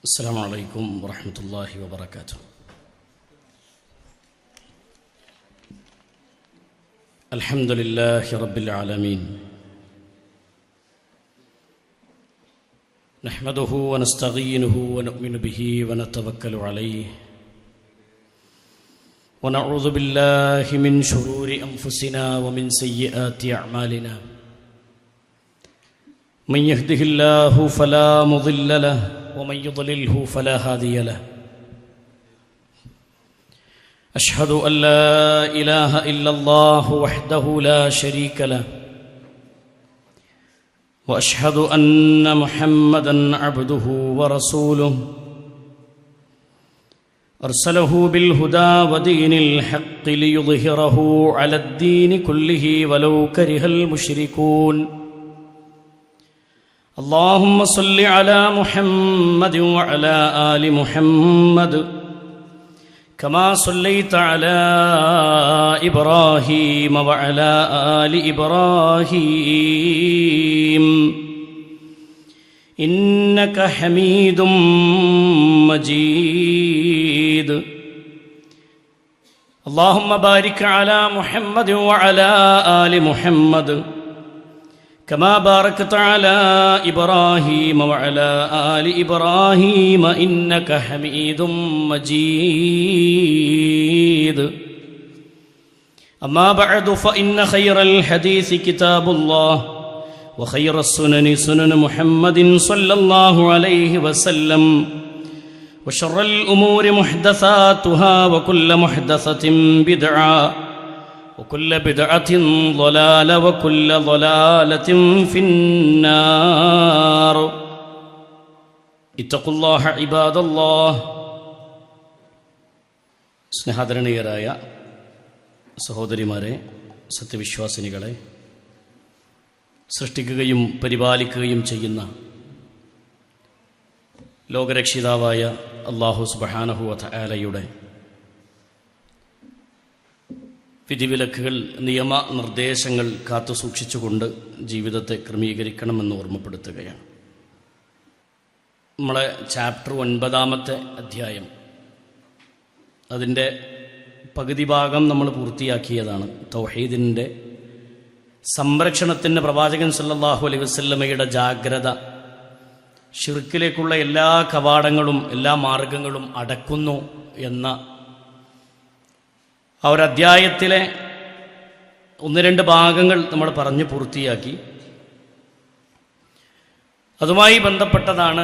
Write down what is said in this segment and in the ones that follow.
السلام عليكم ورحمة الله وبركاته. الحمد لله رب العالمين، نحمده ونستعينه ونؤمن به ونتوكل عليه، ونعوذ بالله من شرور أنفسنا ومن سيئات أعمالنا. من يهده الله فلا مضل له ومن يضلله فلا هادي له. أشهد أن لا إله إلا الله وحده لا شريك له، وأشهد أن محمدًا عبده ورسوله، أرسله بالهدى ودين الحق ليظهره على الدين كله ولو كره المشركون. اللهم صل على محمد وعلى آل محمد كما صليت على إبراهيم وعلى آل إبراهيم إنك حميد مجيد. اللهم بارك على محمد وعلى آل محمد كما باركت على إبراهيم وعلى آل إبراهيم إنك حميد مجيد. أما بعد، فإن خير الحديث كتاب الله، وخير السنن سنن محمد صلى الله عليه وسلم، وشر الأمور محدثاتها، وكل محدثة بدعة، وكل بدعة ضلالة، وكل ضلالة في النار. اتقوا الله عباد الله. സ്നേഹാദരണീയരായ സഹോദരിമാരെ, സത്യവിശ്വാസിനികളെ, സൃഷ്ടിക്കുകയും പരിപാലിക്കുകയും ചെയ്യുന്ന ലോകരക്ഷിതാവായ അല്ലാഹു സുബ്ഹാനഹു വ തആലയുടെ വിധിവിലക്കുകൾ, നിയമനിർദ്ദേശങ്ങൾ കാത്തു സൂക്ഷിച്ചുകൊണ്ട് ജീവിതത്തെ ക്രമീകരിക്കണമെന്ന് ഓർമ്മപ്പെടുത്തുകയാണ്. നമ്മളെ ചാപ്റ്റർ 9 അധ്യായം, അതിൻ്റെ പകുതി ഭാഗം നമ്മൾ പൂർത്തിയാക്കിയതാണ്. തൗഹീദിൻ്റെ സംരക്ഷണത്തിന് പ്രവാചകൻ സല്ലല്ലാഹു അലൈഹി വസല്ലമയുടെ ജാഗ്രത ശിർക്കിലേക്കുള്ള എല്ലാ കവാടങ്ങളും എല്ലാ മാർഗങ്ങളും അടക്കുന്നു എന്ന ആ ഒരു അധ്യായത്തിലെ 1-2 ഭാഗങ്ങൾ നമ്മൾ പറഞ്ഞു പൂർത്തിയാക്കി. അതുമായി ബന്ധപ്പെട്ടതാണ്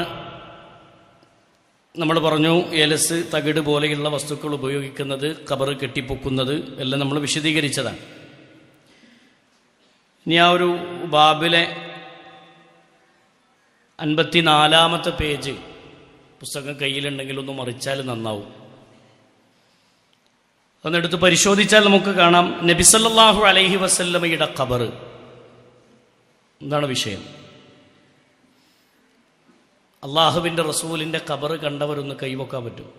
നമ്മൾ പറഞ്ഞു. ഏലസ്, തകിട് പോലെയുള്ള വസ്തുക്കൾ ഉപയോഗിക്കുന്നത്, ഖബർ കെട്ടിപ്പൊക്കുന്നത് എല്ലാം നമ്മൾ വിശദീകരിച്ചതാണ്. ഇനി ആ ഒരു ബാബിലെ 54-ാമത്തെ പേജ് പുസ്തകം കയ്യിലുണ്ടെങ്കിൽ ഒന്ന് മറിച്ചാൽ നന്നാവും. ഒന്നെടുത്ത് പരിശോധിച്ചാൽ നമുക്ക് കാണാം, നബി സല്ലല്ലാഹു അലൈഹി വസല്ലമയുടെ ഖബർ. എന്താണ് വിഷയം? അള്ളാഹുവിൻ്റെ റസൂലിൻ്റെ ഖബർ കണ്ടവരൊന്ന് കൈവക്കാൻ പറ്റും?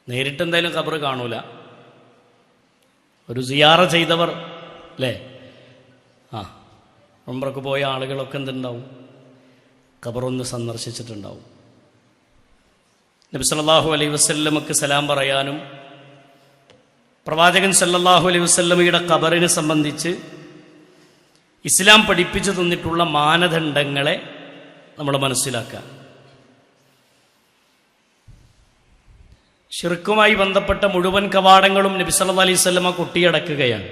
നേരിട്ട് എന്തായാലും ഖബർ കാണൂല. ഒരു സിയാറ ചെയ്തവർ അല്ലേ, ഉംറക്ക് പോയ ആളുകളൊക്കെ എന്തുണ്ടാവും, ഖബറൊന്ന് സന്ദർശിച്ചിട്ടുണ്ടാവും. നബി സല്ലല്ലാഹു അലൈഹി വസല്ലമക്ക് സലാം പറയാനും പ്രവാചകൻ സല്ലല്ലാഹു അലൈഹി വസല്ലമയുടെ ഖബറിനെ സംബന്ധിച്ച് ഇസ്ലാം പഠിപ്പിച്ചു തന്നിട്ടുള്ള മാനദണ്ഡങ്ങളെ നമ്മൾ മനസ്സിലാക്കുക. ശിർക്കുമായി ബന്ധപ്പെട്ട മുഴുവൻ കവാടങ്ങളും നബി സല്ലല്ലാഹു അലൈഹി വസല്ലമ കൊട്ടിയടക്കുകയാണ്.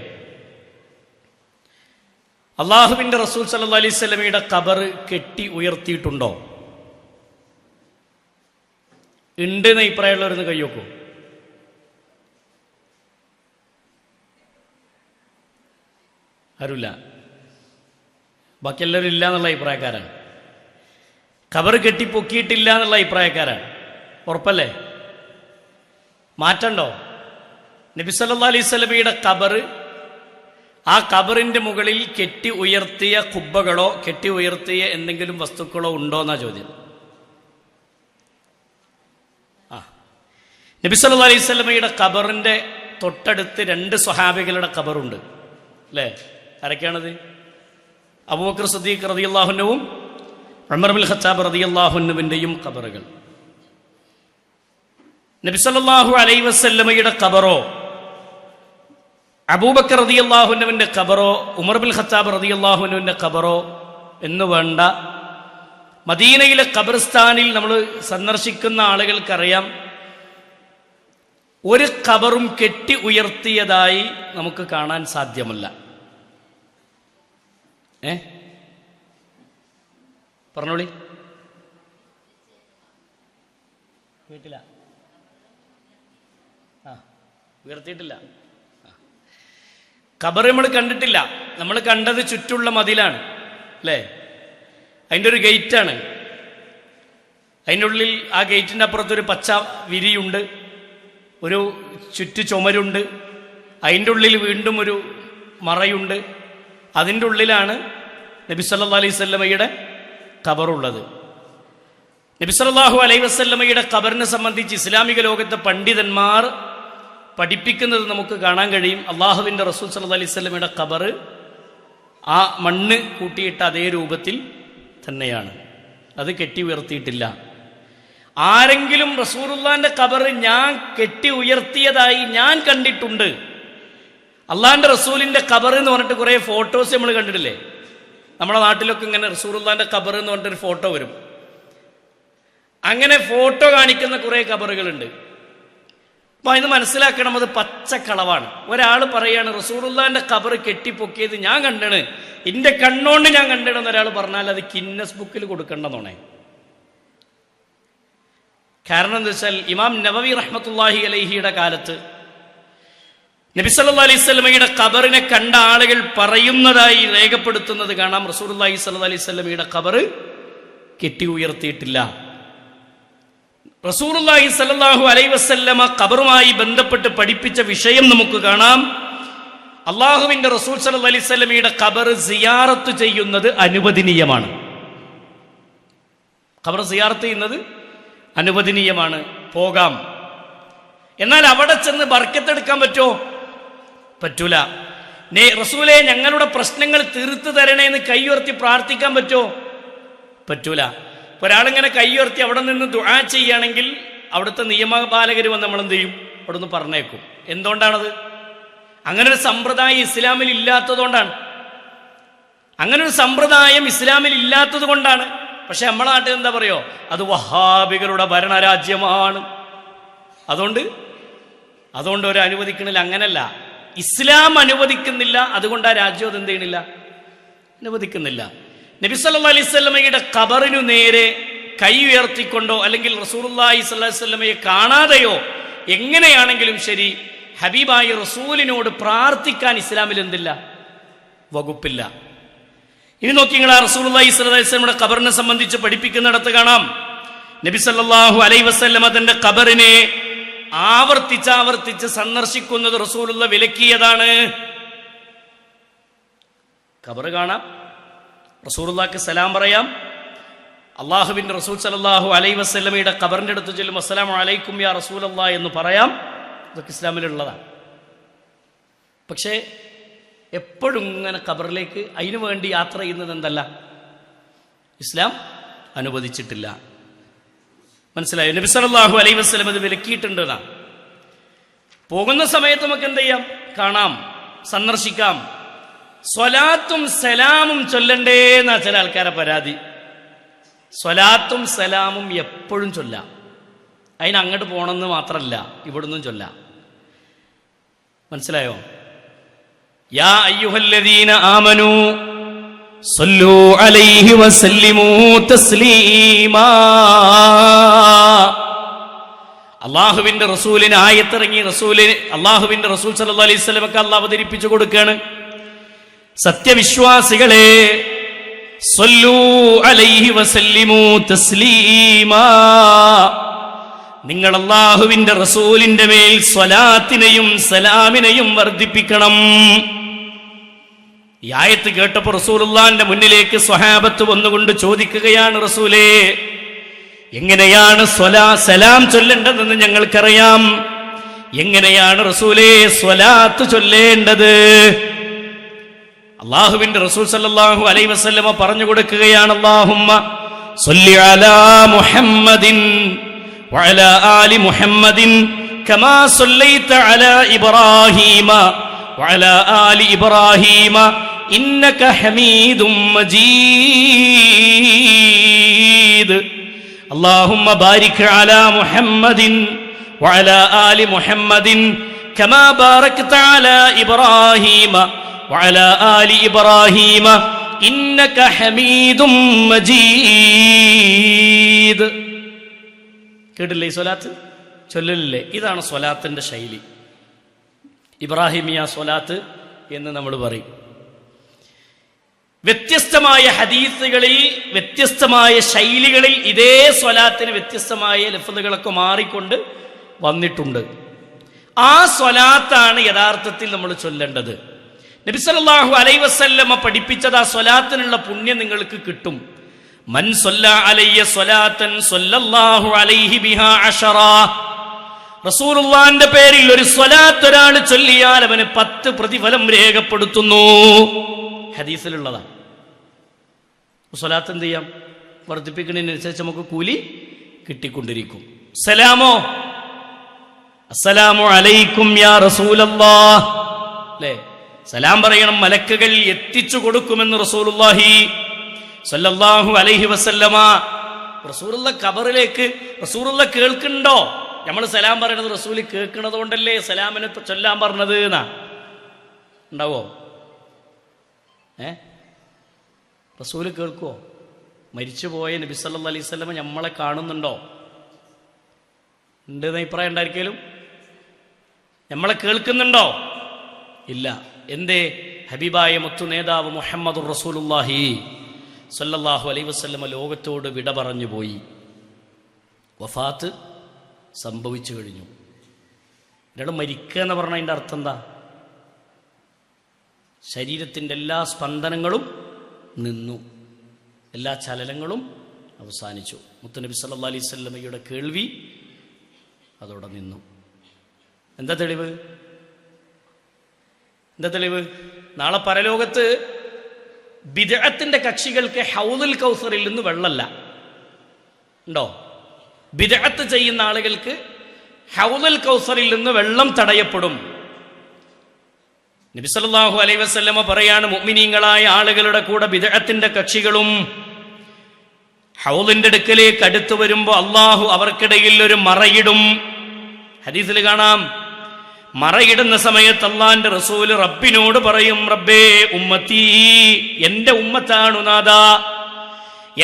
അള്ളാഹുവിൻ്റെ റസൂൽ സല്ലല്ലാഹു അലൈഹി വസല്ലമയുടെ ഖബർ കെട്ടി ഉയർത്തിയിട്ടുണ്ടോ? ഉണ്ട് എന്ന് അഭിപ്രായമുള്ളവരൊന്ന് കൈവെക്കും. ആരുമില്ല. ബാക്കി എല്ലാവരും ഇല്ല എന്നുള്ള അഭിപ്രായക്കാരാണ്. ഖബർ കെട്ടിപ്പൊക്കിയിട്ടില്ല എന്നുള്ള അഭിപ്രായക്കാരാണ്. ഉറപ്പല്ലേ? മാറ്റണ്ടോ? നബി സല്ലല്ലാഹു അലൈഹി വസല്ലമയുടെ ഖബർ, ആ ഖബറിൻ്റെ മുകളിൽ കെട്ടി ഉയർത്തിയ ഖുബ്ബകളോ കെട്ടി ഉയർത്തിയ എന്തെങ്കിലും വസ്തുക്കളോ ഉണ്ടോ എന്നാ ചോദ്യം. നബി സല്ലല്ലാഹു അലൈഹി വസല്ലമയുടെ ഖബറിൻ്റെ തൊട്ടടുത്ത് 2 സ്വഹാബികളുടെ ഖബറുണ്ട് അല്ലേ? ആരൊക്കെയാണത്? അബൂബക്കർ സിദ്ദീഖ് റളിയല്ലാഹു അൻഹുവും ഉമർ ഇബ്നുൽ ഖത്താബ് റളിയല്ലാഹു അൻഹുവിന്റെയും ഖബറുകൾ. നബി സല്ലല്ലാഹു അലൈഹി വസല്ലമയുടെ ഖബറോ അബൂബക്കർ റളിയല്ലാഹു അൻഹുവിന്റെ ഖബറോ ഉമർ ഇബ്നുൽ ഖത്താബ് റളിയല്ലാഹു അൻഹുവിന്റെ ഖബറോ എന്ന് വേണ്ട, മദീനയിലെ ഖബർസ്ഥാനിൽ നമ്മൾ സന്ദർശിക്കുന്ന ആളുകൾക്കറിയാം, ഒരു ഖബറും കെട്ടി ഉയർത്തിയതായി നമുക്ക് കാണാൻ സാധ്യമല്ല. പറഞ്ഞോളി. കേട്ടില്ല? ഉയർത്തിയിട്ടില്ല. ഖബർ നമ്മൾ കണ്ടിട്ടില്ല. നമ്മൾ കണ്ടത് ചുറ്റുള്ള മതിലാണ്, അല്ലേ? അതിൻ്റെ ഒരു ഗേറ്റാണ്. അതിൻ്റെ ഉള്ളിൽ ആ ഗേറ്റിൻ്റെ അപ്പുറത്തൊരു പച്ച വിരിയുണ്ട്, ഒരു ചുറ്റു ചുമരുണ്ട്, അതിൻ്റെ ഉള്ളിൽ വീണ്ടും ഒരു മറയുണ്ട്. അതിൻ്റെ ഉള്ളിലാണ് നബി സല്ലല്ലാഹു അലൈഹി വസല്ലമയുടെ ഖബറുള്ളത്. നബി സല്ലല്ലാഹു അലൈഹി വസല്ലമയുടെ ഖബറിനെ സംബന്ധിച്ച് ഇസ്ലാമിക ലോകത്തെ പണ്ഡിതന്മാർ പഠിപ്പിക്കുന്നത് നമുക്ക് കാണാൻ കഴിയും. അള്ളാഹുവിൻ്റെ റസൂൽ സല്ലല്ലാഹു അലൈഹി വസല്ലമയുടെ ഖബർ ആ മണ്ണ് കൂട്ടിയിട്ട അതേ രൂപത്തിൽ തന്നെയാണ്, അത് കെട്ടി ഉയർത്തിയിട്ടില്ല. ആരെങ്കിലും റസൂലുള്ളാഹിന്റെ ഖബർ ഞാൻ കെട്ടി ഉയർത്തിയതായി ഞാൻ കണ്ടിട്ടുണ്ട്, അള്ളാഹിന്റെ റസൂലിന്റെ ഖബർ എന്ന് പറഞ്ഞിട്ട് കുറേ ഫോട്ടോസ് നമ്മൾ കണ്ടിട്ടില്ലേ? നമ്മുടെ നാട്ടിലൊക്കെ ഇങ്ങനെ റസൂലുള്ളാഹിന്റെ ഖബർ എന്ന് പറഞ്ഞിട്ടൊരു ഫോട്ടോ വരും. അങ്ങനെ ഫോട്ടോ കാണിക്കുന്ന കുറേ ഖബറുകളുണ്ട്. അപ്പൊ അതിന് മനസ്സിലാക്കണം, അത് പച്ചക്കളവാണ്. ഒരാൾ പറയാണ് റസൂലുള്ളാഹിന്റെ ഖബർ കെട്ടിപ്പൊക്കിയത് ഞാൻ കണ്ടാണ്, എന്റെ കണ്ണോണ്ട് ഞാൻ കണ്ടിടുന്ന ഒരാൾ പറഞ്ഞാൽ അത് ഗിന്നസ് ബുക്കിൽ കൊടുക്കേണ്ടതാണ്. കാരണം എന്താ വെച്ചാൽ ഇമാം നവവി റഹ്മത്തുള്ളാഹി അലൈഹിയുടെ കാലത്ത് നബി സല്ലല്ലാഹു അലൈഹി വസല്ലമയുടെ ഖബറിനെ കണ്ട ആളുകൾ പറയുന്നതായി രേഖപ്പെടുത്തുന്നത് കാണാം, റസൂലുള്ളാഹി സ്വല്ലല്ലാഹു അലൈഹി വസല്ലമയുടെ ഖബർ കെട്ടി ഉയർത്തിയിട്ടില്ല. റസൂലുള്ളാഹി സ്വല്ലല്ലാഹു അലൈഹി വസല്ലമ ഖബറുമായി ബന്ധപ്പെട്ട് പഠിപ്പിച്ച വിഷയം നമുക്ക് കാണാം. അള്ളാഹുവിന്റെ റസൂൽ സല്ലല്ലാഹു അലൈഹി വസല്ലമയുടെ ഖബർ സിയാറത്ത് ചെയ്യുന്നത് അനുവദനീയമാണ്. ഖബർ സിയാറത്ത് ചെയ്യുന്നത് അനുവദനീയമാണ്, പോകാം. എന്നാൽ അവിടെ ചെന്ന് ബർക്കത്തെടുക്കാൻ പറ്റുമോ? പറ്റൂല. റസൂലേ ഞങ്ങളുടെ പ്രശ്നങ്ങൾ തീർത്തു തരണേന്ന് കൈയുയർത്തി പ്രാർത്ഥിക്കാൻ പറ്റുമോ? പറ്റൂല. ഒരാളിങ്ങനെ കൈയുയർത്തി അവിടെ നിന്ന് ദുആ ചെയ്യുകയാണെങ്കിൽ അവിടുത്തെ നിയമപാലകർ വന്ന് നമ്മൾ എന്ത് ചെയ്യും? അവിടെ നിന്ന് പറഞ്ഞേക്കും. എന്തുകൊണ്ടാണത്? അങ്ങനെ ഒരു സമ്പ്രദായം ഇസ്ലാമിൽ ഇല്ലാത്തതുകൊണ്ടാണ്. അങ്ങനെ ഒരു സമ്പ്രദായം ഇസ്ലാമിൽ ഇല്ലാത്തത് കൊണ്ടാണ്. പക്ഷെ നമ്മളെ നാട്ടിൽ എന്താ പറയോ? അത് വഹാബികളുടെ ഭരണരാജ്യമാണ്, അതുകൊണ്ട് ഒരു അനുവദിക്കണില്ല. അങ്ങനല്ല, ഇസ്ലാം അനുവദിക്കുന്നില്ല, അതുകൊണ്ട് ആ രാജ്യം അത് എന്ത് ചെയ്യണില്ല? അനുവദിക്കുന്നില്ല. നബി സല്ലല്ലാഹു അലൈഹി വസല്ലമയുടെ ഖബറിനു നേരെ കൈ ഉയർത്തിക്കൊണ്ടോ അല്ലെങ്കിൽ റസൂലുള്ളാഹി സ്വല്ലല്ലാഹു അലൈഹി വസല്ലമയെ കാണാതെയോ എങ്ങനെയാണെങ്കിലും ശരി ഹബീബായ റസൂലിനോട് പ്രാർത്ഥിക്കാൻ ഇസ്ലാമിൽ എന്തില്ല? വകുപ്പില്ല. ഇനി നോക്കി നിങ്ങൾ ആ റസൂലുള്ളാഹി സ്വല്ലല്ലാഹു അലൈഹി വസല്ലമയുടെ ഖബറിനെ സംബന്ധിച്ച് പഠിപ്പിക്കുന്നിടത്ത് കാണാം, നബി സല്ലല്ലാഹു അലൈഹി വസല്ലമ തന്റെ ഖബറിനെ ആവർത്തിച്ച് സന്ദർശിക്കുന്നത് റസൂലുള്ള വിലക്കിയതാണ്. ഖബർ കാണാം, റസൂലുള്ളാഹിക്ക് സലാം പറയാം. അള്ളാഹുവിന്റെ റസൂൽ സല്ലല്ലാഹു അലൈഹി വസല്ലമയുടെ ഖബറിന്റെ അടുത്ത് ചെല്ലും അസ്സലാമു അലൈക്കും യാ റസൂലല്ലാഹ് എന്ന് പറയാം. ഇതൊക്കെ ഇസ്ലാമിലുള്ളതാണ്. പക്ഷേ എപ്പോഴും ഇങ്ങനെ ഖബറിലേക്ക് അതിനു വേണ്ടി യാത്ര ചെയ്യുന്നത് എന്തല്ല? ഇസ്ലാം അനുവദിച്ചിട്ടില്ല. മനസ്സിലായോ? നബി സല്ലല്ലാഹു അലൈഹി വസല്ലം അത് വിലക്കിയിട്ടുണ്ട്. പോകുന്ന സമയത്ത് നമുക്ക് എന്ത് ചെയ്യാം? കാണാം, സന്ദർശിക്കാം. സ്വലാത്തും സലാമും ചൊല്ലണ്ടേ എന്നാ ചില ആൾക്കാരെ പരാതി. സ്വലാത്തും സലാമും എപ്പോഴും ചൊല്ലാം. അതിന് അങ്ങോട്ട് പോകണമെന്ന് മാത്രമല്ല, ഇവിടുന്നും ചൊല്ലാം. മനസ്സിലായോ? യാ അയ്യുഹല്ലദീന ആമനൂ സല്ലൂ അലൈഹി വസല്ലിമൂ തസ്ലീമാ. അള്ളാഹുവിന്റെ റസൂലിന് ആയത്തിറങ്ങി, അള്ളാഹുവിന്റെ റസൂൽ സല്ലല്ലാഹു അലൈഹി വസല്ലമക്ക് അള്ളാഹ് അവതരിപ്പിച്ചു കൊടുക്കുകയാണ്. സത്യവിശ്വാസികളെ, സല്ലൂ അലൈഹി വസല്ലിമൂ തസ്ലീമാ, നിങ്ങൾ അള്ളാഹുവിന്റെ റസൂലിന്റെ മേൽ സ്വലാത്തിനെയും സലാമിനെയും വർദ്ധിപ്പിക്കണം. ഈ ആയത്ത് കേട്ടപ്പോൾ റസൂലുള്ളാഹിന്റെ മുന്നിലേക്ക് സ്വഹാബത്ത് വന്നുകൊണ്ട് ചോദിക്കുകയാണ്, റസൂലേ, എങ്ങനെയാണ് സലാം ചൊല്ലേണ്ടതെന്ന് ഞങ്ങൾക്കറിയാം, എങ്ങനെയാണ് റസൂലേ സ്വലാത്ത് ചൊല്ലേണ്ടത്? അള്ളാഹുവിന്റെ റസൂൽ സല്ലല്ലാഹു അലൈഹി വസല്ലമ പറഞ്ഞു കൊടുക്കുകയാണ്, അല്ലാഹുമ്മ സ്വല്ലി അലാ മുഹമ്മദിൻ വഅലാ ആലി മുഹമ്മദിൻ കമാ സ്വല്ലൈത അലാ ഇബ്രാഹീമ വഅലാ ആലി ഇബ്രാഹീമ ഇന്നക ഹമീദും മജീദ്. അല്ലാഹുമ്മ ബാരിക് അലാ മുഹമ്മദിൻ വഅലാ ആലി മുഹമ്മദിൻ കമാ ബാരക്ത അലാ ഇബ്രാഹീമ വഅലാ ആലി ഇബ്രാഹീമ ഇന്നക ഹമീദും മജീദ്. കേട്ടില്ലേ ഈ സ്വലാത്ത്? ചൊല്ലലില്ലേ? ഇതാണ് സ്വലാത്തിന്റെ ശൈലി. ഇബ്രാഹിമിയ സ്വലാത്ത് എന്ന് നമ്മൾ പറയും. വ്യത്യസ്തമായ ഹദീസുകളിൽ വ്യത്യസ്തമായ ശൈലികളിൽ ഇതേ സ്വലാത്തിന് വ്യത്യസ്തമായ ലഫ്ളുകളൊക്കെ മാറിക്കൊണ്ട് വന്നിട്ടുണ്ട്. ആ സ്വലാത്താണ് യഥാർത്ഥത്തിൽ നമ്മൾ ചൊല്ലേണ്ടത്. നബി സല്ലല്ലാഹു അലൈഹി വസല്ലമ പഠിപ്പിച്ചത് ആ സ്വലാത്തിനുള്ള പുണ്യം നിങ്ങൾക്ക് കിട്ടും. മൻ സ്വല്ലാ അലയ്യ സ്വലാത്തൻ സ്വല്ലല്ലാഹു അലൈഹി ബിഹാ അശറ. റസൂലുള്ളാഹിന്റെ പേരിൽ ഒരു സ്വലാത്ത് ഒരാൾ ചൊല്ലിയാൽ അവന് 10 പ്രതിഫലം രേഖപ്പെടുത്തുന്നു. ഹദീസിലുള്ളതാണ്. സ്വലാത്ത് എന്ത് ചെയ്യാം? വർദ്ധിപ്പിക്കുന്നതിനനുസരിച്ച് നമുക്ക് കൂലി കിട്ടിക്കൊണ്ടിരിക്കും. സലാമോ, അസ്സലാമു അലൈക്കും യാ റസൂലല്ലാഹ്. അല്ലേ? സലാം പറയണം, മലക്കുകൾ എത്തിച്ചു കൊടുക്കുമെന്ന് റസൂലുള്ളാഹി സ്വല്ലല്ലാഹു അലൈഹി വസല്ലമ. റസൂലുള്ള ഖബറിലേക്ക് റസൂലുള്ള കേൾക്കുന്നുണ്ടോ? നമ്മൾ സലാം പറയണത് റസൂല് കേൾക്കണത് കൊണ്ടല്ലേ സലാമിനെ ചൊല്ലാൻ പറഞ്ഞത് എന്നാ. ഉണ്ടാവോ? റസൂല് കേൾക്കുവോ? മരിച്ചുപോയ നബി സല്ലല്ലാഹു അലൈഹി വസല്ലമ നമ്മളെ കാണുന്നുണ്ടോ? ഉണ്ട് എന്ന് അഭിപ്രായം ഉണ്ടായിരിക്കലും. നമ്മളെ കേൾക്കുന്നുണ്ടോ? ഇല്ല. എന്തേ? ഹബീബായ മുത്തു നേതാവ് മുഹമ്മദുർ റസൂലുള്ളാഹി സ്വല്ലല്ലാഹു അലൈഹി വസല്ലമ ലോകത്തോട് വിട പറഞ്ഞു പോയി. വഫാത്ത് സംഭവിച്ചു കഴിഞ്ഞു. ഒരാൾ മരിക്കുക എന്ന് പറഞ്ഞാൽ അതിൻ്റെ അർത്ഥം എന്താ? ശരീരത്തിൻ്റെ എല്ലാ സ്പന്ദനങ്ങളും നിന്നു, എല്ലാ ചലനങ്ങളും അവസാനിച്ചു. മുത്തുനബി സല്ലല്ലാഹു അലൈഹി വസല്ലമയുടെ കേൾവി അതോടെ നിന്നു. എന്താ തെളിവ്? എന്താ തെളിവ്? നാളെ പരലോകത്ത് ബിദ്അത്തിന്റെ കക്ഷികൾക്ക് ഹൗദുൽ കൗസറിൽ നിന്ന് വെള്ളമല്ല. ഉണ്ടോ? ബിദ്അത്ത് ചെയ്യുന്ന ആളുകൾക്ക് ഹൗദുൽ കൗസറിൽ നിന്ന് വെള്ളം തടയപ്പെടും. നബി സല്ലല്ലാഹു അലൈഹി വസല്ലമ പറയാണ്, മുഅ്മിനീങ്ങളായ ആളുകളുടെ കൂടെ ബിദ്അത്തിന്റെ കക്ഷികളും ഹൗദിന്റെ അടുക്കലേക്ക് അടുത്തു വരുമ്പോൾ അള്ളാഹു അവർക്കിടയിൽ ഒരു മറയിടും. ഹദീസിൽ കാണാം, മറയിടുന്ന സമയത്ത് അള്ളാന്റെ റസൂല് റബ്ബിനോട് പറയും, റബ്ബേ ഉമ്മത്തി, എന്റെ ഉമ്മത്താണു നാദാ,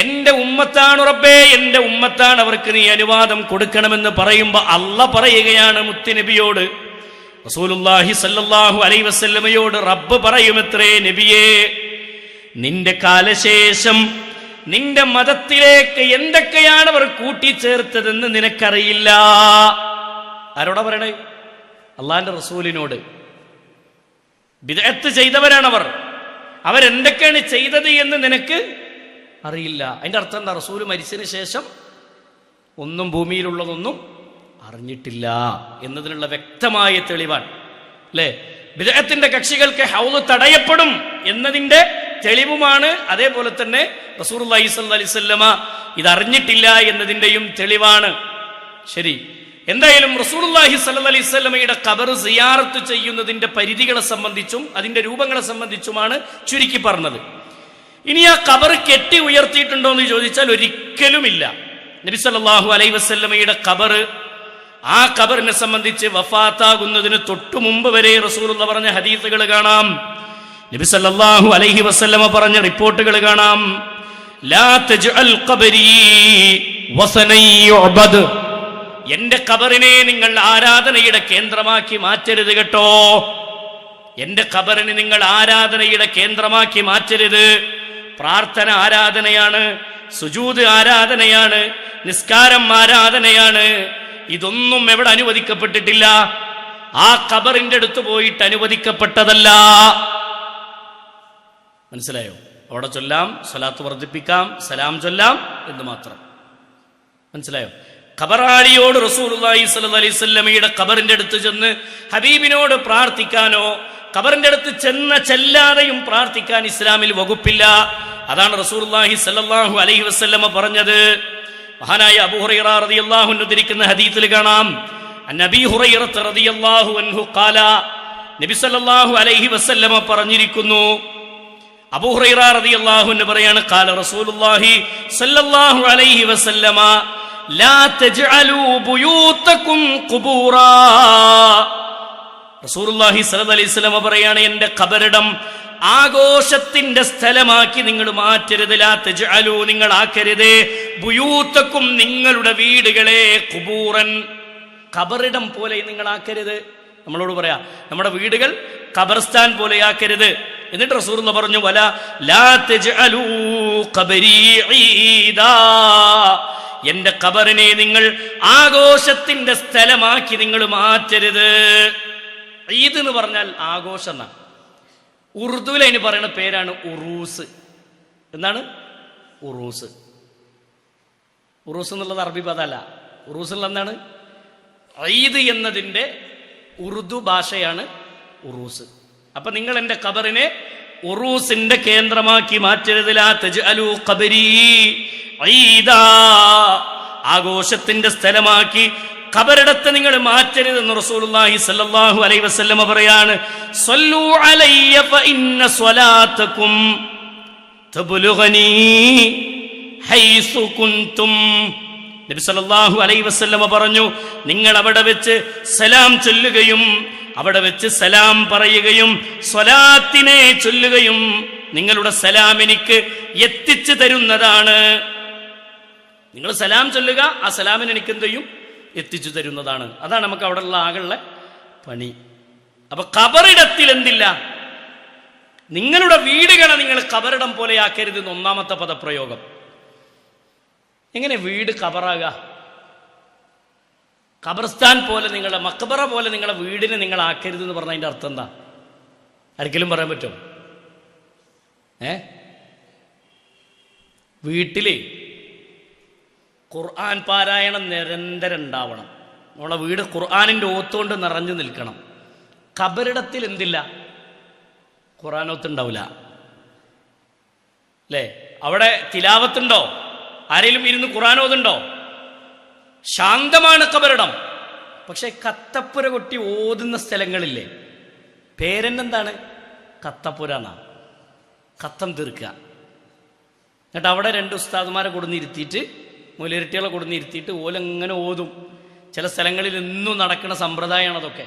എന്റെ ഉമ്മത്താണ് റബ്ബേ, എന്റെ ഉമ്മത്താണ്, അവർക്ക് നീ അനുവാദം കൊടുക്കണമെന്ന് പറയുമ്പോ അല്ല പറയുകയാണ് മുത്തുനബിയോട്, റസൂലുള്ളാഹി സല്ലല്ലാഹു അലൈഹി വസല്ലമയോട് റബ്ബ് പറയുമത്രേ, നബിയേ, നിന്റെ കാലശേഷം നിന്റെ മതത്തിലേക്ക് എന്തൊക്കെയാണ് അവർ കൂട്ടിച്ചേർത്തതെന്ന് നിനക്കറിയില്ല. ആരോടാ പറയണേ? അള്ളാന്റെ റസൂലിനോട്. ബിദ്അത്ത് ചെയ്തവരാണവർ. അവരെന്തൊക്കെയാണ് ചെയ്തത് എന്ന് നിനക്ക് അറിയില്ല. അതിന്റെ അർത്ഥം എന്താ? റസൂല് മരിച്ചതിന് ശേഷം ഒന്നും ഭൂമിയിലുള്ളതൊന്നും അറിഞ്ഞിട്ടില്ല എന്നതിനുള്ള വ്യക്തമായ തെളിവാണ്. അല്ലേ? ബിദ്അത്തിന്റെ കക്ഷികൾക്ക് ഹൗദ് തടയപ്പെടും എന്നതിന്റെ തെളിവുമാണ്. അതേപോലെ തന്നെ റസൂലുള്ളാഹി സ്വല്ലല്ലാഹു അലൈഹി വസല്ലമ ഇതറിഞ്ഞിട്ടില്ല എന്നതിന്റെയും തെളിവാണ്. ശരി, എന്തായാലും റസൂലുള്ളാഹി സ്വല്ലല്ലാഹു അലൈഹി വസല്ലമയുടെ ഖബർ സിയാറത്ത് ചെയ്യുന്നതിന്റെ പരിധികളെ സംബന്ധിച്ചും അതിന്റെ രൂപങ്ങളെ സംബന്ധിച്ചുമാണ് ചുരുക്കി പറഞ്ഞത്. ഇനി ആ ഖബർ കെട്ടി ഉയർത്തിയിട്ടുണ്ടോ എന്ന് ചോദിച്ചാൽ ഒരിക്കലുമില്ല. നബി സല്ലല്ലാഹു അലൈഹി വസല്ലമയുടെ ഖബർ, ആ ഖബറിനെ സംബന്ധിച്ച് വഫാത്താകുന്നതിന് തൊട്ടു മുമ്പ് വരെ റസൂലുള്ളാഹി പറഞ്ഞ ഹദീസുകൾ കാണാം. നബി സല്ലല്ലാഹു അലൈഹി വസല്ലമ പറഞ്ഞ റിപ്പോർട്ടുകൾ കാണാം. ലാ തജ്അൽ ഖബരി വസനൻ യുഅബദ്, എന്റെ ഖബറിനെ നിങ്ങൾ ആരാധനയുടെ കേന്ദ്രമാക്കി മാറ്റരുത് കേട്ടോ. എന്റെ ഖബറിനെ നിങ്ങൾ ആരാധനയുടെ കേന്ദ്രമാക്കി മാറ്റരുത്. പ്രാർത്ഥന ആരാധനയാണ്, സുജൂദ് ആരാധനയാണ്, നിസ്കാരം ആരാധനയാണ്. ഇതൊന്നും എവിടെ അനുവദിക്കപ്പെട്ടിട്ടില്ല. ആ ഖബറിന്റെ അടുത്ത് പോയിട്ട് അനുവദിക്കപ്പെട്ടതല്ല. മനസ്സിലായോ? അവിടെ ചൊല്ലാം, സ്വലാത്ത് വർദ്ധിപ്പിക്കാം, സലാം ചൊല്ലാം എന്ന് മാത്രം. മനസ്സിലായോ? ഖബറാളിയോട് റസൂലുള്ളാഹി സ്വല്ലല്ലാഹു അലൈഹി വസല്ലമയുടെ ഖബറിന്റെ അടുത്ത് ചെന്ന് ഹബീബിനോട് പ്രാർത്ഥിക്കാനോ ഖബറിന്റെ അടുത്ത് ചെല്ലാതെയും പ്രാർത്ഥിക്കാൻ ഇസ്ലാമിൽ വകുപ്പില്ല. അതാണ് റസൂലുള്ളാഹി സ്വല്ലല്ലാഹു അലൈഹി വസല്ലമ പറഞ്ഞത്. മഹാനായ അബൂ ഹുറൈറ റളിയല്ലാഹു അൻഹു ഉദ്ധരിക്കുന്ന ഹദീസിൽ കാണാം, അന്നബി ഹുറൈറ റളിയല്ലാഹു അൻഹു ഖാല, നബി സല്ലല്ലാഹു അലൈഹി വസല്ലമ പറഞ്ഞിരിക്കുന്നു. അബൂ ഹുറൈറ റളിയല്ലാഹു അൻഹു പറയാണ്, ഖാല റസൂലുള്ളാഹി സ്വല്ലല്ലാഹു അലൈഹി വസല്ലമ ലാ തജ്അലൂ ബുയൂതകും ഖുബൂറാ. റസൂലുള്ളാഹി സ്വല്ലല്ലാഹു അലൈഹി വസല്ലമ പറയാണ്, എന്റെ ഖബറിടം ആഘോഷത്തിന്റെ സ്ഥലമാക്കി നിങ്ങൾ മാറ്റരുത്. ലാ തജ്അലൂ, നിങ്ങൾ ആക്കരുത്, ബുയൂതകും, നിങ്ങളുടെ വീടുകളെ, ഖുബൂറൻ, ഖബറിടം പോലെ നിങ്ങൾ ആക്കരുത്. നമ്മളോട് പറയാ, നമ്മുടെ വീടുകൾ ഖബർസ്ഥാൻ പോലെ ആക്കരുത്. എന്നിട്ട് റസൂലുള്ളാഹി പറഞ്ഞു, വല ലാ തജ്അലൂ ഖബരീ ഈദാ, എന്റെ ഖബറിനെ നിങ്ങൾ ആഘോഷത്തിന്റെ സ്ഥലമാക്കി നിങ്ങൾ മാറ്റരുത്. ഈദ് എന്ന് പറഞ്ഞാൽ ആഘോഷം എന്നാണ്. ഉറുദുവിൽ അതിന് പറയുന്ന പേരാണ് ഉറൂസ്. എന്താണ് ഉറൂസ്? ഉറൂസ് എന്നുള്ളത് അറബി പദമല്ല. ഉറൂസ് ഉള്ള എന്താണ്? ഈദ് എന്നതിൻ്റെ ഉറുദു ഭാഷയാണ് ഉറൂസ്. അപ്പൊ നിങ്ങൾ എൻ്റെ ഖബറിനെ ഉറൂസിന്റെ കേന്ദ്രമാക്കി മാറ്റരുത്. ലാ തജ്അലൂ ഖബരീ ഈദാ, ആഘോഷത്തിന്റെ സ്ഥലമാക്കി ഖബറിടത്തെ നിങ്ങൾ മാറ്റരുതെന്ന് റസൂലുള്ളാഹി സ്വല്ലല്ലാഹു അലൈഹി വസല്ലമ പറയാണ്. സ്വല്ലൂ അലയ്യ ഫഇന്ന സ്വലാതകും തബ്ലുഗനി ഹൈസു കുൻതും. നബി സല്ലല്ലാഹു അലൈഹി വസല്ലമ പറഞ്ഞു, നിങ്ങൾ അവിടെ വെച്ച് സലാം ചൊല്ലുകയും അവിടെ വെച്ച് സലാം പറയുകയും സ്വലാത്തിനെ ചൊല്ലുകയും നിങ്ങളുടെ സലാം എനിക്ക് എത്തിച്ചു തരുന്നതാണ്. നിങ്ങൾ സലാം ചൊല്ലുക, ആ സലാമിന് എനിക്ക് എന്ത് ചെയ്യും? എത്തിച്ചു തരുന്നതാണ്. അതാണ് നമുക്ക് അവിടെ ഉള്ള ആകെയുള്ള പണി. അപ്പൊ ഖബറിടത്തിൽ എന്തില്ല? നിങ്ങളുടെ വീടുകളെ നിങ്ങൾ ഖബറിടം പോലെ ആക്കരുത് എന്ന് ഒന്നാമത്തെ പദപ്രയോഗം. എങ്ങനെ വീട് ഖബറാകുക? ഖബർസ്ഥാൻ പോലെ, നിങ്ങളുടെ മക്ബറ പോലെ നിങ്ങളുടെ വീടിനെ നിങ്ങൾ ആക്കരുത് എന്ന് പറഞ്ഞ അതിന്റെ അർത്ഥം എന്താ? ആർക്കെങ്കിലും പറയാൻ പറ്റുമോ? വീട്ടില് ഖുർആൻ പാരായണം നിരന്തരം ഉണ്ടാവണം. നമ്മളെ വീട് ഖുർആനിന്റെ ഓത്തുകൊണ്ട് നിറഞ്ഞു നിൽക്കണം. ഖബറിടത്തിൽ എന്തില്ല? ഖുർആനോത്തുണ്ടാവില്ല അല്ലേ? അവിടെ തിലാവത്തുണ്ടോ? ആരെങ്കിലും ഇരുന്ന് ഖുർആനോതുണ്ടോ? ശാന്തമാണ് ഖബറിടം. പക്ഷെ കത്തപ്പുര കൊട്ടി ഓതുന്ന സ്ഥലങ്ങളില്ലേ, പേരെന്താണ്? കത്തപ്പുര എന്നാ. കത്തം തീർക്കുക. എന്നിട്ട് അവിടെ രണ്ട് ഉസ്താദുമാരെ കൊടുന്നിരുത്തിയിട്ട്, മുലയിരട്ടികളെ കൊടുന്നിരുത്തിയിട്ട് ഓലെങ്ങനെ ഓതും. ചില സ്ഥലങ്ങളിൽ എന്നും നടക്കുന്ന സമ്പ്രദായമാണ് അതൊക്കെ.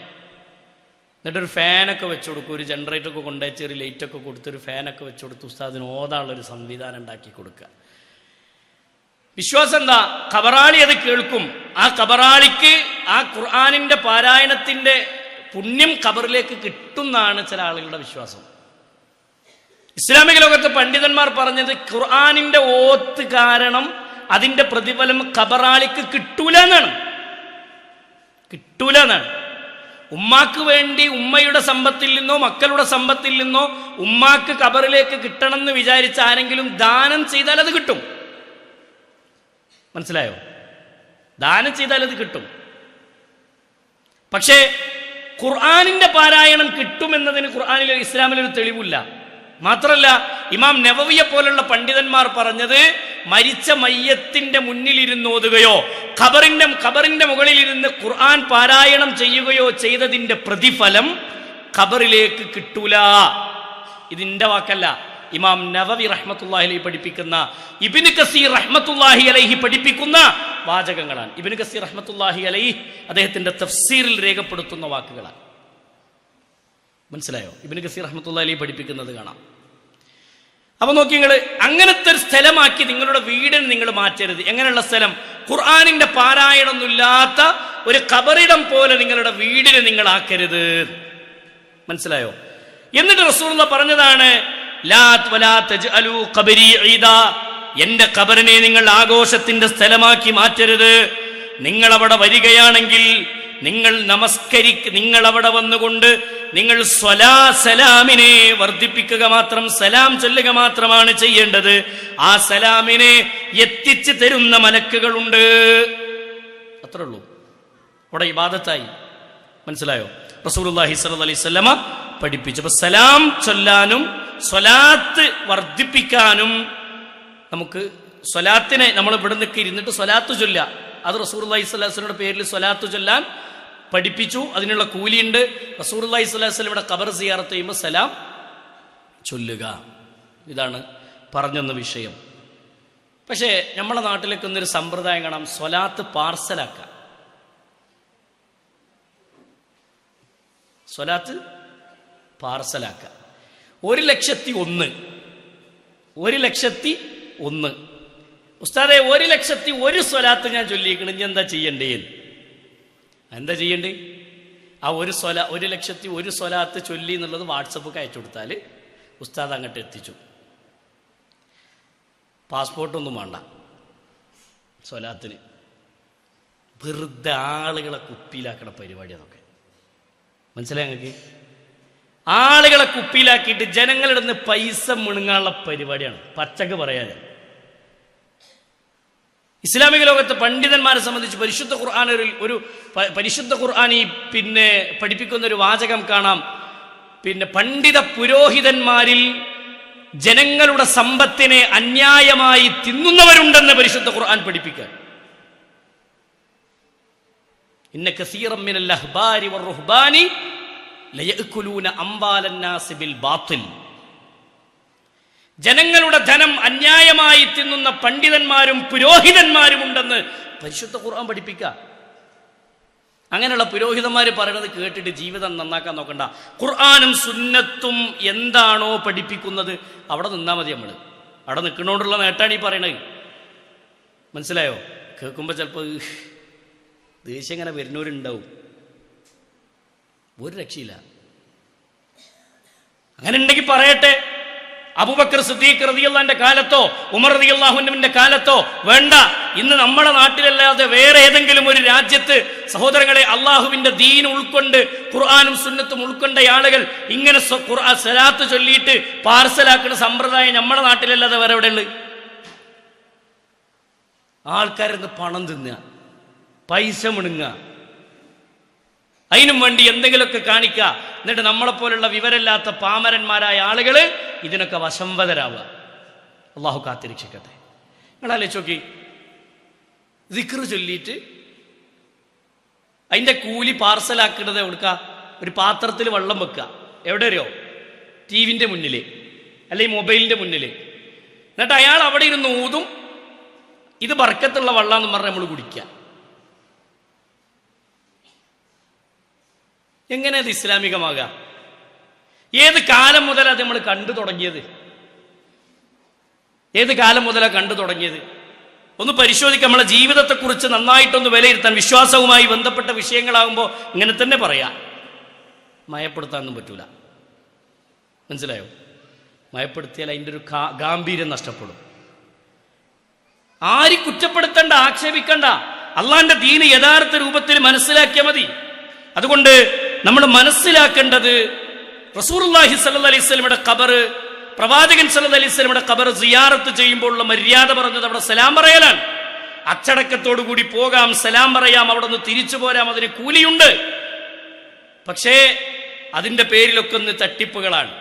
എന്നിട്ടൊരു ഫാനൊക്കെ വെച്ചു കൊടുക്കും, ഒരു ജനറേറ്ററൊക്കെ കൊണ്ടുവച്ച് ഒരു ലൈറ്റൊക്കെ കൊടുത്തൊരു ഫാനൊക്കെ വെച്ചു കൊടുത്ത് ഉസ്താദിന് ഓതാനുള്ളൊരു സംവിധാനം ഉണ്ടാക്കി കൊടുക്കുക. വിശ്വാസം എന്താ? ഖബറാളി അത് കേൾക്കും. ആ ഖബറാളിക്ക് ആ ഖുർആനിന്റെ പാരായണത്തിന്റെ പുണ്യം ഖബറിലേക്ക് കിട്ടുന്നാണ് ചില ആളുകളുടെ വിശ്വാസം. ഇസ്ലാമിക ലോകത്തെ പണ്ഡിതന്മാർ പറഞ്ഞത് ഖുർആനിന്റെ ഓത്ത് കാരണം അതിന്റെ പ്രതിഫലം ഖബറാളിക്ക് കിട്ടൂല എന്നാണ്. ഉമ്മാക്ക് വേണ്ടി ഉമ്മയുടെ സമ്പത്തിൽ നിന്നോ മക്കളുടെ സമ്പത്തിൽ നിന്നോ ഉമ്മാക്ക് ഖബറിലേക്ക് കിട്ടണം എന്ന് വിചാരിച്ച ആരെങ്കിലും ദാനം ചെയ്താൽ അത് കിട്ടും. മനസ്സിലായോ? ദാനം ചെയ്താൽ അത് കിട്ടും. പക്ഷേ ഖുർആനിന്റെ പാരായണം കിട്ടുമെന്നതിന് ഖുർആനിൽ ഇസ്ലാമിലൊരു തെളിവില്ല. മാത്രല്ല, ഇമാം നവവിയെ പോലുള്ള പണ്ഡിതന്മാർ പറഞ്ഞത് മരിച്ച മയ്യത്തിന്റെ മുന്നിലിരുന്ന് ഓതുകയോ ഖബറിന്റെ മുകളിലിരുന്ന് ഖുർആൻ പാരായണം ചെയ്യുകയോ ചെയ്തതിന്റെ പ്രതിഫലം ഖബറിലേക്ക് കിട്ടൂല. ഇതിന്റെ വാക്കല്ല, ഇമാം നവവി റഹ്മത്തുള്ളാഹി അലൈഹി പഠിപ്പിക്കുന്ന, ഇബ്നു കസീർ റഹ്മത്തുള്ളാഹി അലൈഹി പഠിപ്പിക്കുന്ന വാചകങ്ങളാണ്. ഇബ്നു കസീർ റഹ്മത്തുള്ളാഹി അലൈഹി അദ്ദേഹത്തിന്റെ തഫ്സീറിൽ രേഖപ്പെടുത്തുന്ന വാക്കുകളാണ്. മനസ്സിലായോ? ഇബ്നു കസീർ റഹ്മത്തുള്ളാഹി അലൈഹി പഠിപ്പിക്കുന്നത് കാണാം. അപ്പൊ നോക്കി, നിങ്ങൾ അങ്ങനത്തെ ഒരു സ്ഥലമാക്കി നിങ്ങളുടെ വീടിന് നിങ്ങൾ മാറ്റരുത്. എങ്ങനെയുള്ള സ്ഥലം? ഖുർആനിന്റെ പാരായണമൊന്നുമില്ലാത്ത ഒരു ഖബറിടം പോലെ നിങ്ങളുടെ വീടിന് നിങ്ങൾ ആക്കരുത്. മനസ്സിലായോ? എന്നിട്ട് റസൂലുള്ളാഹി പറഞ്ഞതാണ്, എന്റെ ഖബറിനെ നിങ്ങൾ ആഘോഷത്തിന്റെ സ്ഥലമാക്കി മാറ്റരുത്. നിങ്ങൾ അവിടെ വരികയാണെങ്കിൽ നിങ്ങൾ അവിടെ വന്നുകൊണ്ട് നിങ്ങൾ സലാമിനെ വർദ്ധിപ്പിക്കുക മാത്രം, സലാം ചൊല്ലുക മാത്രമാണ് ചെയ്യേണ്ടത്. ആ സലാമിനെ എത്തിച്ചു തരുന്ന മലക്കുകളുണ്ട്. അത്രേ ഉള്ളൂ. അവിടെ ഇബാദത്തായി. മനസ്സിലായോ? റസൂലുള്ളാഹി സ്വല്ലല്ലാഹി അലൈഹി വസല്ലമ പഠിപ്പിച്ചു. അപ്പൊ സലാം ചൊല്ലാനും സ്വലാത്ത് വർദ്ധിപ്പിക്കാനും നമുക്ക് സ്വലാത്തിനെ നമ്മൾ ഇവിടെ നിൽക്കി ഇരുന്നിട്ട് സ്വലാത്ത് ചൊല്ല, അത് റസൂലുള്ളാഹി സ്വല്ലല്ലാഹു അലൈഹി വസല്ലമയുടെ പേരിൽ സ്വലാത്ത് ചൊല്ലാൻ പഠിപ്പിച്ചു. അതിനുള്ള കൂലിയുണ്ട്. റസൂലുള്ളാഹി സ്വല്ലല്ലാഹു അലൈഹി വസല്ലമയുടെ ഖബർ സിയാറത്ത് ചെയ്യുമ്പോൾ സലാം ചൊല്ലുക. ഇതാണ് പറഞ്ഞെന്ന വിഷയം. പക്ഷേ നമ്മളെ നാട്ടിലേക്ക് ഒന്നൊരു സമ്പ്രദായം കാണാം, സ്വലാത്ത് പാർസലാക്കുക. സ്വലാത്ത് പാർസലാക്കുക. 1,01,000 ഉസ്താദെ 1,01,000 സ്വലാത്ത് ഞാൻ ചൊല്ലിയിരിക്കണം, ഇനി എന്താ ചെയ്യണ്ടേ? എന്താ ചെയ്യണ്ടേ? ആ 1,01,000 സ്വലാത്ത് ചൊല്ലി എന്നുള്ളത് വാട്സപ്പൊക്കെ അയച്ചു കൊടുത്താൽ ഉസ്താദ് അങ്ങോട്ട് എത്തിച്ചു. പാസ്പോർട്ടൊന്നും വേണ്ട സ്വലാത്തിന്. വെറുതെ ആളുകളെ കുപ്പിയിലാക്കണ പരിപാടി അതൊക്കെ. മനസ്സിലായി നിങ്ങൾക്ക്? ആളുകളെ കുപ്പിയിലാക്കിയിട്ട് ജനങ്ങളുടെ നിന്ന് പൈസ മുണുങ്ങാനുള്ള പരിപാടിയാണ്. പച്ചക്ക് പറയാൻ ഇസ്ലാമിക ലോകത്തെ പണ്ഡിതന്മാരെ സംബന്ധിച്ച് പരിശുദ്ധ ഖുർആൻ പരിശുദ്ധ ഖുർആൻ പഠിപ്പിക്കുന്ന ഒരു വാചകം കാണാം. പണ്ഡിത പുരോഹിതന്മാരിൽ ജനങ്ങളുടെ സമ്പത്തിനെ അന്യായമായി തിന്നുന്നവരുണ്ടെന്ന് പരിശുദ്ധ ഖുർആൻ പഠിപ്പിക്കാൻ. ഇന്ന കസീറൻ മിനൽ അഹ്ബാരി വറുഹ്ബാനി ലയഅകുലൂന അംവാലൻ നാസി ബിൽ ബാത്തിൽ. ജനങ്ങളുടെ ധനം അന്യായമായി തിന്നുന്ന പണ്ഡിതന്മാരും പുരോഹിതന്മാരും ഉണ്ടെന്ന് പരിശുദ്ധ ഖുർആൻ പഠിപ്പിക്കുക. അങ്ങനെയുള്ള പുരോഹിതന്മാർ പറയുന്നത് കേട്ടിട്ട് ജീവിതം നന്നാക്കാൻ നോക്കണ്ട. ഖുർആനും സുന്നത്തും എന്താണോ പഠിപ്പിക്കുന്നത് അവിടെ നിന്നാൽ മതി. നമ്മൾ അവിടെ നിൽക്കുന്നോണ്ടുള്ള നേട്ടാണ് ഈ പറയണത്. മനസ്സിലായോ? കേൾക്കുമ്പോൾ ചിലപ്പോൾ ദേഷ്യം ഇങ്ങനെ വരുന്നവരുണ്ടാവും. ഒരു രക്ഷയില്ല. അങ്ങനെ ഉണ്ടെങ്കിൽ പറയട്ടെ. അബൂബക്കർ സിദ്ദീഖ് റളിയല്ലാഹുവിന്റെ കാലത്തോ ഉമർ റളിയല്ലാഹുവിന്റെ കാലത്തോ വേണ്ട. ഇന്ന് നമ്മുടെ നാട്ടിലല്ലാതെ വേറെ ഏതെങ്കിലും ഒരു രാജ്യത്ത് സഹോദരങ്ങളെ അള്ളാഹുവിന്റെ ദീൻ ഉൾക്കൊണ്ട് ഖുർആനും സുന്നത്തും ഉൾക്കൊണ്ട ആളുകൾ ഇങ്ങനെ സ്വലാത്ത് ചൊല്ലിയിട്ട് പാർസലാക്കുന്ന സമ്പ്രദായം നമ്മുടെ നാട്ടിലല്ലാതെ വേറെ എവിടെ ഉള്ളത്? ആൾക്കാരെന്ന് പണം തിന്നുക, പൈസ മുണുങ്ങുക, അതിനും വേണ്ടി എന്തെങ്കിലുമൊക്കെ കാണിക്കുക. എന്നിട്ട് നമ്മളെപ്പോലുള്ള വിവരമില്ലാത്ത പാമരന്മാരായ ആളുകൾ ഇതിനൊക്കെ വശംവദരാവുക. അള്ളാഹു കാത്തിരക്ഷിക്കട്ടെ. നിങ്ങൾ ആലോചിച്ച് നോക്കി, ദിക്ർ ചൊല്ലിയിട്ട് അതിൻ്റെ കൂലി പാർസലാക്കുന്നത് കൊടുക്കുക. ഒരു പാത്രത്തിൽ വെള്ളം വെക്കുക. എവിടെ അറിയോ? ടിവിൻ്റെ മുന്നിൽ അല്ലെങ്കിൽ മൊബൈലിൻ്റെ മുന്നിൽ. എന്നിട്ട് അയാൾ അവിടെ ഇരുന്ന് ഊതും. ഇത് ബർക്കത്തുള്ള വെള്ളമെന്ന് പറഞ്ഞ് നമ്മൾ കുടിക്കുക. എങ്ങനെ അത് ഇസ്ലാമികമാകുക? ഏത് കാലം മുതലാണ് അത് നമ്മൾ കണ്ടു തുടങ്ങിയത്? ഏത് കാലം മുതലാണ് കണ്ടു തുടങ്ങിയത്? ഒന്ന് പരിശോധിക്കാം. നമ്മളെ ജീവിതത്തെക്കുറിച്ച് നന്നായിട്ടൊന്ന് വിലയിരുത്താൻ. വിശ്വാസവുമായി ബന്ധപ്പെട്ട വിഷയങ്ങളാകുമ്പോൾ ഇങ്ങനെ തന്നെ പറയാം. മയപ്പെടുത്താനൊന്നും പറ്റൂല. മനസ്സിലായോ? മയപ്പെടുത്തിയാൽ അതിൻ്റെ ഒരു ഗാംഭീര്യം നഷ്ടപ്പെടും. ആരും കുറ്റപ്പെടുത്തണ്ട, ആക്ഷേപിക്കണ്ട. അള്ളാന്റെ ദീന് യഥാർത്ഥ രൂപത്തിൽ മനസ്സിലാക്കിയാൽ മതി. അതുകൊണ്ട് നമ്മൾ മനസ്സിലാക്കേണ്ടത് റസൂലുള്ളാഹി സ്വല്ലല്ലാഹി അലൈഹി വസല്ലമയുടെ ഖബർ, പ്രവാചകൻ സ്വല്ലല്ലാഹി അലൈഹി വസല്ലമയുടെ ഖബർ സിയാറത്ത് ചെയ്യുമ്പോഴുള്ള മര്യാദ പറഞ്ഞത് അവിടെ സലാം പറയലാണ്. അച്ചടക്കത്തോടു കൂടി പോകാം, സലാം പറയാം, അവിടെ നിന്ന് തിരിച്ചു പോരാം, അതിന് കൂലിയുണ്ട്. പക്ഷേ അതിൻ്റെ പേരിലൊക്കെ ഒന്ന് തട്ടിപ്പുകളാണ്.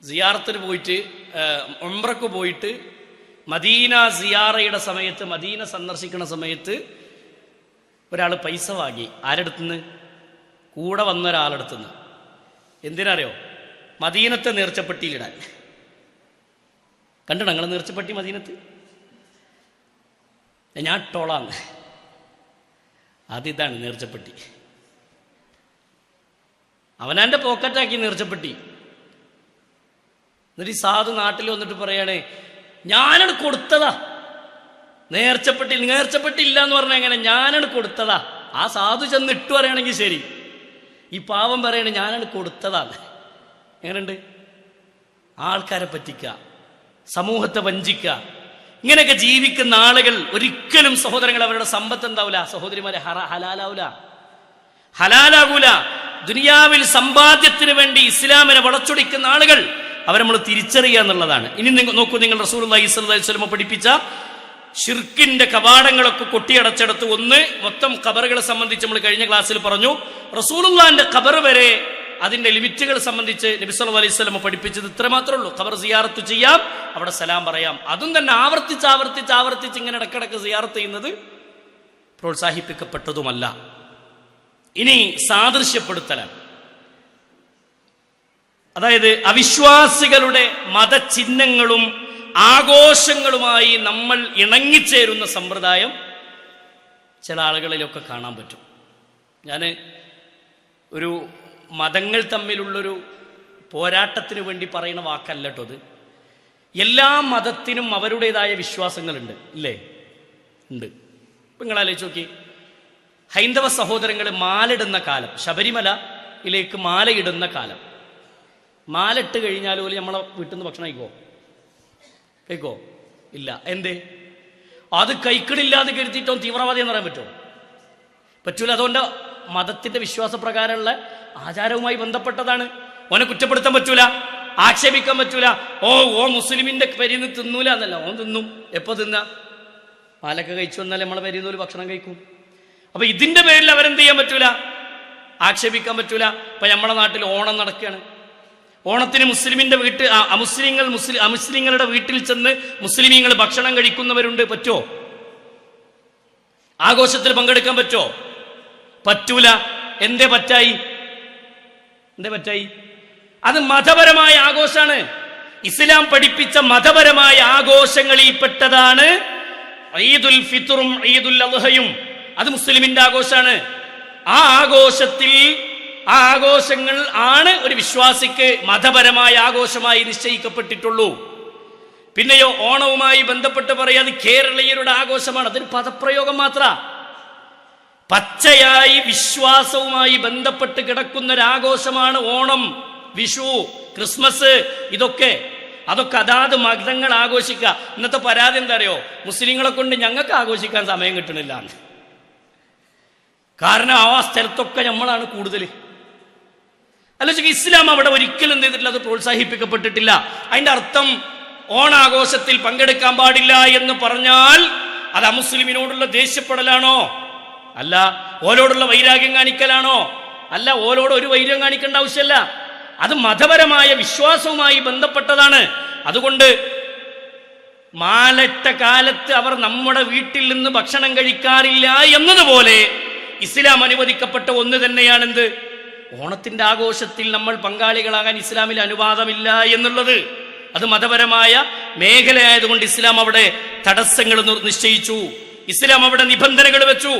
സിയാറത്തിന് പോയിട്ട് ഉംറക്ക് പോയിട്ട് മദീന സിയാറയുടെ സമയത്ത്, മദീന സന്ദർശിക്കുന്ന സമയത്ത് ഒരാൾ പൈസ വാങ്ങി. ആരെടുത്തുനിന്ന്? കൂടെ വന്ന ഒരാളെടുത്തുനിന്ന്. എന്തിനറിയോ? മദീനത്തെ നേർച്ചപ്പെട്ടിയിലിടാൻ. കണ്ടോ നിങ്ങൾ നേർച്ചപ്പെട്ടി മദീനത്ത്? ഞാൻ ഇട്ടോളാന്ന്. അതിതാണ് നേർച്ചപ്പെട്ടി. അവനാൻ്റെ പോക്കറ്റാക്കി നേർച്ചപ്പെട്ടി. എന്നിട്ട് ഈ സാധു നാട്ടിൽ വന്നിട്ട് പറയണേ, ഞാനാണ് കൊടുത്തതാ നേർച്ചപ്പെട്ടി ഇല്ല എന്ന് പറഞ്ഞാൽ എങ്ങനെ? ഞാനാണ് കൊടുത്തതാ. ആ സാധു ചെന്ന് ഇട്ടു പറയുകയാണെങ്കിൽ ശരി. ഈ പാവം പറയണേ ഞാനാണ് കൊടുത്തതാണ്. എങ്ങനെയുണ്ട്? ആൾക്കാരെ പറ്റിക്കുക, സമൂഹത്തെ വഞ്ചിക്കുക, ഇങ്ങനെയൊക്കെ ജീവിക്കുന്ന ആളുകൾ ഒരിക്കലും സഹോദരങ്ങൾ അവരുടെ സമ്പത്ത് എന്താവൂല, സഹോദരിമാരെ ഹലാലാകൂല. ദുനിയാവിൽ സമ്പാദ്യത്തിന് വേണ്ടി ഇസ്ലാമിനെ വളച്ചൊടിക്കുന്ന ആളുകൾ അവരെ നമ്മൾ തിരിച്ചറിയുക എന്നുള്ളതാണ്. ഇനി നോക്കൂ, നിങ്ങൾ റസൂലുള്ളാഹി സ്വല്ലല്ലാഹി അലൈഹി വസല്ലം പഠിപ്പിച്ച ഷിർക്കിന്റെ കവാടങ്ങളൊക്കെ കൊട്ടിയടച്ചെടുത്ത് ഒന്ന് മൊത്തം ഖബറുകളെ സംബന്ധിച്ച് നമ്മൾ കഴിഞ്ഞ ക്ലാസ്സിൽ പറഞ്ഞു. റസൂലുള്ളാഹിന്റെ ഖബർ വരെ അതിന്റെ ലിമിറ്റുകൾ സംബന്ധിച്ച് നബി സല്ലല്ലാഹു അലൈഹി വസല്ലം പഠിപ്പിച്ചത് ഇത്ര മാത്രമേ ഉള്ളൂ. ഖബർ സിയാറത്ത് ചെയ്യാം, അവിടെ സലാം പറയാം. അതും തന്നെ ആവർത്തിച്ച് ഇങ്ങനെ ഇടക്കിടക്ക് സിയാറത്ത് ചെയ്യുന്നത് പ്രോത്സാഹിപ്പിക്കപ്പെട്ടതുമല്ല. ഇനി സാദൃശ്യപ്പെടുത്തലാണ്, അതായത് അവിശ്വാസികളുടെ മതചിഹ്നങ്ങളും ആഘോഷങ്ങളുമായി നമ്മൾ ഇണങ്ങിച്ചേരുന്ന സമ്പ്രദായം ചില ആളുകളിലൊക്കെ കാണാൻ പറ്റും. ഞാൻ ഒരു മതങ്ങൾ തമ്മിലുള്ളൊരു പോരാട്ടത്തിന് വേണ്ടി പറയുന്ന വാക്കല്ല കേട്ടോ അത്. എല്ലാ മതത്തിനും അവരുടേതായ വിശ്വാസങ്ങളുണ്ട്, ഇല്ലേ? ഉണ്ട്. ഇപ്പം നിങ്ങൾ ആലോചിച്ച് നോക്കി, ഹൈന്ദവ സഹോദരങ്ങൾ മാലിടുന്ന കാലം, ശബരിമലയിലേക്ക് മാലയിടുന്ന കാലം, മാലിട്ട് കഴിഞ്ഞാൽ പോലും നമ്മളെ വീട്ടിൽ നിന്ന് ഭക്ഷണം കഴിക്കോ? ഇല്ല. എന്തേ? അത് കൈക്കിടില്ലാതെ കരുതിയിട്ടോ തീവ്രവാദി എന്ന് പറയാൻ പറ്റുമോ? പറ്റൂല. അതുകൊണ്ട് മതത്തിന്റെ വിശ്വാസപ്രകാരമുള്ള ആചാരവുമായി ബന്ധപ്പെട്ടതാണ്. ഓനെ കുറ്റപ്പെടുത്താൻ പറ്റൂല, ആക്ഷേപിക്കാൻ പറ്റൂല. ഓ മുസ്ലിമിന്റെ പെരീന്ന് തിന്നൂല എന്നല്ല, ഓൻ തിന്നും. എപ്പോ തിന്ന? പാലൊക്കെ കഴിച്ചു വന്നാൽ നമ്മളെ പെരീന്ന് ഒരു ഭക്ഷണം കഴിക്കും. അപ്പൊ ഇതിന്റെ പേരിൽ അവരെന്ത് ചെയ്യാൻ പറ്റൂല? ആക്ഷേപിക്കാൻ പറ്റൂല. ഇപ്പൊ നമ്മളെ നാട്ടിൽ ഓണം നടക്കുകയാണ്. ഓണത്തിന് മുസ്ലിമിന്റെ അമുസ്ലിങ്ങളുടെ വീട്ടിൽ ചെന്ന് മുസ്ലിമീങ്ങൾ ഭക്ഷണം കഴിക്കുന്നവരുണ്ട്. പറ്റോ? ആഘോഷത്തിൽ പങ്കെടുക്കാൻ പറ്റോ? പറ്റൂല. എന്തേ പറ്റായി? അത് മതപരമായ ആഘോഷാണ്. ഇസ്ലാം പഠിപ്പിച്ച മതപരമായ ആഘോഷങ്ങളിൽ പെട്ടതാണ് ഈദുൽ ഫിത്റും ഈദുൽ അദ്ഹയും. അത് മുസ്ലിമിന്റെ ആഘോഷാണ്. ആ ആഘോഷങ്ങൾ ആണ് ഒരു വിശ്വാസിക്ക് മതപരമായ ആഘോഷമായി നിശ്ചയിക്കപ്പെട്ടിട്ടുള്ളൂ. പിന്നെയോ ഓണവുമായി ബന്ധപ്പെട്ട് പറയാതെ കേരളീയരുടെ ആഘോഷമാണ്. അതൊരു പദപ്രയോഗം മാത്ര. പച്ചയായി വിശ്വാസവുമായി ബന്ധപ്പെട്ട് കിടക്കുന്ന ഒരാഘോഷമാണ് ഓണം, വിഷു, ക്രിസ്മസ്. അതൊക്കെ അതാത് മതങ്ങൾ ആഘോഷിക്കുക. ഇന്നത്തെ പരാതി എന്താ അറിയോ? മുസ്ലിങ്ങളെ കൊണ്ട് ഞങ്ങൾക്ക് ആഘോഷിക്കാൻ സമയം കിട്ടണില്ല. കാരണം ആ സ്ഥലത്തൊക്കെ നമ്മളാണ് കൂടുതൽ. അല്ലെങ്കിൽ ഇസ്ലാം അവിടെ ഒരിക്കലും എന്ത് ചെയ്തിട്ടില്ല, അത് പ്രോത്സാഹിപ്പിക്കപ്പെട്ടിട്ടില്ല. അതിന്റെ അർത്ഥം ഓണാഘോഷത്തിൽ പങ്കെടുക്കാൻ പാടില്ല എന്ന് പറഞ്ഞാൽ അത് അമുസ്ലിമിനോടുള്ള ദേഷ്യപ്പെടലാണോ? അല്ല. ഓരോടുള്ള വൈരാഗ്യം കാണിക്കലാണോ? അല്ല. ഓരോട് ഒരു വൈര്യം കാണിക്കേണ്ട ആവശ്യമല്ല. അത് മതപരമായ വിശ്വാസവുമായി ബന്ധപ്പെട്ടതാണ്. അതുകൊണ്ട് മാലട്ട കാലത്ത് അവർ നമ്മുടെ വീട്ടിൽ നിന്ന് ഭക്ഷണം കഴിക്കാറില്ല എന്നതുപോലെ ഇസ്ലാം അനുവദിക്കപ്പെട്ട ഒന്ന് തന്നെയാണെന്ത്? ഓണത്തിന്റെ ആഘോഷത്തിൽ നമ്മൾ പങ്കാളികളാകാൻ ഇസ്ലാമിൽ അനുവാദമില്ല എന്നുള്ളത്. അത് മതപരമായ മേഖലയായതുകൊണ്ട് ഇസ്ലാം അവിടെ തടസ്സങ്ങൾ നിശ്ചയിച്ചു. ഇസ്ലാം അവിടെ നിബന്ധനകൾ വെച്ചു.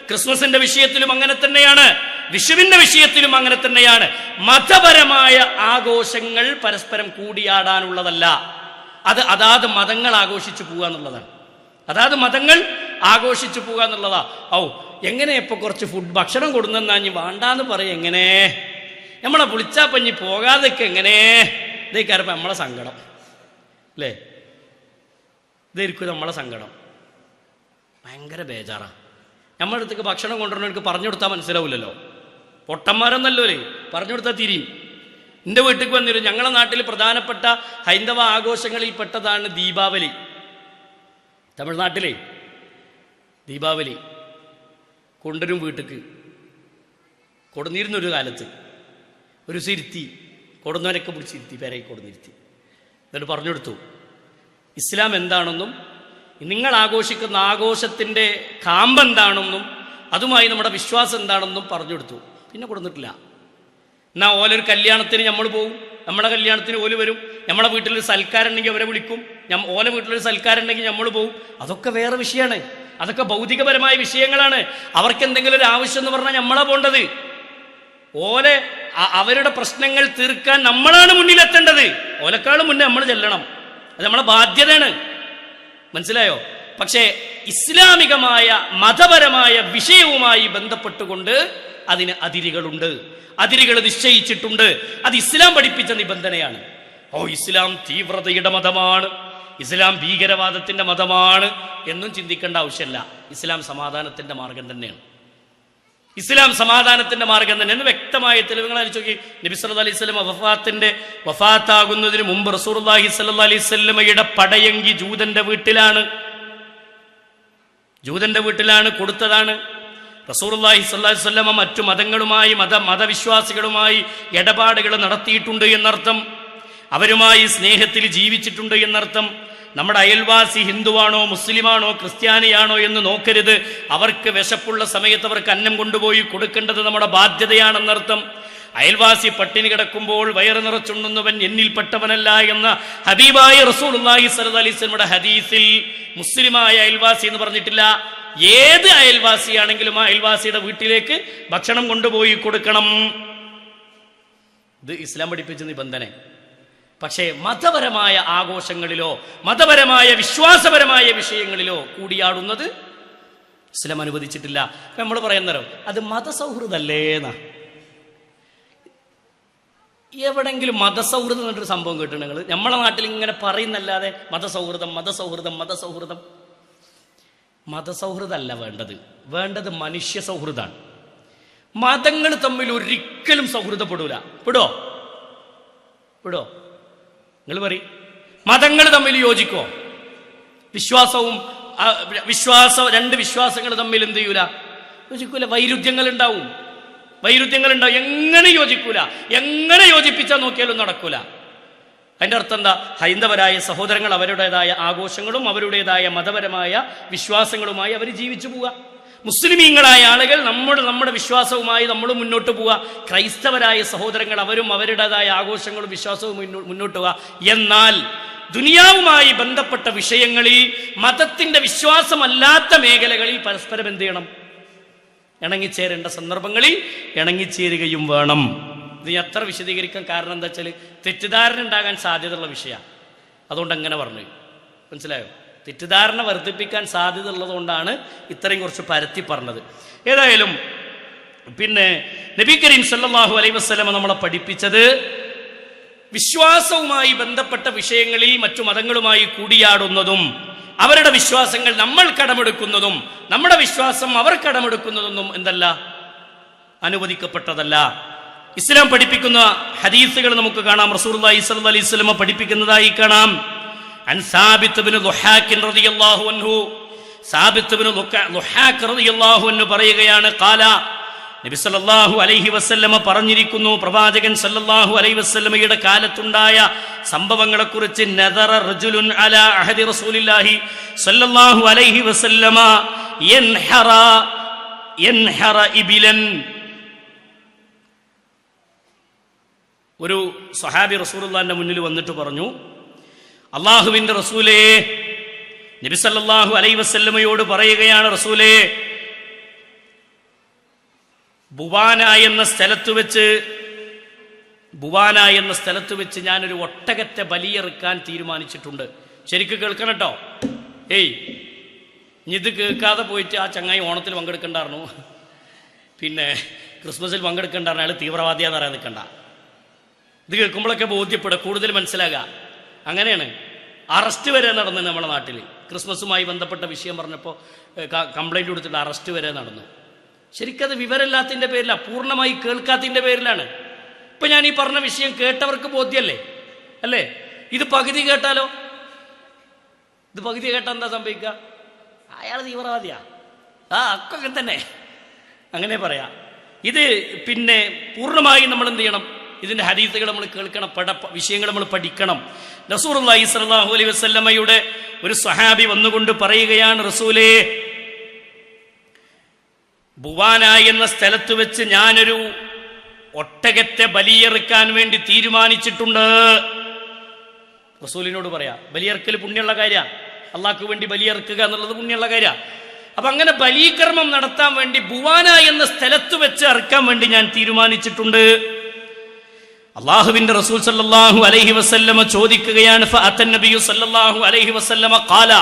ക്രിസ്മസിന്റെ വിഷയത്തിലും അങ്ങനെ തന്നെയാണ്, വിഷുവിന്റെ വിഷയത്തിലും അങ്ങനെ തന്നെയാണ്. മതപരമായ ആഘോഷങ്ങൾ പരസ്പരം കൂടിയാടാനുള്ളതല്ല. അത് അതാത് മതങ്ങൾ ആഘോഷിച്ചു പോവുക എന്നുള്ളതാണ്. അതാത് മതങ്ങൾ ആഘോഷിച്ചു പോവുക എന്നുള്ളതാ. എങ്ങനെ ഇപ്പൊ കുറച്ച് ഭക്ഷണം കൊടുന്നെന്നാ ഇനി വേണ്ടാന്ന് പറയും. എങ്ങനെ നമ്മളെ വിളിച്ചാ പഞ്ഞി പോകാതൊക്കെ എങ്ങനെ? ഇതേക്കാരപ്പോ നമ്മളെ സങ്കടം, അല്ലേ? ഇതായിരിക്കും നമ്മളെ സങ്കടം. ഭയങ്കര ബേജാറാ. നമ്മുടെ അടുത്തേക്ക് ഭക്ഷണം കൊണ്ടുവരണവർക്ക് പറഞ്ഞു കൊടുത്താൽ മനസ്സിലാവില്ലല്ലോ. പൊട്ടന്മാരൊന്നല്ലോ അല്ലേ, പറഞ്ഞു കൊടുത്താൽ തിരിയും. എൻ്റെ വീട്ടിലേക്ക് വന്നിരുന്നു. ഞങ്ങളുടെ നാട്ടിൽ പ്രധാനപ്പെട്ട ഹൈന്ദവ ആഘോഷങ്ങളിൽ പെട്ടതാണ് ദീപാവലി. തമിഴ്നാട്ടിലെ ദീപാവലി കൊണ്ടുവരും. വീട്ടിക്ക് കൊടുന്നിരുന്നൊരു കാലത്ത് ഒരു സിരുത്തി കൊടുന്നവരൊക്കെ പിടിച്ചിരുത്തി, പേരയിൽ കൊടുന്നിരുത്തി. എന്നിട്ട് പറഞ്ഞു കൊടുത്തു ഇസ്ലാം എന്താണെന്നും നിങ്ങൾ ആഘോഷിക്കുന്ന ആഘോഷത്തിൻ്റെ കാമ്പെന്താണെന്നും അതുമായി നമ്മുടെ വിശ്വാസം എന്താണെന്നും പറഞ്ഞു കൊടുത്തു. പിന്നെ കൊടുത്തിട്ടില്ല. എന്നാൽ ഓലൊരു കല്യാണത്തിന് നമ്മൾ പോകും, നമ്മുടെ കല്യാണത്തിന് ഓല് വരും. നമ്മളെ വീട്ടിലൊരു സൽക്കാരം ഉണ്ടെങ്കിൽ അവരെ വിളിക്കും, ഓല വീട്ടിലൊരു സൽക്കാരം ഉണ്ടെങ്കിൽ നമ്മൾ പോകും. അതൊക്കെ വേറെ വിഷയമാണ്. അതൊക്കെ ഭൗതികപരമായ വിഷയങ്ങളാണ്. അവർക്ക് എന്തെങ്കിലും ഒരു ആവശ്യം എന്ന് പറഞ്ഞാൽ നമ്മളാ പോണ്ടത്. അവരുടെ പ്രശ്നങ്ങൾ തീർക്കാൻ നമ്മളാണ് മുന്നിലെത്തേണ്ടത്. ഓലക്കാളും മുന്നേ നമ്മൾ ചെല്ലണം. അത് നമ്മളെ ബാധ്യതയാണ്. മനസ്സിലായോ? പക്ഷേ ഇസ്ലാമികമായ മതപരമായ വിഷയവുമായി ബന്ധപ്പെട്ടുകൊണ്ട് അതിന് അതിരുകളുണ്ട്, അതിരുകൾ നിശ്ചയിച്ചിട്ടുണ്ട്. അത് ഇസ്ലാം പഠിപ്പിച്ച നിബന്ധനയാണ്. ഇസ്ലാം തീവ്രതയുടെ മതമാണ്, ഇസ്ലാം ഭീകരവാദത്തിന്റെ മതമാണ് എന്നും ചിന്തിക്കേണ്ട ആവശ്യമില്ല. ഇസ്ലാം സമാധാനത്തിന്റെ മാർഗം തന്നെയാണ്. ഇസ്ലാം സമാധാനത്തിന്റെ മാർഗം തന്നെ എന്ന് വ്യക്തമായ തെളിവുകൾ അയച്ചു നോക്കി. നബി സല്ലല്ലാഹു അലൈഹി വസല്ലം വഫാത്താകുന്നതിന് മുമ്പ് റസൂലുള്ളാഹി സ്വല്ലല്ലാഹു അലൈഹി വസല്ലമയുടെ പടയങ്കി ജൂതന്റെ വീട്ടിലാണ്. ജൂതന്റെ വീട്ടിലാണ്, കൊടുത്തതാണ്. റസൂലുള്ളാഹി സ്വല്ലല്ലാഹു അലൈഹി വസല്ലമ മറ്റു മതങ്ങളുമായി മതവിശ്വാസികളുമായി ഇടപാടുകൾ നടത്തിയിട്ടുണ്ട് എന്നർത്ഥം. അവരുമായി സ്നേഹത്തിൽ ജീവിച്ചിട്ടുണ്ട് എന്നർത്ഥം. നമ്മുടെ അയൽവാസി ഹിന്ദുവാണോ മുസ്ലിമാണോ ക്രിസ്ത്യാനിയാണോ എന്ന് നോക്കരുത്. അവർക്ക് വിശപ്പുള്ള സമയത്ത് അവർക്ക് അന്നം കൊണ്ടുപോയി കൊടുക്കേണ്ടത് നമ്മുടെ ബാധ്യതയാണെന്നർത്ഥം. അയൽവാസി പട്ടിണി കിടക്കുമ്പോൾ വയറ് നിറച്ചുണ്ണുന്നവൻ എന്നിൽപ്പെട്ടവനല്ല എന്ന ഹബീബായ റസൂലുള്ളാഹി സ്വല്ലല്ലാഹു അലൈഹി വസല്ലമയുടെ ഹദീസിൽ മുസ്ലിമായ അയൽവാസി എന്ന് പറഞ്ഞിട്ടില്ല. ഏത് അയൽവാസിയാണെങ്കിലും ആ അയൽവാസിയുടെ വീട്ടിലേക്ക് ഭക്ഷണം കൊണ്ടുപോയി കൊടുക്കണം. ഇത് ഇസ്ലാം പഠിപ്പിച്ച നിബന്ധന. പക്ഷേ മതപരമായ ആഘോഷങ്ങളിലോ മതപരമായ വിശ്വാസപരമായ വിഷയങ്ങളിലോ കൂടിയാടുന്നത് ഇസ്ലാം അനുവദിച്ചിട്ടില്ല. നമ്മൾ പറയുന്നവരോ അത് മതസൗഹൃദല്ലേന്നാ. എവിടെങ്കിലും മതസൗഹൃദം എന്നൊരു സംഭവം കേട്ടു നിങ്ങൾ? നമ്മളെ നാട്ടിൽ ഇങ്ങനെ പറയുന്നല്ലാതെ മതസൗഹൃദം മതസൗഹൃദം മതസൗഹൃദം. മതസൗഹൃദമല്ല വേണ്ടത് മനുഷ്യ സൗഹൃദമാണ്. മതങ്ങൾ തമ്മിൽ ഒരിക്കലും സൗഹൃദപ്പെടൂല. പെടോ നിങ്ങൾ പറയും, മതങ്ങൾ തമ്മിൽ യോജിക്കോ? രണ്ട് വിശ്വാസങ്ങൾ തമ്മിൽ എന്ത് ചെയ്യൂല? യോജിക്കൂല. വൈരുദ്ധ്യങ്ങൾ ഉണ്ടാവും. എങ്ങനെ യോജിക്കൂല? എങ്ങനെ യോജിപ്പിച്ചാൽ നോക്കിയാലും നടക്കൂല. അതിൻ്റെ അർത്ഥം എന്താ? ഹൈന്ദവരായ സഹോദരങ്ങൾ അവരുടേതായ ആഘോഷങ്ങളും അവരുടേതായ മതപരമായ വിശ്വാസങ്ങളുമായി അവർ ജീവിച്ചു പോവുക. മുസ്ലിമീങ്ങളായ ആളുകൾ നമ്മുടെ വിശ്വാസവുമായി നമ്മൾ മുന്നോട്ട് പോവുക. ക്രൈസ്തവരായ സഹോദരങ്ങൾ അവരും അവരുടേതായ ആഘോഷങ്ങളും വിശ്വാസവും മുന്നോട്ട് പോവുക. എന്നാൽ ദുനിയാവുമായി ബന്ധപ്പെട്ട വിഷയങ്ങളിൽ മതത്തിന്റെ വിശ്വാസമല്ലാത്ത മേഖലകളിൽ പരസ്പരം എന്ത് ചെയ്യണം? ഇണങ്ങിച്ചേരേണ്ട സന്ദർഭങ്ങളിൽ ഇണങ്ങിച്ചേരുകയും വേണം. ഇത് എത്ര വിശദീകരിക്കാൻ കാരണം എന്താ വെച്ചാൽ തെറ്റിദ്ധാരണ ഉണ്ടാകാൻ സാധ്യതയുള്ള വിഷയമാണ്. അതുകൊണ്ട് അങ്ങനെ പറഞ്ഞു. മനസ്സിലായോ? തെറ്റിദ്ധാരണ വർദ്ധിപ്പിക്കാൻ സാധ്യത ഉള്ളതുകൊണ്ടാണ് ഇത്രയും കുറച്ച് പരത്തി പറഞ്ഞത്. ഏതായാലും പിന്നെ നബി കരീം സല്ലല്ലാഹു അലൈഹി വസല്ലമ നമ്മളെ പഠിപ്പിച്ചത് വിശ്വാസവുമായി ബന്ധപ്പെട്ട വിഷയങ്ങളിൽ മറ്റു മതങ്ങളുമായി കൂടിയാടുന്നതും അവരുടെ വിശ്വാസങ്ങൾ നമ്മൾ കടമെടുക്കുന്നതും നമ്മുടെ വിശ്വാസം അവർ കടമെടുക്കുന്നതൊന്നും എന്തല്ല? അനുവദിക്കപ്പെട്ടതല്ല. ഇസ്ലാം പഠിപ്പിക്കുന്ന ഹദീസുകൾ നമുക്ക് കാണാം. റസൂലുള്ളാഹി സ്വല്ലല്ലാഹു അലൈഹി വസല്ലമ പഠിപ്പിക്കുന്നതായി കാണാം. അൻ സാബിത്ത് ഇബ്നു ദുഹാഖ് റളിയല്ലാഹു അൻഹു, സാബിത്ത് ഇബ്നു ദുഹാഖ് റളിയല്ലാഹു അൻഹു പറയുകയാണ്, ഖാല നബി സല്ലല്ലാഹു അലൈഹി വസല്ലമ പറഞ്ഞിരിക്കുന്നു, പ്രവാചകൻ സല്ലല്ലാഹു അലൈഹി വസല്ലമയുടെ കാലത്തുണ്ടായ സംഭവങ്ങളെക്കുറിച്ച്, നദറ റജുലുൻ അലാ അഹദി റസൂലില്ലാഹി സല്ലല്ലാഹു അലൈഹി വസല്ലമ യൻഹറ ഇബിലൻ. ഒരു സ്വഹാബി റസൂലുള്ളാഹിന്റെ മുന്നിൽ വന്നിട്ട് പറഞ്ഞു, അള്ളാഹുവിന്റെ റസൂലേ, നബി സല്ലല്ലാഹു അലൈഹി വസല്ലമയോട് പറയുകയാണ്, റസൂലേ, ബുവാന എന്ന സ്ഥലത്ത് വെച്ച് ഞാനൊരു ഒട്ടകത്തെ ബലിയെറുക്കാൻ തീരുമാനിച്ചിട്ടുണ്ട്. ശരിക്കും കേൾക്കണം കേട്ടോ. ഇത് കേൾക്കാതെ പോയിട്ട് ആ ചങ്ങായി ഓണത്തിൽ പങ്കെടുക്കണ്ടായിരുന്നു, പിന്നെ ക്രിസ്മസിൽ പങ്കെടുക്കണ്ടായിരുന്നു, അയാൾ തീവ്രവാദിയാന്ന് പറയാൻ നിൽക്കണ്ട. ഇത് കേൾക്കുമ്പോഴൊക്കെ ബോധ്യപ്പെടുക, കൂടുതൽ മനസ്സിലാകുക. അങ്ങനെയാണ്. അറസ്റ്റ് വരെ നടന്നു നമ്മുടെ നാട്ടിൽ. ക്രിസ്മസുമായി ബന്ധപ്പെട്ട വിഷയം പറഞ്ഞപ്പോൾ കംപ്ലൈൻറ്റ് കൊടുത്തിട്ട് അറസ്റ്റ് വരെ നടന്നു. ശരിക്കത് വിവരമില്ലാത്തതിൻ്റെ പേരിലാണ്, പൂർണ്ണമായി കേൾക്കാത്തതിൻ്റെ പേരിലാണ്. ഇപ്പം ഞാൻ ഈ പറഞ്ഞ വിഷയം കേട്ടവർക്ക് ബോധ്യല്ലേ? അല്ലേ? ഇത് പകുതി കേട്ടാലോ? ഇത് പകുതി കേട്ടാൽ എന്താ സംഭവിക്കുക? അയാൾ തീവ്രവാദിയാ. ഒക്കെ തന്നെ അങ്ങനെ പറയാം. ഇത് പിന്നെ പൂർണ്ണമായി നമ്മൾ എന്ത് ചെയ്യണം? ഇതിൻ്റെ ഹദീസുകൾ നമ്മൾ കേൾക്കണം, വിഷയങ്ങൾ നമ്മൾ പഠിക്കണം. റസൂലുള്ളാഹി സ്വല്ലല്ലാഹു അലൈഹി വസല്ലമയുടെ ഒരു സ്വഹാബി വന്നുകൊണ്ട് പറയുകയാണ്, റസൂലേ, ബുവാന എന്ന സ്ഥലത്ത് വെച്ച് ഞാനൊരു ഒട്ടകത്തെ ബലിയെറുക്കാൻ വേണ്ടി തീരുമാനിച്ചിട്ടുണ്ട്. റസൂലിനോട് പറയാ, ബലിയെറുക്കൽ പുണ്യമുള്ള കാര്യമാണ്. അള്ളാഹ്ക്ക് വേണ്ടി ബലിയെറുക്കുക എന്നുള്ളത് പുണ്യമുള്ള കാര്യമാണ്. അപ്പൊ അങ്ങനെ ബലീകർമ്മം നടത്താൻ വേണ്ടി ബുവാന എന്ന സ്ഥലത്ത് വെച്ച് അറുക്കാൻ വേണ്ടി ഞാൻ തീരുമാനിച്ചിട്ടുണ്ട്. അള്ളാഹുവിന്റെ റസൂൽ സല്ലല്ലാഹു അലൈഹി വസല്ലമ ചോദിക്കുകയാണ്, ഫഅതൻ നബിയു സല്ലല്ലാഹു അലൈഹി വസല്ലമ ഖാല,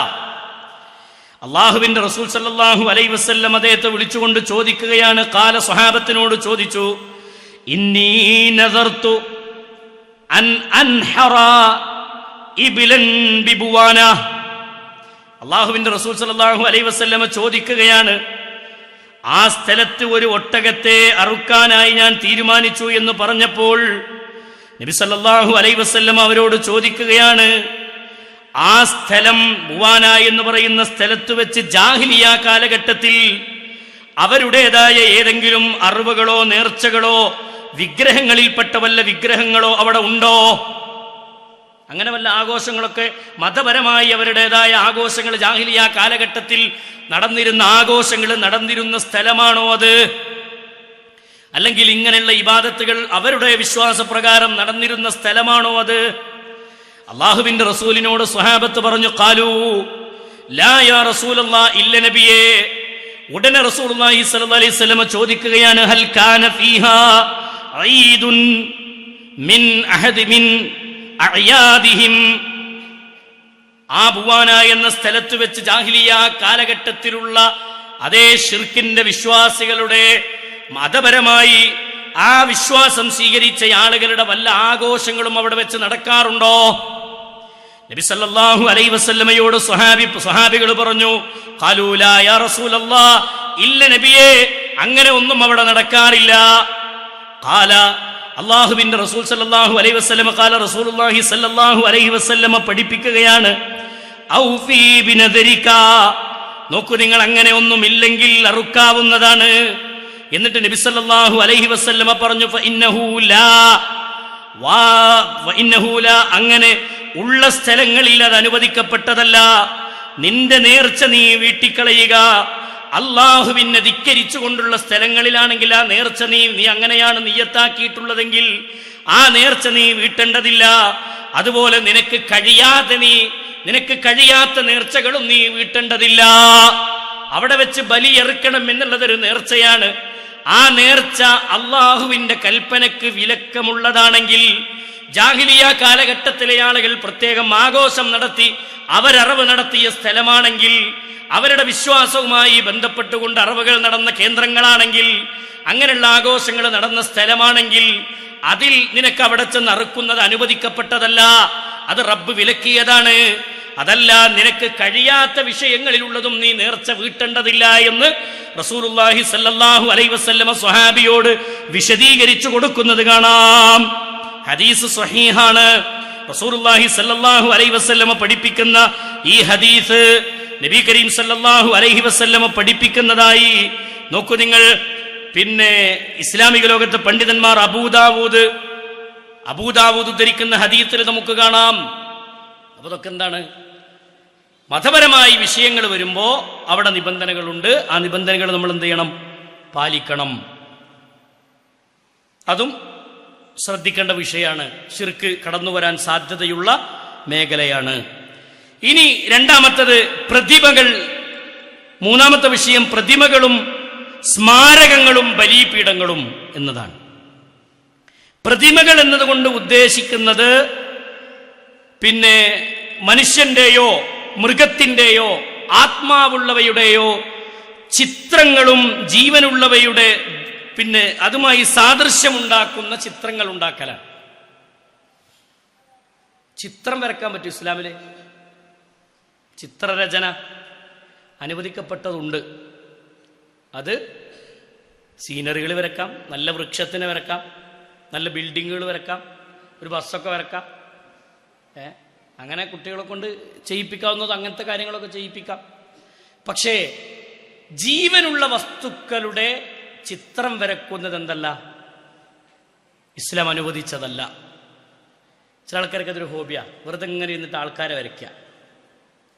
അള്ളാഹുവിന്റെ റസൂൽ സല്ലല്ലാഹു അലൈഹി വസല്ലം അദ്ദേഹത്തെ വിളിച്ചുകൊണ്ട് ചോദിക്കുകയാണ്, ഖാല, സ്വഹാബത്തിനോട് ചോദിച്ചു, ഇന്നി നദർതു അൻ അൻഹറ ഇബ്ലൻ ബിബുവാന. അള്ളാഹുവിന്റെ റസൂൽ സല്ലല്ലാഹു അലൈഹി വസല്ലമ ചോദിക്കുകയാണ്, ആ സ്ഥലത്ത് ഒരു ഒട്ടകത്തെ അറുക്കാനായി ഞാൻ തീരുമാനിച്ചു എന്ന് പറഞ്ഞപ്പോൾ നബി സല്ലല്ലാഹു അലൈഹി വസല്ലം അവരോട് ചോദിക്കുകയാണ്, ആ സ്ഥലം ബുവാന എന്ന് പറയുന്ന സ്ഥലത്ത് വെച്ച് ജാഹിലിയ കാലഘട്ടത്തിൽ അവരുടേതായ ഏതെങ്കിലും അറിവുകളോ നേർച്ചകളോ വിഗ്രഹങ്ങളിൽപ്പെട്ട വല്ല വിഗ്രഹങ്ങളോ അവിടെ ഉണ്ടോ? അങ്ങനെ വല്ല ആഘോഷങ്ങളൊക്കെ മതപരമായി അവരുടേതായ ആഘോഷങ്ങൾ ജാഹിലിയ കാലഘട്ടത്തിൽ നടന്നിരുന്ന ആഘോഷങ്ങൾ നടന്നിരുന്ന സ്ഥലമാണോ അത്? അല്ലെങ്കിൽ ഇങ്ങനെയുള്ള ഇബാദത്തുകൾ അവരുടെ വിശ്വാസപ്രകാരം നടന്നിരുന്ന സ്ഥലമാണോ അത്? അള്ളാഹുവിന്റെ റസൂലിനോട് സ്വഹാബത്ത് പറഞ്ഞു, ഖാലൂ ലാ യാ റസൂലല്ലാഹ്, ഇല്ല നബിയേ. ഉടനെ റസൂലുള്ളാഹി സ്വല്ലല്ലാഹു അലൈഹി വസല്ലം ചോദിക്കുകയാണ്, ഹൽ കാന ഫീഹാ ഈദുൻ മിൻ അഹദി മിൻ അഅയാദിഹിം. ആ ബുവാന എന്ന സ്ഥലത്ത് വെച്ച് ജാഹിലിയ കാലഘട്ടത്തിലുള്ള അതേ ശിർക്കിന്റെ വിശ്വാസികളുടെ മതപരമായി ആ വിശ്വാസം സ്വീകരിച്ച ആളുകളുടെ വല്ല ആഘോഷങ്ങളും അവിടെ വെച്ച് നടക്കാറുണ്ടോ? നബി സല്ലല്ലാഹു അലൈഹി വസല്ലമയോട് സ്വഹാബികൾ പറഞ്ഞു, ഖാലൂ ലാ യാ റസൂലല്ലാഹ്, ഇല്ല നബിയേ, അങ്ങനെ ഒന്നും അവിടെ നടക്കാറില്ല. ഖാല, അല്ലാഹുവിന്റെ റസൂൽ സല്ലല്ലാഹു അലൈഹി വസല്ലമ, ഖാല റസൂലുള്ളാഹി സല്ലല്ലാഹു അലൈഹി വസല്ലമ പഠിപ്പിക്കുകയാണ്, ഔഫീ ബിനദരിക, നോക്കൂ നിങ്ങൾ അങ്ങനെ ഒന്നുമില്ലെങ്കിൽ അറുക്കാവുന്നതാണ്. എന്നിട്ട് നബി സല്ലല്ലാഹു അലൈഹി വസല്ലമ പറഞ്ഞു, ഫഇന്നഹു ലാ, അങ്ങനെ ഉള്ള സ്ഥലങ്ങളിൽ അത് അനുവദിക്കപ്പെട്ടതല്ല. നിന്റെ നേർച്ച നീ വീട്ടിക്കളയുക. അള്ളാഹുവിനെ ധിക്കരിച്ചുകൊണ്ടുള്ള സ്ഥലങ്ങളിലാണെങ്കിൽ ആ നേർച്ച നീ അങ്ങനെയാണ് നിയ്യത്താക്കിയിട്ടുള്ളതെങ്കിൽ ആ നേർച്ച നീ വീട്ടേണ്ടതില്ല. അതുപോലെ നിനക്ക് കഴിയാത്ത നേർച്ചകളും നീ വീട്ടേണ്ടതില്ല. അവിടെ വെച്ച് ബലിയെറുക്കണം എന്നുള്ളതൊരു നേർച്ചയാണ്. ആ നേർച്ച അള്ളാഹുവിന്റെ കൽപ്പനക്ക് വിലക്കമുള്ളതാണെങ്കിൽ, ജാഹിലിയ കാലഘട്ടത്തിലെ ആളുകൾ പ്രത്യേകം ആഘോഷം നടത്തി അവരറവ് നടത്തിയ സ്ഥലമാണെങ്കിൽ, അവരുടെ വിശ്വാസവുമായി ബന്ധപ്പെട്ടുകൊണ്ട് അറിവുകൾ നടന്ന കേന്ദ്രങ്ങളാണെങ്കിൽ, അങ്ങനെയുള്ള ആഘോഷങ്ങൾ നടന്ന സ്ഥലമാണെങ്കിൽ അതിൽ നിനക്ക് അവിടെ ചെന്ന് അറുക്കുന്നത് അനുവദിക്കപ്പെട്ടതല്ല. അത് റബ്ബ് വിലക്കിയതാണ്. അതല്ല, നിനക്ക് കഴിയാത്ത വിഷയങ്ങളിലുള്ളതും നീ നേർച്ച വീട്ടേണ്ടതില്ല എന്ന് റസൂലുള്ളാഹി സല്ലല്ലാഹു അലൈഹി വസല്ലമ സ്വഹാബിയോട് വിശദീകരിച്ചു കൊടുക്കുന്നത് കാണാം. ഹദീസ് സ്വഹീഹാണ്. റസൂലുള്ളാഹി സല്ലല്ലാഹു അലൈഹി വസല്ലമ പഠിപ്പിക്കുന്ന ഈ ഹദീസ് നബി കരീം സല്ലല്ലാഹു അലൈഹി വസല്ലമ പഠിപ്പിക്കുന്നതായി നോക്കൂ നിങ്ങൾ. പിന്നെ ഇസ്ലാമിക ലോകത്തെ പണ്ഡിതന്മാർ അബൂദാവൂദ് ഉദ്ധരിക്കുന്ന ഹദീസിൽ നമുക്ക് കാണാം. അപ്പൊ ഇതൊക്കെ എന്താണ്? മതപരമായി വിഷയങ്ങൾ വരുമ്പോൾ അവിടെ നിബന്ധനകളുണ്ട്. ആ നിബന്ധനകൾ നമ്മൾ എന്ത് ചെയ്യണം? പാലിക്കണം. അതും ശ്രദ്ധിക്കേണ്ട വിഷയമാണ്. ശിർക്ക് കടന്നു വരാൻ സാധ്യതയുള്ള മേഖലയാണ്. ഇനി രണ്ടാമത്തത് പ്രതിമകൾ. മൂന്നാമത്തെ വിഷയം പ്രതിമകളും സ്മാരകങ്ങളും ബലിപീഠങ്ങളും എന്നതാണ്. പ്രതിമകൾ എന്നതുകൊണ്ട് ഉദ്ദേശിക്കുന്നത് പിന്നെ മനുഷ്യന്റെയോ മൃഗത്തിന്റെയോ ആത്മാവുള്ളവയുടെയോ ചിത്രങ്ങളും ജീവനുള്ളവയുടെ പിന്നെ അതുമായി സാദൃശ്യമുണ്ടാക്കുന്ന ചിത്രങ്ങൾ ഉണ്ടാക്കലാണ്. ചിത്രം വരക്കാൻ പറ്റും. ഇസ്ലാമിലെ ചിത്രരചന അനുവദിക്കപ്പെട്ടതുണ്ട്. അത് സീനറികൾ വരക്കാം, നല്ല വൃക്ഷത്തിനെ വരക്കാം, നല്ല ബിൽഡിങ്ങുകൾ വരക്കാം, ഒരു ബസ്സൊക്കെ വരക്കാം. അങ്ങനെ കുട്ടികളെ കൊണ്ട് ചെയ്യിപ്പിക്കാവുന്നത് അങ്ങനത്തെ കാര്യങ്ങളൊക്കെ ചെയ്യിപ്പിക്കാം. പക്ഷേ ജീവനുള്ള വസ്തുക്കളുടെ ചിത്രം വരക്കുന്നത് എന്തല്ല? ഇസ്ലാം അനുവദിച്ചതല്ല. ചില ആൾക്കാർക്ക് അതൊരു ഹോബിയാ. വെറുതെ ഇങ്ങനെ ഇരുന്നിട്ട് ആൾക്കാരെ വരയ്ക്കുക.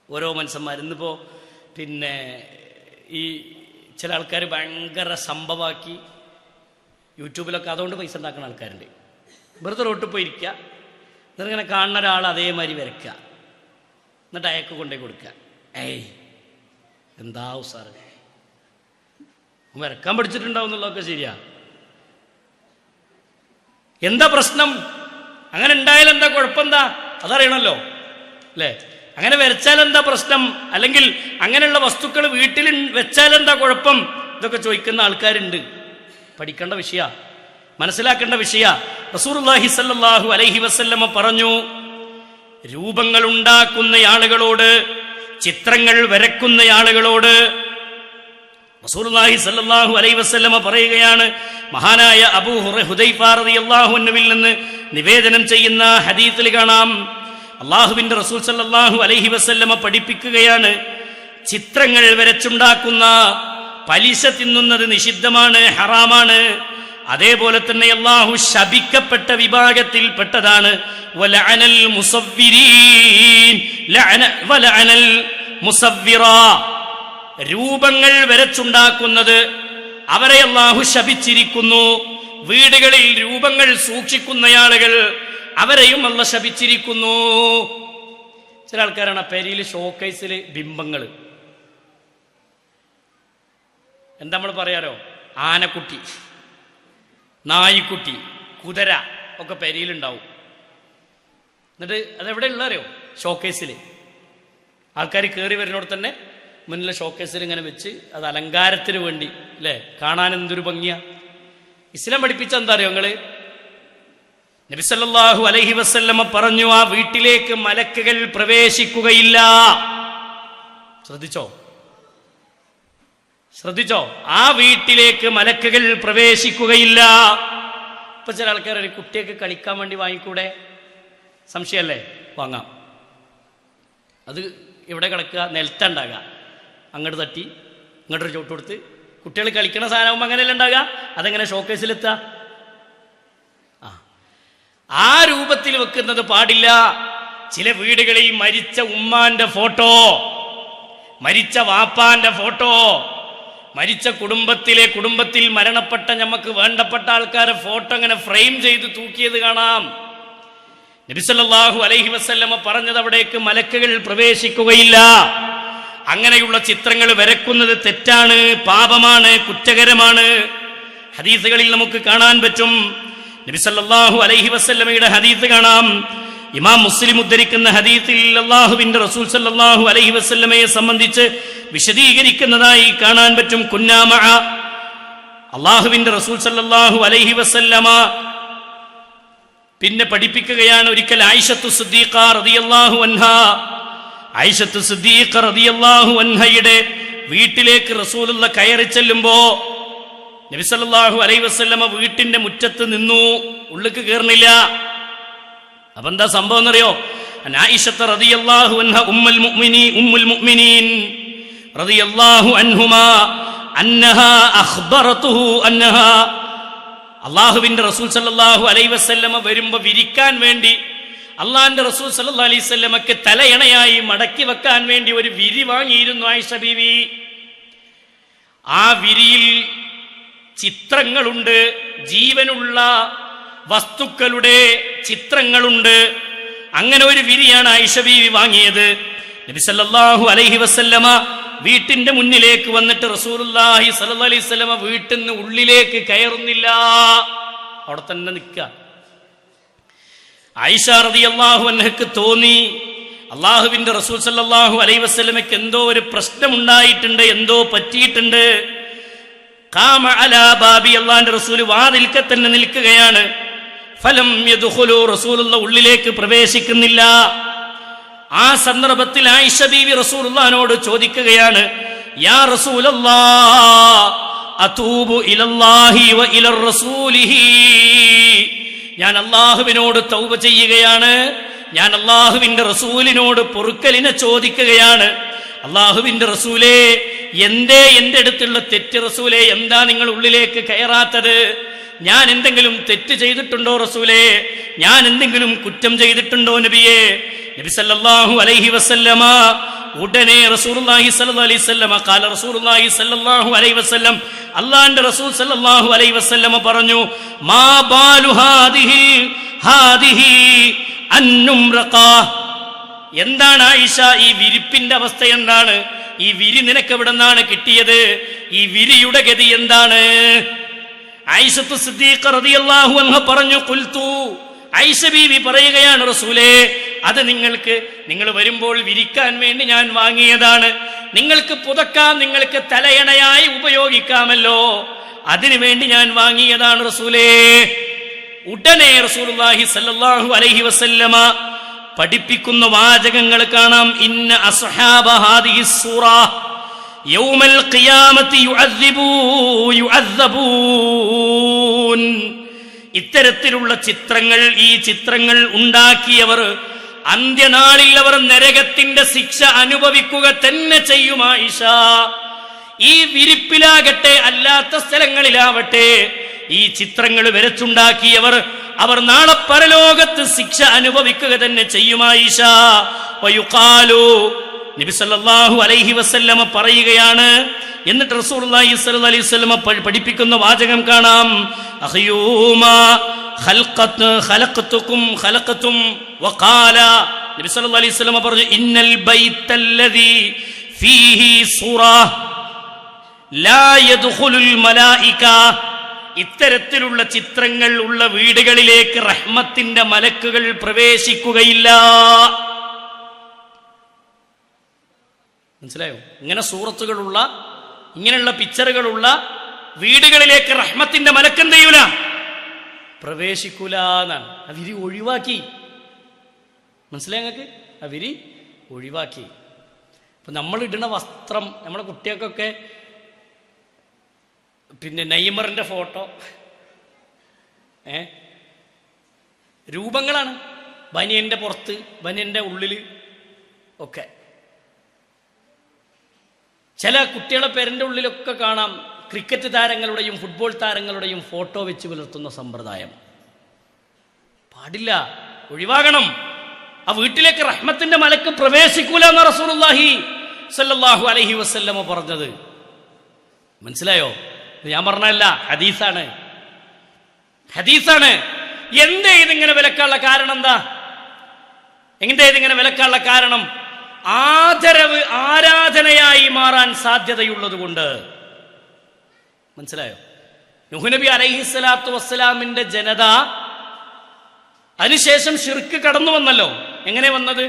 ഓരോ മനുഷ്യന്മാർ ഇന്നിപ്പോൾ പിന്നെ ഈ ചില ആൾക്കാർ ഭയങ്കര സംഭവമാക്കി യൂട്യൂബിലൊക്കെ അതുകൊണ്ട് പൈസ ഉണ്ടാക്കുന്ന ആൾക്കാരുണ്ട്. വെറുതെ റോട്ടിൽ പോയി ഇരിക്കുക, എന്നിങ്ങനെ കാണുന്ന ഒരാൾ അതേമാതിരി വരയ്ക്കുക, എന്നിട്ട് അയക്ക് കൊണ്ടേ കൊടുക്കുക. എന്താ സാറ് വരക്കാൻ പഠിച്ചിട്ടുണ്ടാവും എന്നുള്ളതൊക്കെ ശരിയാ. എന്താ പ്രശ്നം? അങ്ങനെ ഉണ്ടായാൽ എന്താ കുഴപ്പമെന്താ? അതറിയണമല്ലോ അല്ലേ? അങ്ങനെ വരച്ചാൽ എന്താ പ്രശ്നം? അല്ലെങ്കിൽ അങ്ങനെയുള്ള വസ്തുക്കൾ വീട്ടിൽ വെച്ചാൽ എന്താ കുഴപ്പം? ഇതൊക്കെ ചോദിക്കുന്ന ആൾക്കാരുണ്ട്. പഠിക്കേണ്ട വിഷയ, മനസ്സിലാക്കേണ്ട വിഷയ. റസൂലുള്ളാഹി സ്വല്ലല്ലാഹു അലൈഹി വസല്ലമ പറഞ്ഞു, രൂപങ്ങൾ ഉണ്ടാക്കുന്ന ആളുകളോട്, ചിത്രങ്ങൾ വരക്കുന്ന ആളുകളോട് റസൂലുള്ളാഹി സ്വല്ലല്ലാഹു അലൈഹി വസല്ലമ പറയുകയാണ്. മഹാനായ അബൂ ഹുദൈഫ റളിയല്ലാഹു അൻഹുവിൽ നിന്ന് നിവേദനം ചെയ്യുന്ന ഹദീസിൽ കാണാം, അള്ളാഹുവിന്റെ റസൂൽ സല്ലല്ലാഹു അലൈഹി വസല്ലമ പഠിപ്പിക്കുകയാണ്, ചിത്രങ്ങൾ വരച്ചുണ്ടാക്കുന്ന പലിശ തിന്നുന്നത് നിഷിദ്ധമാണ്, ഹറാമാണ്. അതേപോലെ തന്നെ അള്ളാഹു ശപിക്കപ്പെട്ട വിഭാഗത്തിൽപ്പെട്ടതാണ്. വലഅനൽ മുസവ്വിരീൻ വലഅനൽ മുസവ്വിറ, രൂപങ്ങൾ വരച്ചുണ്ടാക്കുന്നത് അവരെ അള്ളാഹു ശപിച്ചിരിക്കുന്നു. വീടുകളിൽ രൂപങ്ങൾ സൂക്ഷിക്കുന്നയാളുകൾ അവരെയും അള്ളാഹു ശപിച്ചിരിക്കുന്നു. ചില ആൾക്കാരാണ് പെരിയിൽ ഷോക്കേസിൽ ബിംബങ്ങൾ, എന്താ നമ്മൾ പറയാറോ, ആനക്കുട്ടി, നായിക്കുട്ടി, കുതിര ഒക്കെ പെരിയിലുണ്ടാവും. എന്നിട്ട് അതെവിടെ ഉള്ളറിയോ, ഷോക്കേസിൽ. ആൾക്കാർ കയറി വരുന്നോട് തന്നെ മുന്നിലെ ഷോക്കേസിൽ ഇങ്ങനെ വെച്ച് അത് അലങ്കാരത്തിന് വേണ്ടി, അല്ലേ, കാണാൻ എന്തൊരു ഭംഗിയാ. ഇസ്ലാം പഠിപ്പിച്ച എന്താ അറിയോ നിങ്ങള്? നബി സല്ലല്ലാഹു അലൈഹി വസല്ലമ പറഞ്ഞു, ആ വീട്ടിലേക്ക് മലക്കുകൾ പ്രവേശിക്കുകയില്ല. ശ്രദ്ധിച്ചോ, ആ വീട്ടിലേക്ക് മലക്കുകൾ പ്രവേശിക്കുകയില്ല. ഇപ്പൊ ചില ആൾക്കാർ ഒരു കുട്ടിയൊക്കെ കളിക്കാൻ വേണ്ടി വാങ്ങിക്കൂടെ, സംശയമല്ലേ, വാങ്ങാം. അത് ഇവിടെ കിടക്കുക, നിലത്തുണ്ടാകുക, അങ്ങോട്ട് തട്ടി ഇങ്ങോട്ടൊരു ചോട്ട് കൊടുത്ത് കുട്ടികൾ കളിക്കണ സാധനമാകുമ്പോൾ അങ്ങനെയല്ല ഉണ്ടാകുക. അതെങ്ങനെ ഷോക്കേസിലെത്തുക? ആ രൂപത്തിൽ വെക്കുന്നത് പാടില്ല. ചില വീടുകളിൽ മരിച്ച ഉമ്മാന്റെ ഫോട്ടോ, മരിച്ച വാപ്പാന്റെ ഫോട്ടോ, മരിച്ച കുടുംബത്തിൽ മരണപ്പെട്ട നമുക്ക് വേണ്ടപ്പെട്ട ആൾക്കാരെ ഫോട്ടോ അങ്ങനെ ഫ്രെയിം ചെയ്ത് തൂക്കിയത് കാണാം. നബി സല്ലല്ലാഹു അലൈഹി വസല്ലമ പറഞ്ഞത് അവിടേക്ക് മലക്കുകൾ പ്രവേശിക്കുകയില്ല. അങ്ങനെയുള്ള ചിത്രങ്ങൾ വരക്കുന്നത് തെറ്റാണ്, പാപമാണ്, കുറ്റകരമാണ്. ഹദീസുകളിൽ നമുക്ക് കാണാൻ പറ്റും. നബി സല്ലല്ലാഹു അലൈഹി വസല്ലമയുടെ ഹദീസ് കാണാം. ഇമാം മുസ്ലിം ഉദ്ധരിക്കുന്ന ഹദീസിൽ അല്ലാഹുവിന്റെ റസൂൽ സല്ലല്ലാഹു അലൈഹി വസല്ലമയെ സംബന്ധിച്ച് വിശദീകരിക്കുന്നതായി കാണാൻ പറ്റും. കുന്നാ മഅ, അല്ലാഹുവിന്റെ റസൂൽ സല്ലല്ലാഹു അലൈഹി വസല്ലമ പിന്നെ പഠിപ്പിക്കുകയാണ്. ഒരിക്കൽ ആയിഷത്തു സിദ്ദീഖ റളിയല്ലാഹു അൻഹാ, ആയിഷത്തു സിദ്ദീഖ റളിയല്ലാഹു അൻഹയുടെ വീട്ടിലേക്ക് റസൂലുള്ള കയറി ചെല്ലുമ്പോ നബി സല്ലല്ലാഹു അലൈഹി വസല്ലമ വീട്ടിന്റെ മുറ്റത്ത് നിന്നു, ഉള്ളിക്ക് കയറുന്നില്ല. അപ്പൊ എന്താ സംഭവം എന്നറിയോ? ആയിഷത്ത് റളിയല്ലാഹു അൻഹ ഉമ്മുൽ മുഅ്മിനീൻ റളിയല്ലാഹു അൻഹുമാ അന്നഹാ അഖ്ബറതുഹു അന്നഹാ, അല്ലാഹുവിന്റെ റസൂൽ സല്ലല്ലാഹു അലൈഹി വസല്ലമ വരുമ്പോ വിരിക്കാൻ വേണ്ടി അള്ളാഹിന്റെ റസൂൽ സല്ലല്ലാഹു അലൈഹി വസല്ലമക്ക് തലയണയായി മടക്കി വെക്കാൻ വേണ്ടി ഒരു വിരി വാങ്ങിയിരുന്നു ആയിഷ ബീവി. ആ വിരിയിൽ ചിത്രങ്ങളുണ്ട്, ജീവനുള്ള വസ്തുക്കളുടെ ചിത്രങ്ങളുണ്ട്. അങ്ങനെ ഒരു വിരിയാണ് ആയിഷ ബീവി വാങ്ങിയത്. നബി സല്ലല്ലാഹു അലൈഹി വസല്ലമ വീട്ടിന്റെ മുന്നിലേക്ക് വന്നിട്ട് റസൂലുള്ളാഹി സ്വല്ലല്ലാഹു അലൈഹി വസല്ലമ വീട്ടിൽ നിന്ന് ഉള്ളിലേക്ക് കയറുന്നില്ല, അവിടെ തന്നെ നിൽക്കുക. ആയിഷ റളിയല്ലാഹു അൻഹക്ക് തോന്നി അള്ളാഹുവിന്റെ റസൂൽ സല്ലല്ലാഹു അലൈഹി വസല്ലമയ്ക്ക് എന്തോ ഒരു പ്രശ്നമുണ്ടായിട്ടുണ്ട്, എന്തോ പറ്റിയിട്ടുണ്ട്. ഖാമ അലാ ബാബി, അള്ളാഹിന്റെ റസൂൽ വാതിൽക്ക് തന്നെ നിൽക്കുകയാണ്. ഫലം യദ്ഖുലു, റസൂലുള്ള ഉള്ളിലേക്ക് പ്രവേശിക്കുന്നില്ല. ആ സന്ദർഭത്തിൽ ആയിഷ ബീവി റസൂലുള്ളാഹിനോട് ചോദിക്കുകയാണ്, യാ റസൂലല്ലാഹ് അതൂബു ഇലല്ലാഹി വ ഇലർ റസൂലിഹി, ഞാൻ അള്ളാഹുവിനോട് തൗബ ചെയ്യുകയാണ്, ഞാൻ അള്ളാഹുവിന്റെ റസൂലിനോട് പൊറുക്കലിനെ ചോദിക്കുകയാണ്. അള്ളാഹുവിന്റെ റസൂലേ, എന്തേ എന്റെ അടുത്തുള്ള തെറ്റ് റസൂലേ, എന്താ നിങ്ങൾ ഉള്ളിലേക്ക് കയറാത്തത്? ഞാൻ എന്തെങ്കിലും തെറ്റ് ചെയ്തിട്ടുണ്ടോ റസൂലേ? ഞാൻ എന്തെങ്കിലും കുറ്റം ചെയ്തിട്ടുണ്ടോ നബിയേ? നബി സല്ലല്ലാഹു അലൈഹി വസല്ലമ ഉടനെ റസൂലുള്ളാഹി സ്വല്ലല്ലാഹു അലൈഹി വസല്ലമ ഖാല റസൂലുള്ളാഹി സ്വല്ലല്ലാഹു അലൈഹി വസല്ലം, അല്ലാഹുവിന്റെ റസൂൽ സ്വല്ലല്ലാഹു അലൈഹി വസല്ലമ പറഞ്ഞു, മാ ബാലു ഹാദിഹി അന്നുംറഖ, എന്താണ് ആയിഷ ഈ വിരിപ്പിന്റെ അവസ്ഥ എന്താണ്? ഈ വിരി നിനക്ക് എവിടെ നിന്നാണ് കിട്ടിയത്? ഈ വിരിയുടെ ഗതി എന്താണ്? ആയിഷത്തു സിദ്ദീഖ റളിയല്ലാഹു അൻഹ പറഞ്ഞു, ഖുൽതു, ആയിഷ ബീവി പറയുകയാണ്, റസൂലേ, അത് നിങ്ങൾ വരുമ്പോൾ വിരിക്കാൻ വേണ്ടി ഞാൻ വാങ്ങിയതാണ്. നിങ്ങൾക്ക് പുതക്കാൻ, നിങ്ങൾക്ക് തലയണയായി ഉപയോഗിക്കാമല്ലോ, അതിനു വേണ്ടി ഞാൻ വാങ്ങിയതാണ് റസൂലേ. ഉടനെ റസൂലുള്ളാഹി സ്വല്ലല്ലാഹു അലൈഹി വസല്ലമ പഠിപ്പിക്കുന്ന വാചകങ്ങൾ കാണാം. ഇന്ന അസ്ഹാബ ഹാദിഹി സൂറ യൗമൽ ഖിയാമത്തി യുഅദ്ദബൂൻ, ഇത്തരത്തിലുള്ള ചിത്രങ്ങൾ, ഈ ചിത്രങ്ങൾ ഉണ്ടാക്കിയവർ അന്ത്യനാളിൽ അവർ നരകത്തിന്റെ ശിക്ഷ അനുഭവിക്കുക തന്നെ ചെയ്യും ആയിഷ. ഈ വിരിപ്പിലാകട്ടെ അല്ലാത്ത സ്ഥലങ്ങളിലാവട്ടെ ഈ ചിത്രങ്ങൾ വരച്ചുണ്ടാക്കിയവർ അവർ നാളെ പരലോകത്ത് ശിക്ഷ അനുഭവിക്കുക തന്നെ ചെയ്യും ആയിഷ. വയുഖാലു, നബി സല്ലല്ലാഹു അലൈഹി വസല്ലമ പറയുകയാണ്, എന്നിട്ട് റസൂലുള്ളാഹി സ്വല്ലല്ലാഹു അലൈഹി വസല്ലമ പഠിപ്പിക്കുന്ന വാചകം കാണാം, അഖിയൂമാ ഖലഖതും വഖാല, നബി സല്ലല്ലാഹു അലൈഹി വസല്ലമ പറഞ്ഞു, ഇന്നൽ ബൈത്തല്ലദീ ഫീഹി സൂറ ലാ യദ്ഖുലുൽ മലായിക, ഇത്തരത്തിലുള്ള ചിത്രങ്ങൾ ഉള്ള വീടുകളിലേക്ക് റഹ്മത്തിന്റെ മലക്കുകൾ പ്രവേശിക്കുകയില്ല. മനസ്സിലായോ? ഇങ്ങനെ സൂറത്തുകളുള്ള, ഇങ്ങനെയുള്ള പിക്ചറുകളുള്ള വീടുകളിലേക്ക് റഹ്മത്തിന്റെ മലക്ക് എന്ത് ചെയ്യൂല? പ്രവേശിക്കൂല എന്നാണ്. അവര് ഒഴിവാക്കി. മനസ്സിലായി നിങ്ങൾക്ക്? അവര് ഒഴിവാക്കി. ഇപ്പൊ നമ്മൾ ഇടുന്ന വസ്ത്രം, നമ്മളെ കുട്ടികൾക്കൊക്കെ പിന്നെ നെയ്മറിന്റെ ഫോട്ടോ രൂപങ്ങളാണ്. ബനിയന്റെ പുറത്ത്, ബനിയന്റെ ഉള്ളില് ഒക്കെ. ചില കുട്ടികളെ പേരൻ്റെ ഉള്ളിലൊക്കെ കാണാം ക്രിക്കറ്റ് താരങ്ങളുടെയും ഫുട്ബോൾ താരങ്ങളുടെയും ഫോട്ടോ വെച്ച് പുലർത്തുന്ന സമ്പ്രദായം. പാടില്ല, ഒഴിവാകണം. ആ വീട്ടിലേക്ക് റഹ്മത്തിന്റെ മലക്ക് പ്രവേശിക്കൂല എന്ന് റസൂലുള്ളാഹി സ്വല്ലല്ലാഹു അലൈഹി വസല്ലമ പറഞ്ഞത്. മനസ്സിലായോ? ഞാൻ പറഞ്ഞല്ല, ഹദീസാണ്. ഹദീസാണ്. എന്തേ ഇതിങ്ങനെ വിലക്കാനുള്ള കാരണം? എന്താ എന്തേ ഇതിങ്ങനെ വിലക്കാനുള്ള കാരണം? ആദരവ് ആരാധനയായി മാറാൻ സാധ്യതയുള്ളത് കൊണ്ട്. മനസ്സിലായോ? നൂഹ് നബി അലൈഹിസ്സലാത്തു വസ്സലാമിന്റെ ജനത അതിനുശേഷം ശിർക്ക് കടന്നു വന്നല്ലോ. എങ്ങനെ വന്നത്?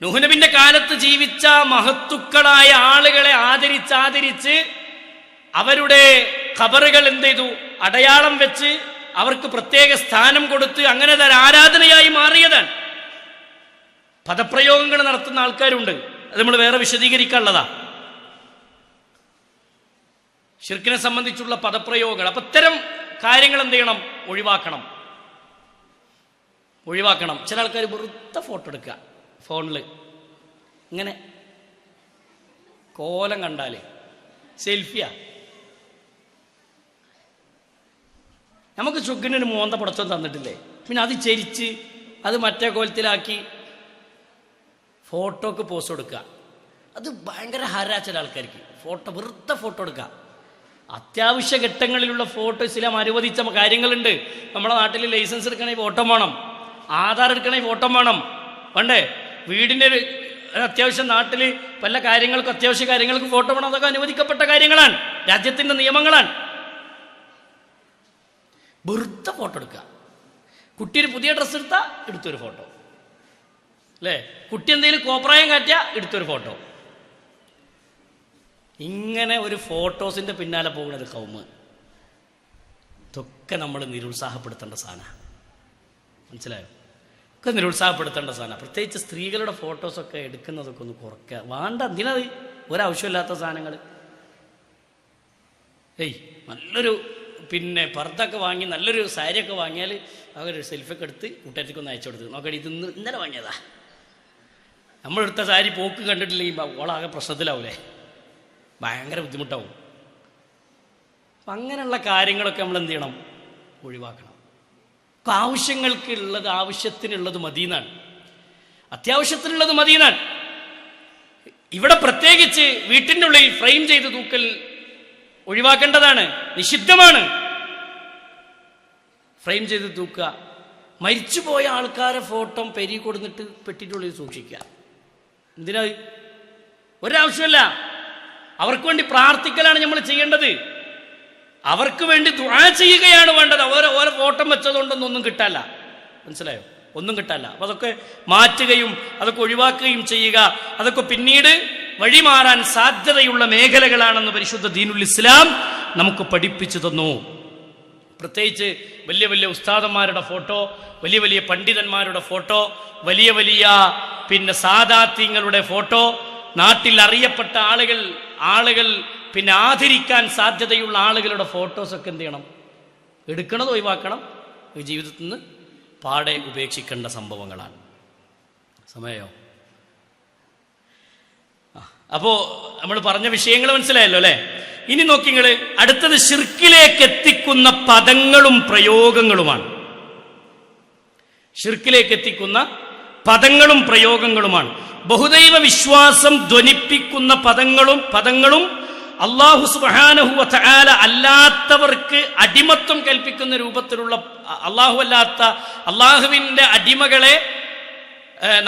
നൂഹ് നബിന്റെ കാലത്ത് ജീവിച്ച മഹത്തുക്കളായ ആളുകളെ ആദരിച്ച് അവരുടെ ഖബറുകൾ എന്ത് ചെയ്തു? അടയാളം വെച്ച് അവർക്ക് പ്രത്യേക സ്ഥാനം കൊടുത്ത് അങ്ങനെ ആരാധനയായി മാറിയതാണ്. പദപ്രയോഗങ്ങൾ നടത്തുന്ന ആൾക്കാരുണ്ട്. അത് നമ്മൾ വേറെ വിശദീകരിക്കാനുള്ളതാ, ശിർക്കിനെ സംബന്ധിച്ചുള്ള പദപ്രയോഗങ്ങൾ. അപ്പൊ ഇത്തരം കാര്യങ്ങൾ എന്ത് ചെയ്യണം? ഒഴിവാക്കണം. ചില ആൾക്കാർ വെറുതെ ഫോട്ടോ എടുക്കുക ഫോണിൽ, ഇങ്ങനെ കോലം കണ്ടാല് സെൽഫിയാ. നമുക്ക് ചുക്കിനൊരു മോന്ത പടച്ചോൻ തന്നിട്ടില്ലേ, പിന്നെ അത് ചരിച്ച് അത് മറ്റേ കോലത്തിലാക്കി ഫോട്ടോക്ക് പോസ്റ്റ് കൊടുക്കുക. അത് ഭയങ്കര ഹരാ ചില ആൾക്കാർക്ക്. വെറുതെ ഫോട്ടോ എടുക്കുക. അത്യാവശ്യ ഘട്ടങ്ങളിലുള്ള ഫോട്ടോ ഇസ്ലാം അനുവദിച്ച കാര്യങ്ങളുണ്ട്. നമ്മുടെ നാട്ടിൽ ലൈസൻസ് എടുക്കണമെങ്കിൽ ഫോട്ടോ വേണം, ആധാർ എടുക്കണമെങ്കിൽ ഫോട്ടോ വേണം. പണ്ടേ വീടിൻ്റെ ഒരു അത്യാവശ്യം നാട്ടിൽ പല കാര്യങ്ങൾക്കും അത്യാവശ്യ കാര്യങ്ങൾക്ക് ഫോട്ടോ വേണം. അതൊക്കെ അനുവദിക്കപ്പെട്ട കാര്യങ്ങളാണ്, രാജ്യത്തിൻ്റെ നിയമങ്ങളാണ്. വെറുതെ ഫോട്ടോ എടുക്കുക. കുട്ടി ഒരു പുതിയ ഡ്രസ്സ് എടുത്താൽ എടുത്തൊരു ഫോട്ടോ, അല്ലേ? കുട്ടി എന്തെങ്കിലും കോപ്രായം കാറ്റിയാൽ എടുത്തൊരു ഫോട്ടോ. ഇങ്ങനെ ഒരു ഫോട്ടോസിന്റെ പിന്നാലെ പോകുന്നത് കൗമ്. ഇതൊക്കെ നമ്മൾ നിരുത്സാഹപ്പെടുത്തേണ്ട സാധനം. മനസ്സിലായോ? ഒക്കെ നിരുത്സാഹപ്പെടുത്തേണ്ട സാധനം. പ്രത്യേകിച്ച് സ്ത്രീകളുടെ ഫോട്ടോസൊക്കെ എടുക്കുന്നതൊക്കെ ഒന്ന് കുറയ്ക്കുക. വേണ്ട, എന്തിനത്? ഒരാവശ്യമില്ലാത്ത സാധനങ്ങൾ. നല്ലൊരു പിന്നെ പർദ്ദൊക്കെ വാങ്ങി നല്ലൊരു സാരിയൊക്കെ വാങ്ങിയാൽ അവരൊരു സെൽഫിയൊക്കെ എടുത്ത് കൂട്ടുകാർക്ക് ഒന്ന് അയച്ചു കൊടുത്ത് നോക്കടി, ഇത് ഇന്നലെ വാങ്ങിയതാ. നമ്മളെടുത്ത സാരി പോക്ക് കണ്ടിട്ടില്ലെങ്കിൽ ഓളാകെ പ്രശ്നത്തിലാവൂലേ, ഭയങ്കര ബുദ്ധിമുട്ടാവും. അപ്പം അങ്ങനെയുള്ള കാര്യങ്ങളൊക്കെ നമ്മൾ എന്ത് ചെയ്യണം? ഒഴിവാക്കണം. ആവശ്യങ്ങൾക്കുള്ളത് ആവശ്യത്തിനുള്ളത് മദീനാണ്, അത്യാവശ്യത്തിനുള്ളത് മദീനാണ്. ഇവിടെ പ്രത്യേകിച്ച് വീട്ടിൻ്റെ ഉള്ളിൽ ഫ്രെയിം ചെയ്ത് തൂക്കൽ ഒഴിവാക്കേണ്ടതാണ്, നിഷിദ്ധമാണ്. ഫ്രെയിം ചെയ്ത് തൂക്കുക. മരിച്ചുപോയ ആൾക്കാരെ ഫോട്ടോ പെരി കൊടുത്തിട്ട് പെട്ടിട്ടുള്ളിൽ സൂക്ഷിക്കുക. എന്തിനാ? ഒരാവശ്യമല്ല. അവർക്ക് വേണ്ടി പ്രാർത്ഥിക്കലാണ് നമ്മൾ ചെയ്യേണ്ടത്. അവർക്ക് വേണ്ടി ദുആ ചെയ്യുകയാണ് വേണ്ടത്. ഓരോ ഫോട്ടോ വെച്ചതുകൊണ്ടൊന്നും കിട്ടാല്ല. മനസ്സിലായോ? ഒന്നും കിട്ടാല്ല. അപ്പൊ അതൊക്കെ മാറ്റുകയും അതൊക്കെ ഒഴിവാക്കുകയും ചെയ്യുക. അതൊക്കെ പിന്നീട് വഴിമാറാൻ സാധ്യതയുള്ള മേഖലകളാണെന്ന് പരിശുദ്ധ ദീനുൽ ഇസ്ലാം നമുക്ക് പഠിപ്പിച്ചു തന്നു. പ്രത്യേകിച്ച് വലിയ വലിയ ഉസ്താദന്മാരുടെ ഫോട്ടോ, വലിയ വലിയ പണ്ഡിതന്മാരുടെ ഫോട്ടോ, വലിയ വലിയ പിന്നെ സാദാത്യങ്ങളുടെ ഫോട്ടോ, നാട്ടിൽ അറിയപ്പെട്ട ആളുകൾ പിന്നെ ആദരിക്കാൻ സാധ്യതയുള്ള ആളുകളുടെ ഫോട്ടോസൊക്കെ എന്ത് ചെയ്യണം? എടുക്കണത് ഒഴിവാക്കണം. ജീവിതത്തിൽ നിന്ന് പാടെ ഉപേക്ഷിക്കേണ്ട സംഭവങ്ങളാണ്. സമയോ? അപ്പോ നമ്മൾ പറഞ്ഞ വിഷയങ്ങൾ മനസ്സിലായല്ലോ അല്ലെ? ഇനി നോക്കിങ്ങള്, അടുത്തത് ശിർക്കിലേക്ക് എത്തിക്കുന്ന പദങ്ങളും പ്രയോഗങ്ങളുമാണ്. ശിർക്കിലേക്ക് എത്തിക്കുന്ന പദങ്ങളും പ്രയോഗങ്ങളുമാണ്. ബഹുദൈവ വിശ്വാസം ധ്വനിപ്പിക്കുന്ന പദങ്ങളും അല്ലാഹു സുബ്ഹാനഹു വ തആല അല്ലാത്തവർക്ക് അടിമത്വം കൽപ്പിക്കുന്ന രൂപത്തിലുള്ള, അല്ലാഹു അല്ലാത്ത അല്ലാഹുവിന്റെ അടിമകളെ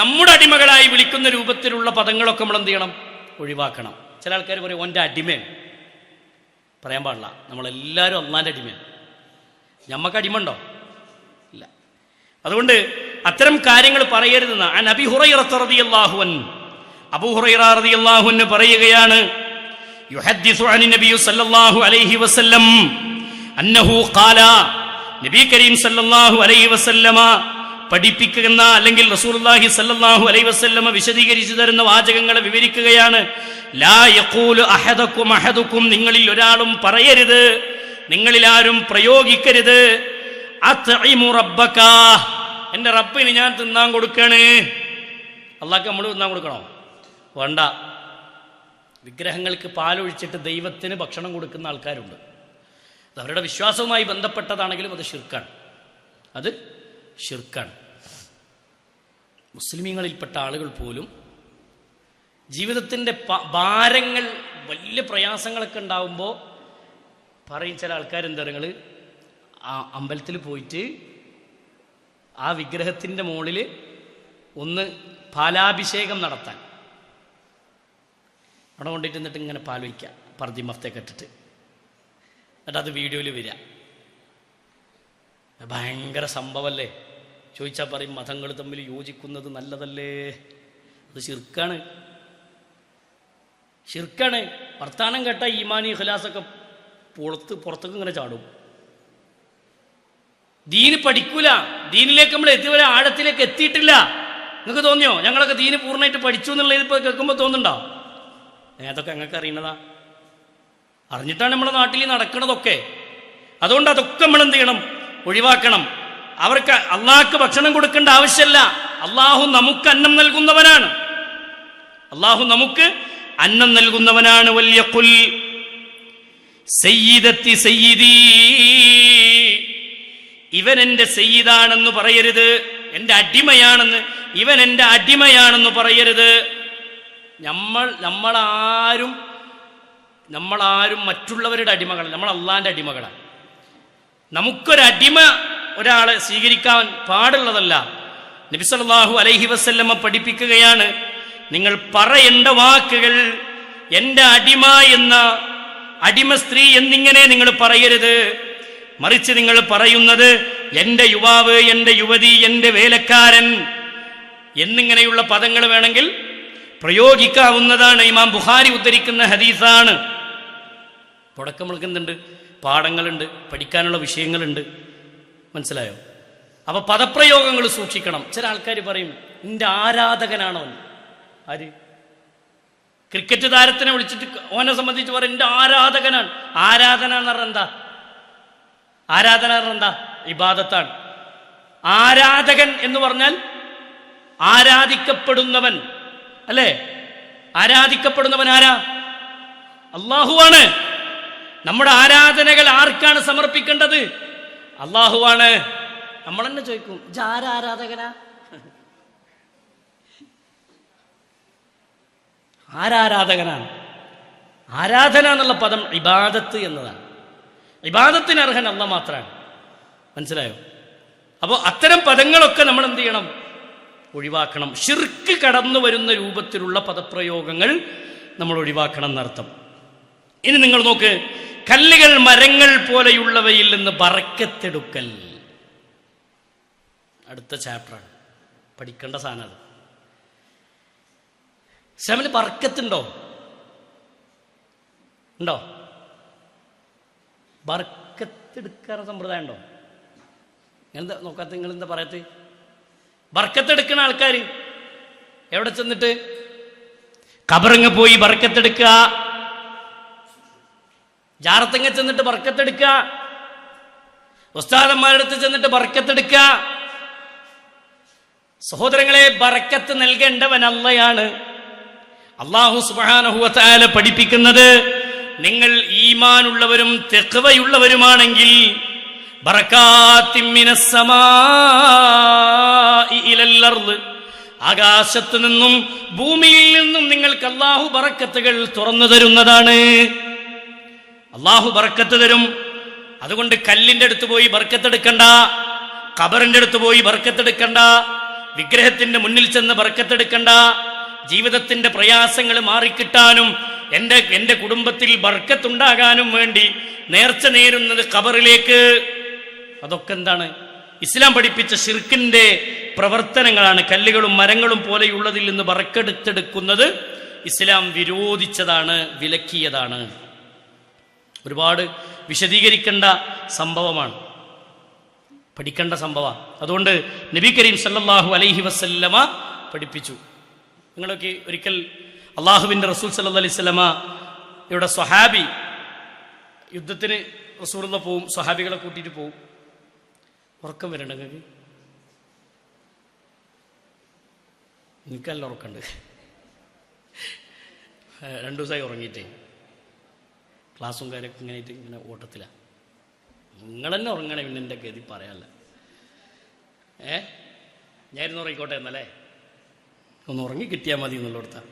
നമ്മുടെ അടിമകളായി വിളിക്കുന്ന രൂപത്തിലുള്ള പദങ്ങളൊക്കെ നമ്മൾ എന്ത് ചെയ്യണം? ഒഴിവാക്കണം. ചില ആൾക്കാർ പറയും ഓൻ്റെ അടിമയാണ്. പറയാൻ പാടില്ല. നമ്മളെല്ലാവരും അള്ളാൻ്റെ അടിമയാണ്. ഞമ്മക്ക് അടിമ ഉണ്ടോ? ഇല്ല. അതുകൊണ്ട് അത്തരം കാര്യങ്ങൾ പറയരുതെന്ന് അബീ ഹുറൈറ റളിയല്ലാഹു അൻഹു, അബൂ ഹുറൈറ റളിയല്ലാഹു അൻഹു പറയുകയാണ്, യുഹദ്ദിസു അനി നബി സല്ലല്ലാഹു അലൈഹി വസല്ലം അന്നഹു ഖാല, നബി കരീം സല്ലല്ലാഹു അലൈഹി വസല്ലമ പഠിപ്പിക്കുന്ന, അല്ലെങ്കിൽ റസൂലുള്ളാഹി സല്ലല്ലാഹു അലൈഹി വസല്ലമ വിശദീകരിച്ചു തരുന്ന വാചകങ്ങളെ വിവരിക്കുകയാണ്. ലാ യഖൂലു അഹദുക്കും, നിങ്ങളിൽ ഒരാളും പറയരുത്, നിങ്ങളിൽ ആരും പ്രയോഗിക്കരുത്, അത്ഇമു റബ്ബക, എൻ്റെ റബ്ബിന് ഞാൻ തിന്നാൻ കൊടുക്കണേ. അള്ളാഹ്ക്ക് നമ്മൾ തിന്നാൻ കൊടുക്കണോ? വേണ്ട. വിഗ്രഹങ്ങൾക്ക് പാലൊഴിച്ചിട്ട് ദൈവത്തിന് ഭക്ഷണം കൊടുക്കുന്ന ആൾക്കാരുണ്ട്. അത് അവരുടെ വിശ്വാസവുമായി ബന്ധപ്പെട്ടതാണെങ്കിലും അത് ശിർക്കാണ്. അത് ശിർക്കാണ്. മുസ്ലിമീങ്ങളിൽപ്പെട്ട ആളുകൾ പോലും ജീവിതത്തിൻ്റെ ഭാരങ്ങൾ, വലിയ പ്രയാസങ്ങളൊക്കെ ഉണ്ടാവുമ്പോൾ പറയും ചില ആൾക്കാരെന്താ നിങ്ങൾ ആ അമ്പലത്തിൽ പോയിട്ട് ആ വിഗ്രഹത്തിൻ്റെ മുകളിൽ ഒന്ന് പാലാഭിഷേകം നടത്താൻ അവിടെ കൊണ്ടിട്ട് എന്നിട്ട് ഇങ്ങനെ പാൽ വയ്ക്കുക, പർദ്ദി മഫ്തൊക്കെ ഇട്ടിട്ട്, എന്നിട്ട് അത് വീഡിയോയിൽ വരിക. ഭയങ്കര സംഭവമല്ലേ? ചോദിച്ചാൽ പറയും മതങ്ങൾ തമ്മിൽ യോജിക്കുന്നത് നല്ലതല്ലേ? അത് ശിർക്കാണ്. ശിർക്കാണ്. വർത്താനം കേട്ട ഈമാനി ഇഖ്ലാസൊക്കെ പുറത്തേക്ക് ഇങ്ങനെ ചാടും. ദീന് പഠിക്കൂല. ദീനിലേക്ക് നമ്മൾ ഇതുവരെ ആഴത്തിലേക്ക് എത്തിയിട്ടില്ല. നിങ്ങൾക്ക് തോന്നിയോ ഞങ്ങളൊക്കെ ദീന് പൂർണ്ണമായിട്ട് പഠിച്ചു എന്നുള്ളത് ഇപ്പോൾ കേൾക്കുമ്പോൾ തോന്നുന്നുണ്ടോ? അതൊക്കെ ഞങ്ങൾക്ക് അറിയുന്നതാ, അറിഞ്ഞിട്ടാണ് നമ്മുടെ നാട്ടിൽ നടക്കണതൊക്കെ. അതുകൊണ്ട് അതൊക്കെ നമ്മൾ എന്ത് ചെയ്യണം? ഒഴിവാക്കണം. അവർക്ക് അള്ളാഹ്ക്ക് ഭക്ഷണം കൊടുക്കേണ്ട ആവശ്യമല്ല. അള്ളാഹു നമുക്ക് അന്നം നൽകുന്നവനാണ്. അള്ളാഹു നമുക്ക് അന്നം നൽകുന്നവനാണ്. വൽയഖുൽ സയ്യിദത്തി സയ്യിദീ, ഇവൻ എൻ്റെ സയ്യിദാണെന്ന് പറയരുത്, എൻ്റെ അടിമയാണെന്ന്, ഇവൻ എൻ്റെ അടിമയാണെന്ന് പറയരുത്. നമ്മളാരും മറ്റുള്ളവരുടെ അടിമകളല്ല, നമ്മൾ അള്ളാന്റെ അടിമകളാണ്. നമുക്കൊരടിമ ഒരാളെ സ്വീകരിക്കാൻ പാടുള്ളതല്ല. നബി സല്ലല്ലാഹു അലൈഹി വസല്ലമ പഠിപ്പിക്കുകയാണ്, നിങ്ങൾ പറയേണ്ട വാക്കുകൾ എൻ്റെ അടിമ എന്ന, അടിമ സ്ത്രീ എന്നിങ്ങനെ നിങ്ങൾ പറയരുത്. മറിച്ച് നിങ്ങൾ പറയുന്നത് എൻ്റെ യുവാവ്, എൻ്റെ യുവതി, എൻ്റെ വേലക്കാരൻ എന്നിങ്ങനെയുള്ള പദങ്ങൾ വേണമെങ്കിൽ പ്രയോഗിക്കാവുന്നതാണ്. ഇമാം ബുഖാരി ഉദ്ധരിക്കുന്ന ഹദീസാണ്. തുടക്കം നമ്മൾക്ക് എന്തുണ്ട്? പാഠങ്ങളുണ്ട്, പഠിക്കാനുള്ള വിഷയങ്ങളുണ്ട്. മനസ്സിലായോ? അപ്പൊ പദപ്രയോഗങ്ങൾ സൂക്ഷിക്കണം. ചില ആൾക്കാർ പറയും എൻ്റെ ആരാധകനാണവൻ. ആര്? ക്രിക്കറ്റ് താരത്തിനെ വിളിച്ചിട്ട് ഓനെ സംബന്ധിച്ച് പറയും എൻ്റെ ആരാധകനാണ്. ആരാധന എന്ന് പറഞ്ഞാൽ എന്താ? ആരാധന എന്ന് പറഞ്ഞാൽ എന്താ? ഇബാദത്താണ്. ആരാധകൻ എന്ന് പറഞ്ഞാൽ ആരാധിക്കപ്പെടുന്നവൻ അല്ലേ? ആരാധിക്കപ്പെടുന്നവൻ ആരാ? അള്ളാഹുവാണ്. നമ്മുടെ ആരാധനകൾ ആർക്കാണ് സമർപ്പിക്കേണ്ടത്? അള്ളാഹുവാണ്. നമ്മൾ തന്നെ ചോദിക്കും, ആരാധകനാ? ആരാധകനാണ്? ആരാധന എന്നുള്ള പദം ഇബാദത്ത് എന്നതാണ്. ഇബാദത്തിന് അർഹൻ അല്ലാഹ് മാത്രമാണ്. മനസ്സിലായോ? അപ്പോൾ അത്തരം പദങ്ങളൊക്കെ നമ്മൾ എന്ത് ചെയ്യണം? ഒഴിവാക്കണം. ശിർക്ക് കടന്നു വരുന്ന രൂപത്തിലുള്ള പദപ്രയോഗങ്ങൾ നമ്മൾ ഒഴിവാക്കണം എന്നർത്ഥം. ഇനി നിങ്ങൾ നോക്ക്, കല്ലുകൾ മരങ്ങൾ പോലെയുള്ളവയിൽ നിന്ന് ബറക്കത്തെടുക്കൽ. അടുത്ത ചാപ്റ്ററാണ്, പഠിക്കേണ്ട സാധനം അത്. ഇസ്ലാമിൽ ബർക്കത്തുണ്ടോ? ഉണ്ടോ? ബർക്കത്തെടുക്കാറ് സമ്പ്രദായം ഉണ്ടോ? എന്താ നോക്കാത്ത? നിങ്ങൾ എന്താ പറയത്ത്? ബർക്കത്തെടുക്കുന്ന ആൾക്കാർ എവിടെ ചെന്നിട്ട്? ഖബറിങ്ങ് പോയി ബർക്കത്തെടുക്കുക, ജാറത്തിങ്ങ ചെന്നിട്ട് ബർക്കത്തെടുക്കുക, ഉസ്താദന്മാരുടെ അടുത്ത് ചെന്നിട്ട് ബർക്കത്തെടുക്കുക. സഹോദരങ്ങളെ, ബറക്കത്ത് നൽകേണ്ടവൻ അള്ളയാണ്. അല്ലാഹു സുബ്ഹാനഹു വ തആല പഠിപ്പിക്കുന്നത്, നിങ്ങൾ ഈമാനുള്ളവരും തഖ്വയുള്ളവരുമാണെങ്കിൽ ബറകാത്തിൻ മിനസ് സമാഇ ഇലൽ അർദ്, ആകാശത്തു നിന്നും ഭൂമിയിൽ നിന്നും നിങ്ങൾക്ക് അല്ലാഹു ബറക്കത്തുകൾ തുറന്നു തരുന്നതാണ്. അല്ലാഹു ബറക്കത്ത് തരും. അതുകൊണ്ട് കല്ലിന്റെ അടുത്ത് പോയി ബർക്കത്തെടുക്കണ്ട, ഖബറിന്റെ അടുത്ത് പോയി ബർക്കത്തെടുക്കണ്ട, വിഗ്രഹത്തിന്റെ മുന്നിൽ ചെന്ന് ബർക്കത്തെടുക്കണ്ട. ജീവിതത്തിന്റെ പ്രയാസങ്ങൾ മാറിക്കിട്ടാനും എന്റെ കുടുംബത്തിൽ ബർക്കത്തുണ്ടാകാനും വേണ്ടി നേർച്ച നേരുന്നത് ഖബറിലേക്ക്. അതൊക്കെ എന്താണ്? ഇസ്ലാം പഠിപ്പിച്ച ശിർക്കിന്റെ പ്രവർത്തനങ്ങളാണ്. കല്ലുകളും മരങ്ങളും പോലെയുള്ളതിൽ നിന്ന് ബർക്കത്തെടുക്കുന്നത് ഇസ്ലാം വിരോധിച്ചതാണ്, വിലക്കിയതാണ്. ഒരുപാട് വിശദീകരിക്കേണ്ട സംഭവമാണ്, പഠിക്കേണ്ട സംഭവമാണ്. അതുകൊണ്ട് നബി കരീം സല്ലല്ലാഹു അലൈഹി വസല്ലമ പഠിപ്പിച്ചു. നിങ്ങളൊക്കെ ഒരിക്കൽ അള്ളാഹുവിൻ്റെ റസൂൽ സല്ലല്ലാഹു അലൈഹി വസല്ലമ ഇവിടെ സ്വഹാബി യുദ്ധത്തിന് റസൂലുള്ള പോവും, സ്വഹാബികളെ കൂട്ടിയിട്ട് പോവും. ഉറക്കം വരണ്ട നിങ്ങൾക്ക്? എനിക്കല്ല ഉറക്കമുണ്ട്. 2 ദിവസമായി ഉറങ്ങിയിട്ടേ, ക്ലാസ്സും കാര്യമൊക്കെ ഇങ്ങനെയായിട്ട് ഇങ്ങനെ ഓട്ടത്തിലാണ്. നിങ്ങൾ തന്നെ ഉറങ്ങണേ, പിന്നെ എൻ്റെ ഗതി പറയാനല്ല. ഞാനിരുന്ന് ഉറങ്ങിക്കോട്ടെ എന്നല്ലേ, ഒന്ന് ഉറങ്ങി കിട്ടിയാൽ മതി എന്നുള്ളിടത്താണ്.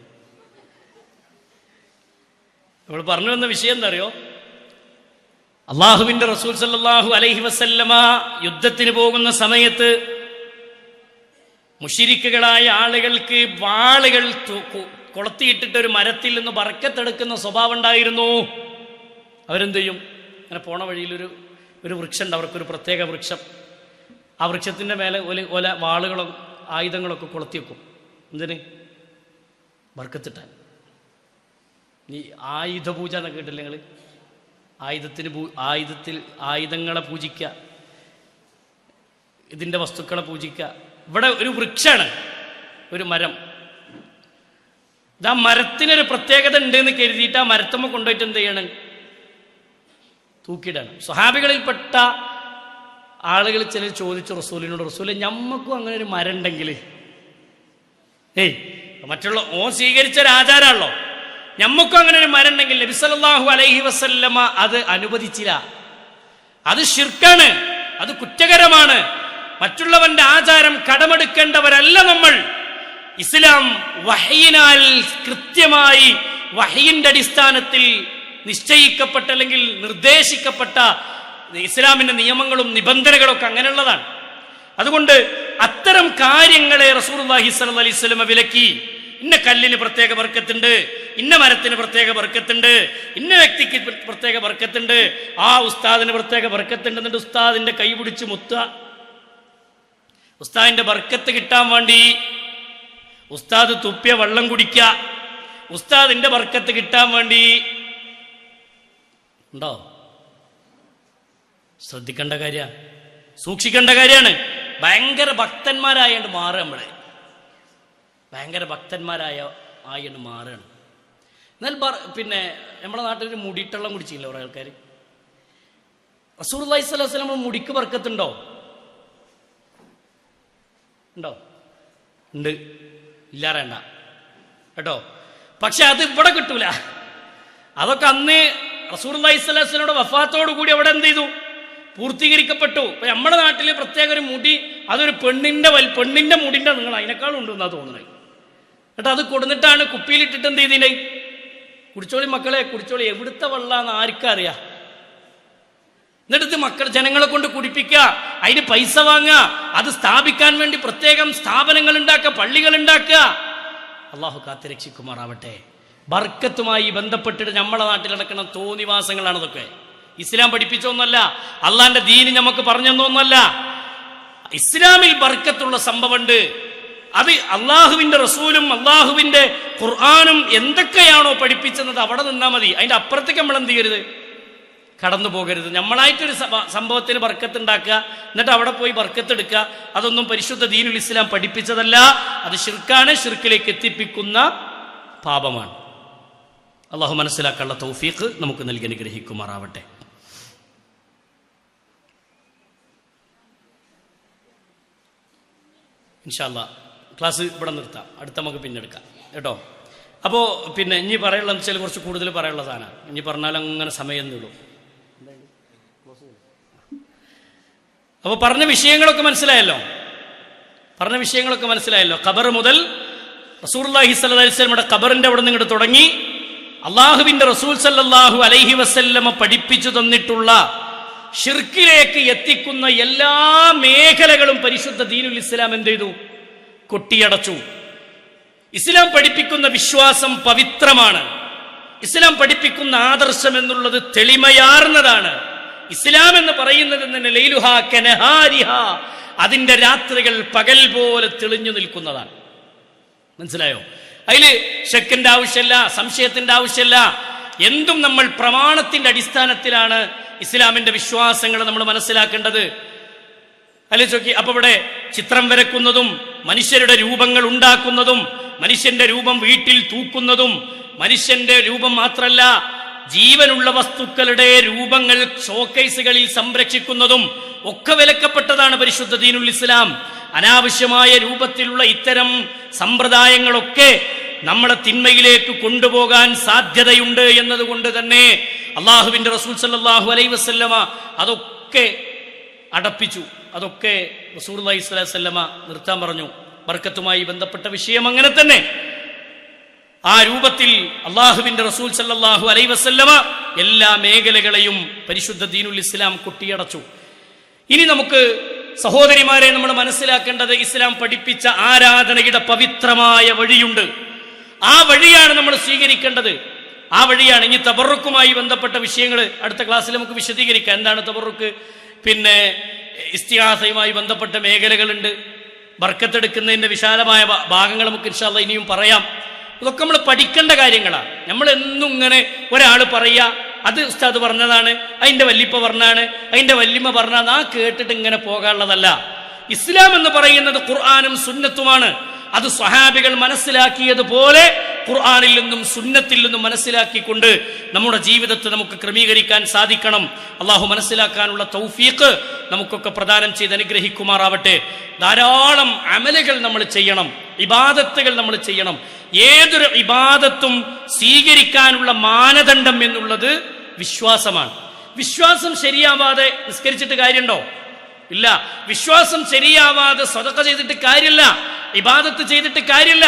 നമ്മൾ പറഞ്ഞു വന്ന വിഷയം എന്താ അറിയോ? അള്ളാഹുവിൻ്റെ റസൂൽ സല്ലല്ലാഹു അലൈഹി വസല്ലമ യുദ്ധത്തിന് പോകുന്ന സമയത്ത് മുശ്രിക്കുകളായ ആളുകൾക്ക് വാളുകൾ കൊളുത്തിയിട്ടിട്ട് ഒരു മരത്തിൽ നിന്ന് ബർക്കത്തെടുക്കുന്ന സ്വഭാവം ഉണ്ടായിരുന്നു. അവരെന്ത് ചെയ്യും? അങ്ങനെ പോണ വഴിയിലൊരു വൃക്ഷമുണ്ട്, അവർക്കൊരു പ്രത്യേക വൃക്ഷം. ആ വൃക്ഷത്തിൻ്റെ മേലെ ഓല വാളുകളും ആയുധങ്ങളൊക്കെ കൊളുത്തി വെക്കും. എന്തിന്? ബർക്കത്തിട്ടാൻ. ഈ ആയുധപൂജ എന്നൊക്കെ കേട്ടില്ലേ നിങ്ങൾ? ആയുധങ്ങളെ പൂജിക്കുക, ഇതിൻ്റെ വസ്തുക്കളെ പൂജിക്കുക. ഇവിടെ ഒരു വൃക്ഷമാണ്, ഒരു മരം. ഇത് ആ മരത്തിനൊരു പ്രത്യേകത ഉണ്ട് എന്ന് കരുതിയിട്ട് ആ മരത്തമ്മ കൊണ്ടുപോയിട്ട് എന്ത് ചെയ്യണം? തൂക്കിയിടാണ്. സ്വഹാബികളിൽപ്പെട്ട ആളുകൾ ചിലർ ചോദിച്ചു റസൂലിനോട്, റസൂലെ ഞമ്മക്കും അങ്ങനെ ഒരു മരം ഉണ്ടെങ്കിൽ, മറ്റുള്ള സ്വീകരിച്ച ഒരു ആചാരമാണല്ലോ, ഞമ്മക്കും അങ്ങനെ ഒരു മരം ഉണ്ടെങ്കിൽ. നബി സല്ലല്ലാഹു അലൈഹി വസല്ലമ അത് അനുവദിച്ചില്ല. അത് ശിർക്കാണ്, അത് കുറ്റകരമാണ്. മറ്റുള്ളവന്റെ ആചാരം കടമെടുക്കേണ്ടവരല്ല നമ്മൾ. ഇസ്ലാം വഹയിനാൽ കൃത്യമായി വഹയിന്റെ അടിസ്ഥാനത്തിൽ നിശ്ചയിക്കപ്പെട്ട അല്ലെങ്കിൽ നിർദ്ദേശിക്കപ്പെട്ട ഇസ്ലാമിന്റെ നിയമങ്ങളും നിബന്ധനകളൊക്കെ അങ്ങനെയുള്ളതാണ്. അതുകൊണ്ട് അത്തരം കാര്യങ്ങളെ റസൂലുള്ളാഹി സ്വല്ലല്ലാഹു അലൈഹി വസല്ലം വിലക്കി. ഇന്ന കല്ലിന് പ്രത്യേക ബർക്കത്തുണ്ട്, ഇന്ന മരത്തിന് പ്രത്യേക ബർക്കത്തുണ്ട്, ഇന്ന വ്യക്തിക്ക് പ്രത്യേക ബർക്കത്തുണ്ട്, ആ ഉസ്താദിന് പ്രത്യേക ബർക്കത്തുണ്ട്. എന്നിട്ട് ഉസ്താദിന്റെ കൈ പിടിച്ച് മുത്തുക, ഉസ്താദിന്റെ ബർക്കത്ത് കിട്ടാൻ വേണ്ടി ഉസ്താദ് തുപ്പിയ വെള്ളം കുടിക്കുക, ഉസ്താദിന്റെ ബർക്കത്ത് കിട്ടാൻ വേണ്ടി. ഉണ്ടോ? ശ്രദ്ധിക്കേണ്ട കാര്യ, സൂക്ഷിക്കേണ്ട കാര്യമാണ്. ഭയങ്കര ഭക്തന്മാരായോണ്ട് മാറുക, നമ്മളെ ഭയങ്കര ഭക്തന്മാരായിട്ട് മാറുകയാണ്. എന്നാൽ പിന്നെ നമ്മുടെ നാട്ടിൽ ഒരു മുടിയിട്ടെള്ളം കുടിച്ചില്ല കുറേ ആൾക്കാർ. റസൂലുള്ളാഹി സ്വല്ലല്ലാഹു അലൈഹി വസല്ലം മുടിക്ക് ബർക്കത്തുണ്ടോ? ഉണ്ടോ? ഉണ്ട്, ഇല്ലാറേണ്ട കേട്ടോ. പക്ഷെ അത് ഇവിടെ കിട്ടൂല. അതൊക്കെ അന്ന് റസൂലുള്ളാഹി സ്വല്ലല്ലാഹു അലൈഹി വസല്ലമയുടെ വഫാത്തോടു കൂടി അവിടെ എന്ത് ചെയ്തു? പൂർത്തീകരിക്കപ്പെട്ടു. ഇപ്പൊ നമ്മുടെ നാട്ടിൽ പ്രത്യേക ഒരു മുടി, അതൊരു പെണ്ണിന്റെ മുടിന്റെ നിങ്ങൾ അതിനേക്കാളും ഉണ്ട് എന്നാ തോന്നുന്നത്. എന്നിട്ട് അത് കൊടുന്നിട്ടാണ് കുപ്പിയിലിട്ടിട്ട് എന്ത് ചെയ്തില്ലേ? കുടിച്ചോളി മക്കളെ, കുടിച്ചോളി. എവിടുത്തെ വെള്ളാന്ന് ആർക്കറിയാം? എന്നിട്ട് ജനങ്ങളെ കൊണ്ട് കുടിപ്പിക്കുക, അതിന് പൈസ വാങ്ങുക, അത് സ്ഥാപിക്കാൻ വേണ്ടി പ്രത്യേകം സ്ഥാപനങ്ങൾ ഉണ്ടാക്കുക, പള്ളികൾ ഉണ്ടാക്കുക. അള്ളാഹു കാത്തുരക്ഷിക്കുമാറാവട്ടെ. ബർക്കത്തുമായി ബന്ധപ്പെട്ടിട്ട് നമ്മളെ നാട്ടിൽ നടക്കുന്ന തോന്നിവാസങ്ങളാണ് ഇതൊക്കെ. ഇസ്ലാം പഠിപ്പിച്ചൊന്നല്ല, അള്ളാന്റെ ദീന് നമുക്ക് പറഞ്ഞൊന്നല്ല. ഇസ്ലാമിൽ ബർക്കത്തുള്ള സംഭവമുണ്ട്. അത് അള്ളാഹുവിന്റെ റസൂലും അള്ളാഹുവിന്റെ ഖുർആനും എന്തൊക്കെയാണോ പഠിപ്പിച്ചത് അവിടെ നിന്നാൽ മതി. അതിന്റെ അപ്പുറത്തേക്ക് നമ്മൾ എന്ത് ചെയ്യരുത്? കടന്നു പോകരുത്. നമ്മളായിട്ടൊരു സംഭവത്തിന് ബർക്കത്ത് ഉണ്ടാക്കുക, എന്നിട്ട് അവിടെ പോയി ബർക്കത്ത് എടുക്കുക, അതൊന്നും പരിശുദ്ധ ദീനുൽ ഇസ്ലാം പഠിപ്പിച്ചതല്ല. അത് ശിർക്കാണ്, ശിർക്കിലേക്ക് എത്തിപ്പിക്കുന്ന പാപമാണ്. അള്ളാഹു മനസ്സിലാക്കാനുള്ള തൗഫീഖ് നമുക്ക് നൽകി അനുഗ്രഹിക്കുമാറാവട്ടെ. ഇൻഷാ അല്ലാഹ് ക്ലാസ് ഇവിടെ നിർത്താം, അടുത്ത നമുക്ക് പിന്നെ എടുക്കാം കേട്ടോ. അപ്പോൾ പിന്നെ ഇനി പറയാനുള്ളതെന്ന് വെച്ചാൽ കുറച്ച് കൂടുതൽ പറയാനുള്ള സാധനം, ഇനി പറഞ്ഞാൽ അങ്ങനെ സമയം നീളും. അപ്പോൾ പറഞ്ഞ വിഷയങ്ങളൊക്കെ മനസ്സിലായല്ലോ. ഖബർ മുതൽ റസൂലുള്ളാഹി സ്വല്ലല്ലാഹി അലൈഹി വസല്ലമയുടെ ഖബറിന്റെ അവിടെ നിന്ന് ഇങ്ങോട്ട് തുടങ്ങി അള്ളാഹുവിന്റെ റസൂൽ സല്ലല്ലാഹു അലൈഹി വസല്ലമ പഠിപ്പിച്ചു തന്നിട്ടുള്ള ഷിർക്കിലേക്ക് എത്തിക്കുന്ന എല്ലാ മേഖലകളും പരിശുദ്ധ ദീനുൽ ഇസ്ലാം എന്ത് ചെയ്തു? കൊട്ടിയടച്ചു. ഇസ്ലാം പഠിപ്പിക്കുന്ന വിശ്വാസം പവിത്രമാണ്. ഇസ്ലാം പഠിപ്പിക്കുന്ന ആദർശം എന്നുള്ളത് തെളിമയാർന്നതാണ്. ഇസ്ലാം എന്ന് പറയുന്നത് തന്നെ ലൈലുഹാ കനഹാരിഹാ, അതിന്റെ രാത്രികൾ പകൽ പോലെ തെളിഞ്ഞു നിൽക്കുന്നതാണ്. മനസ്സിലായോ? അതില് ശക്കിന്റെ ആവശ്യമല്ല, സംശയത്തിന്റെ ആവശ്യമല്ല. എന്തും നമ്മൾ പ്രമാണത്തിന്റെ അടിസ്ഥാനത്തിലാണ് ഇസ്ലാമിന്റെ വിശ്വാസങ്ങൾ നമ്മൾ മനസ്സിലാക്കേണ്ടത്. അല്ലെ ചോക്കി? അപ്പൊ ഇവിടെ ചിത്രം വരക്കുന്നതും മനുഷ്യരുടെ രൂപങ്ങൾ ഉണ്ടാക്കുന്നതും മനുഷ്യന്റെ രൂപം വീട്ടിൽ തൂക്കുന്നതും മനുഷ്യന്റെ രൂപം മാത്രല്ല ജീവനുള്ള വസ്തുക്കളുടെ രൂപങ്ങൾ ഷോക്കേസുകളിൽ സംരക്ഷിക്കുന്നതും ഒക്കെ വിലക്കപ്പെട്ടതാണ് പരിശുദ്ധ ദീനുൽ ഇസ്ലാം. അനാവശ്യമായ രൂപത്തിലുള്ള ഇത്തരം സമ്പ്രദായങ്ങളൊക്കെ നമ്മളെ തിന്മയിലേക്ക് കൊണ്ടുപോകാൻ സാധ്യതയുണ്ട് എന്നതുകൊണ്ട് തന്നെ അള്ളാഹുവിന്റെ റസൂൽ സല്ലല്ലാഹു അലൈഹി വസല്ലമ അതൊക്കെ അടപ്പിച്ചു. അതൊക്കെ റസൂലുള്ളാഹി സ്വല്ലല്ലാഹു അലൈഹി വസല്ലമ നിർത്താൻ പറഞ്ഞു. ബർക്കത്തുമായി ബന്ധപ്പെട്ട വിഷയം അങ്ങനെ തന്നെ ആ രൂപത്തിൽ അള്ളാഹുവിന്റെ റസൂൽ സല്ലല്ലാഹു അലൈഹി വസല്ലമ എല്ലാ മേഖലകളെയും പരിശുദ്ധ ദീനുൽ ഇസ്ലാം കൊട്ടിയടച്ചു. ഇനി നമുക്ക് സഹോദരിമാരെ നമ്മൾ മനസ്സിലാക്കേണ്ടത്, ഇസ്ലാം പഠിപ്പിച്ച ആരാധനയുടെ പവിത്രമായ വഴിയുണ്ട്. ആ വഴിയാണ് നമ്മൾ സ്വീകരിക്കേണ്ടത്. ആ വഴിയാണ്. ഇനി തബറുക്കുമായി ബന്ധപ്പെട്ട വിഷയങ്ങൾ അടുത്ത ക്ലാസ്സിൽ നമുക്ക് വിശദീകരിക്കാം. എന്താണ് തബറുക്ക്? പിന്നെ ഇസ്തിഹാസയുമായി ബന്ധപ്പെട്ട മേഖലകളുണ്ട്. ബർക്കത്തെടുക്കുന്നതിന്റെ വിശാലമായ ഭാഗങ്ങൾ നമുക്ക് ഇൻഷാ അല്ലാഹ് ഇനിയും പറയാം. ഇതൊക്കെ നമ്മൾ പഠിക്കേണ്ട കാര്യങ്ങളാണ്. നമ്മൾ എന്നും ഇങ്ങനെ ഒരാൾ പറയുക, അത് ഉസ്താദ് പറഞ്ഞതാണ്, അതിന്റെ വല്ലിപ്പ പറഞ്ഞാണ്, അതിന്റെ വല്ലിമ്മ പറഞ്ഞാണ്, ആ കേട്ടിട്ട് ഇങ്ങനെ പോകാനുള്ളതല്ല. ഇസ്ലാം എന്ന് പറയുന്നത് ഖുർആനും സുന്നത്തുമാണ്. അത് സ്വഹാബികൾ മനസ്സിലാക്കിയതുപോലെ ഖുർആനിൽ നിന്നും സുന്നത്തിൽ നിന്നും മനസ്സിലാക്കിക്കൊണ്ട് നമ്മുടെ ജീവിതത്തെ നമുക്ക് ക്രമീകരിക്കാൻ സാധിക്കണം. അള്ളാഹു മനസ്സിലാക്കാനുള്ള തൗഫീഖ് നമുക്കൊക്കെ പ്രദാനം ചെയ്ത് അനുഗ്രഹിക്കുമാറാവട്ടെ. ധാരാളം അമലുകൾ നമ്മൾ ചെയ്യണം, ഇബാദത്തുകൾ നമ്മൾ ചെയ്യണം. ഏതൊരു ഇബാദത്തും സ്വീകരിക്കാനുള്ള മാനദണ്ഡം എന്നുള്ളത് വിശ്വാസമാണ്. വിശ്വാസം ശരിയാവാതെ നിസ്കരിച്ചിട്ട് കാര്യമുണ്ടോ? ഇല്ല. വിശ്വാസം ശരിയാവാതെ സദഖ ചെയ്തിട്ട് കാര്യമില്ല, ഇബാദത്ത് ചെയ്തിട്ട് കാര്യമില്ല.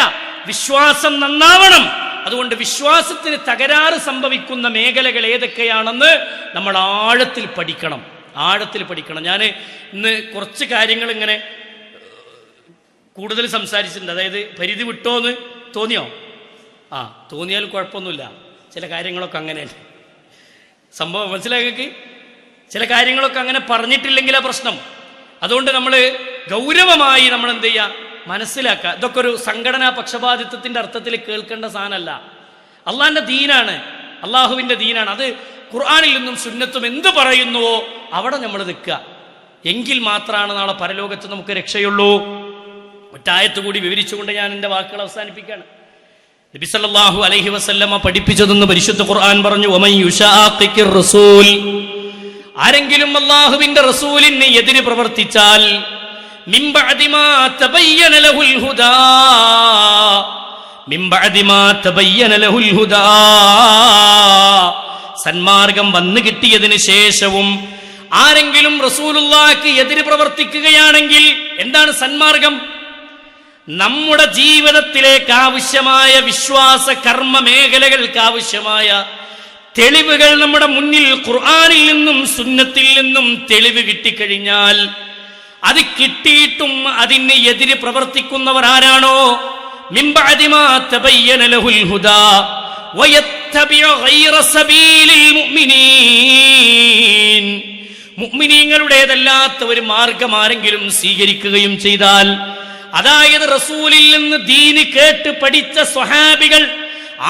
വിശ്വാസം നന്നാവണം. അതുകൊണ്ട് വിശ്വാസത്തിന് തകരാറ് സംഭവിക്കുന്ന മേഖലകൾ ഏതൊക്കെയാണെന്ന് നമ്മൾ ആഴത്തിൽ പഠിക്കണം. ഞാൻ ഇന്ന് കുറച്ച് കാര്യങ്ങൾ ഇങ്ങനെ കൂടുതൽ സംസാരിച്ചിട്ടുണ്ട്. അതായത് പരിധി വിട്ടോന്ന് തോന്നിയോ? തോന്നിയാൽ കുഴപ്പമൊന്നുമില്ല. ചില കാര്യങ്ങളൊക്കെ അങ്ങനെയല്ല സംഭവം. മനസ്സിലാക്കി? ചില കാര്യങ്ങളൊക്കെ അങ്ങനെ പറഞ്ഞിട്ടില്ലെങ്കിലാ പ്രശ്നം. അതുകൊണ്ട് നമ്മൾ ഗൗരവമായി നമ്മൾ എന്ത് ചെയ്യുക, മനസ്സിലാക്കുക. ഇതൊക്കെ ഒരു സംഘടനാ പക്ഷപാതിത്വത്തിന്റെ അർത്ഥത്തിൽ കേൾക്കേണ്ട സാധനമല്ല. അള്ളാഹിന്റെ ദീനാണ്, അള്ളാഹുവിന്റെ ദീനാണ്. അത് ഖുർആനിൽ നിന്നും സുന്നത്തും എന്ത് പറയുന്നുവോ അവിടെ നമ്മൾ നിൽക്കുക. എങ്കിൽ മാത്രമാണ് നാളെ പരലോകത്ത് നമുക്ക് രക്ഷയുള്ളൂ. ഒറ്റായത്ത് കൂടി വിവരിച്ചുകൊണ്ട് ഞാൻ എൻ്റെ വാക്കുകൾ അവസാനിപ്പിക്കുകയാണ്. നബി സല്ലല്ലാഹു അലൈഹി വസല്ലമ പഠിപ്പിച്ചതെന്ന് പരിശുദ്ധ ഖുർആൻ പറഞ്ഞു, വമൻ യുശാഖിഖിർ റസൂൽ, ആരെങ്കിലും അല്ലാഹുവിന്റെ റസൂലിനെ എതിര് പ്രവർത്തിച്ചാൽ, മിൻ ബഅദി മാ തബയ്യന ലഹുൽ ഹുദാ, മിൻ ബഅദി മാ തബയ്യന ലഹുൽ ഹുദാ, സന്മാർഗം വന്നു കിട്ടിയതിന് ശേഷവും ആരെങ്കിലും റസൂലുള്ളാഹിക്ക് എതിര് പ്രവർത്തിക്കുകയാണെങ്കിൽ, എന്താണ് സന്മാർഗം? നമ്മുടെ ജീവിതത്തിലേക്ക് ആവശ്യമായ വിശ്വാസ കർമ്മ മേഖലകൾക്ക് ആവശ്യമായ തെളിവുകൾ നമ്മുടെ മുന്നിൽ ഖുർആനിൽ നിന്നും സുന്നത്തിൽ നിന്നും തെളിവ് കിട്ടിക്കഴിഞ്ഞാൽ, അത് കിട്ടിയിട്ടും അതിന് എതിര് പ്രവർത്തിക്കുന്നവർ ആരാണോ, മിൻ ബഅദി മാ തബയ്യന ലഹുൽ ഹുദാ വയത്തബിഉ ഗൈറ സബീലിൽ മുഅ്മിനീൻ, മുഅ്മിനീങ്ങളുടേതല്ലാത്ത ഒരു മാർഗം ആരെങ്കിലും സ്വീകരിക്കുകയും ചെയ്താൽ, അതായത് റസൂലിൽ നിന്ന് ദീന് കേട്ട് പഠിച്ച സ്വഹാബികൾ,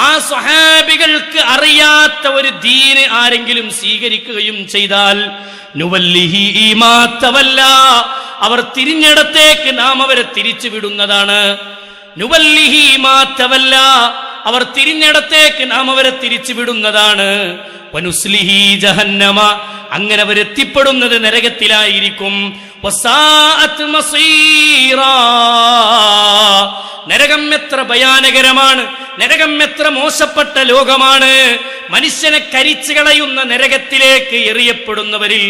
ആ സ്വഹാബികൾക്ക് അറിയാത്ത ഒരു ദീന് ആരെങ്കിലും സ്വീകരിക്കുകയും ചെയ്താൽ, നുവല്ലിഹി മാ തവല്ല, അവർ തിരിഞ്ഞിടത്തേക്ക് നാം അവരെ തിരിച്ചു വിടുന്നതാണ്. നുവല്ലിഹി മാ തവല്ല, അവർ തിരിഞ്ഞിടത്തേക്ക് നാം അവരെ തിരിച്ചു വിടുന്നതാണ്. വനുസ്ലിഹി ജഹന്നമ, അങ്ങനെ അവരെത്തിപ്പെടുന്നത് നരകത്തിലായിരിക്കും. വസാഅത് മസീറാ. നരകം എത്ര ഭയാനകരമാണ്, നരകം എത്ര മോശപ്പെട്ട ലോകമാണ്. മനുഷ്യനെ കരിച്ചു കളയുന്ന നരകത്തിലേക്ക് എറിയപ്പെടുന്നവരിൽ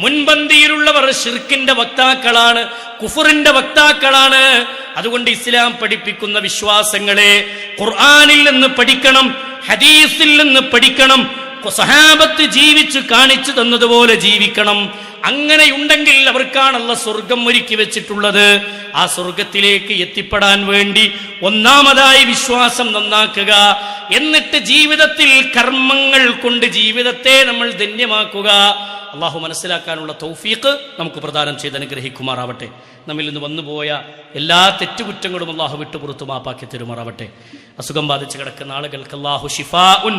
മുൻപന്തിയിലുള്ളവർ ശിർക്കിന്റെ വക്താക്കളാണ്, കുഫറിന്റെ വക്താക്കളാണ്. അതുകൊണ്ട് ഇസ്ലാം പഠിപ്പിക്കുന്ന വിശ്വാസങ്ങളെ ഖുർആനിൽ നിന്ന് പഠിക്കണം, ഹദീസിൽ നിന്ന് പഠിക്കണം, സഹാബത്ത് ജീവിച്ചു കാണിച്ചു തന്നതുപോലെ ജീവിക്കണം. അങ്ങനെയുണ്ടെങ്കിൽ അവർക്കാണ് അല്ലാഹ് സ്വർഗം ഒരുക്കി വെച്ചിട്ടുള്ളത്. ആ സ്വർഗത്തിലേക്ക് എത്തിപ്പെടാൻ വേണ്ടി ഒന്നാമതായി വിശ്വാസം നന്നാക്കുക, എന്നിട്ട് ജീവിതത്തിൽ കർമ്മങ്ങൾ കൊണ്ട് ജീവിതത്തെ നമ്മൾ ധന്യമാക്കുക. അള്ളാഹു മനസ്സിലാക്കാനുള്ള തൗഫീഖ് നമുക്ക് പ്രദാനം ചെയ്ത് അനുഗ്രഹിക്കുമാറാവട്ടെ. നമ്മിൽ നിന്ന് വന്നുപോയ എല്ലാ തെറ്റുകുറ്റങ്ങളും അള്ളാഹു വിട്ടുപുറത്തു മാപ്പാക്കി തരുമാറാവട്ടെ. അസുഖം ബാധിച്ച് കിടക്കുന്ന ആളുകൾക്ക് അള്ളാഹു ഷിഫാഉൻ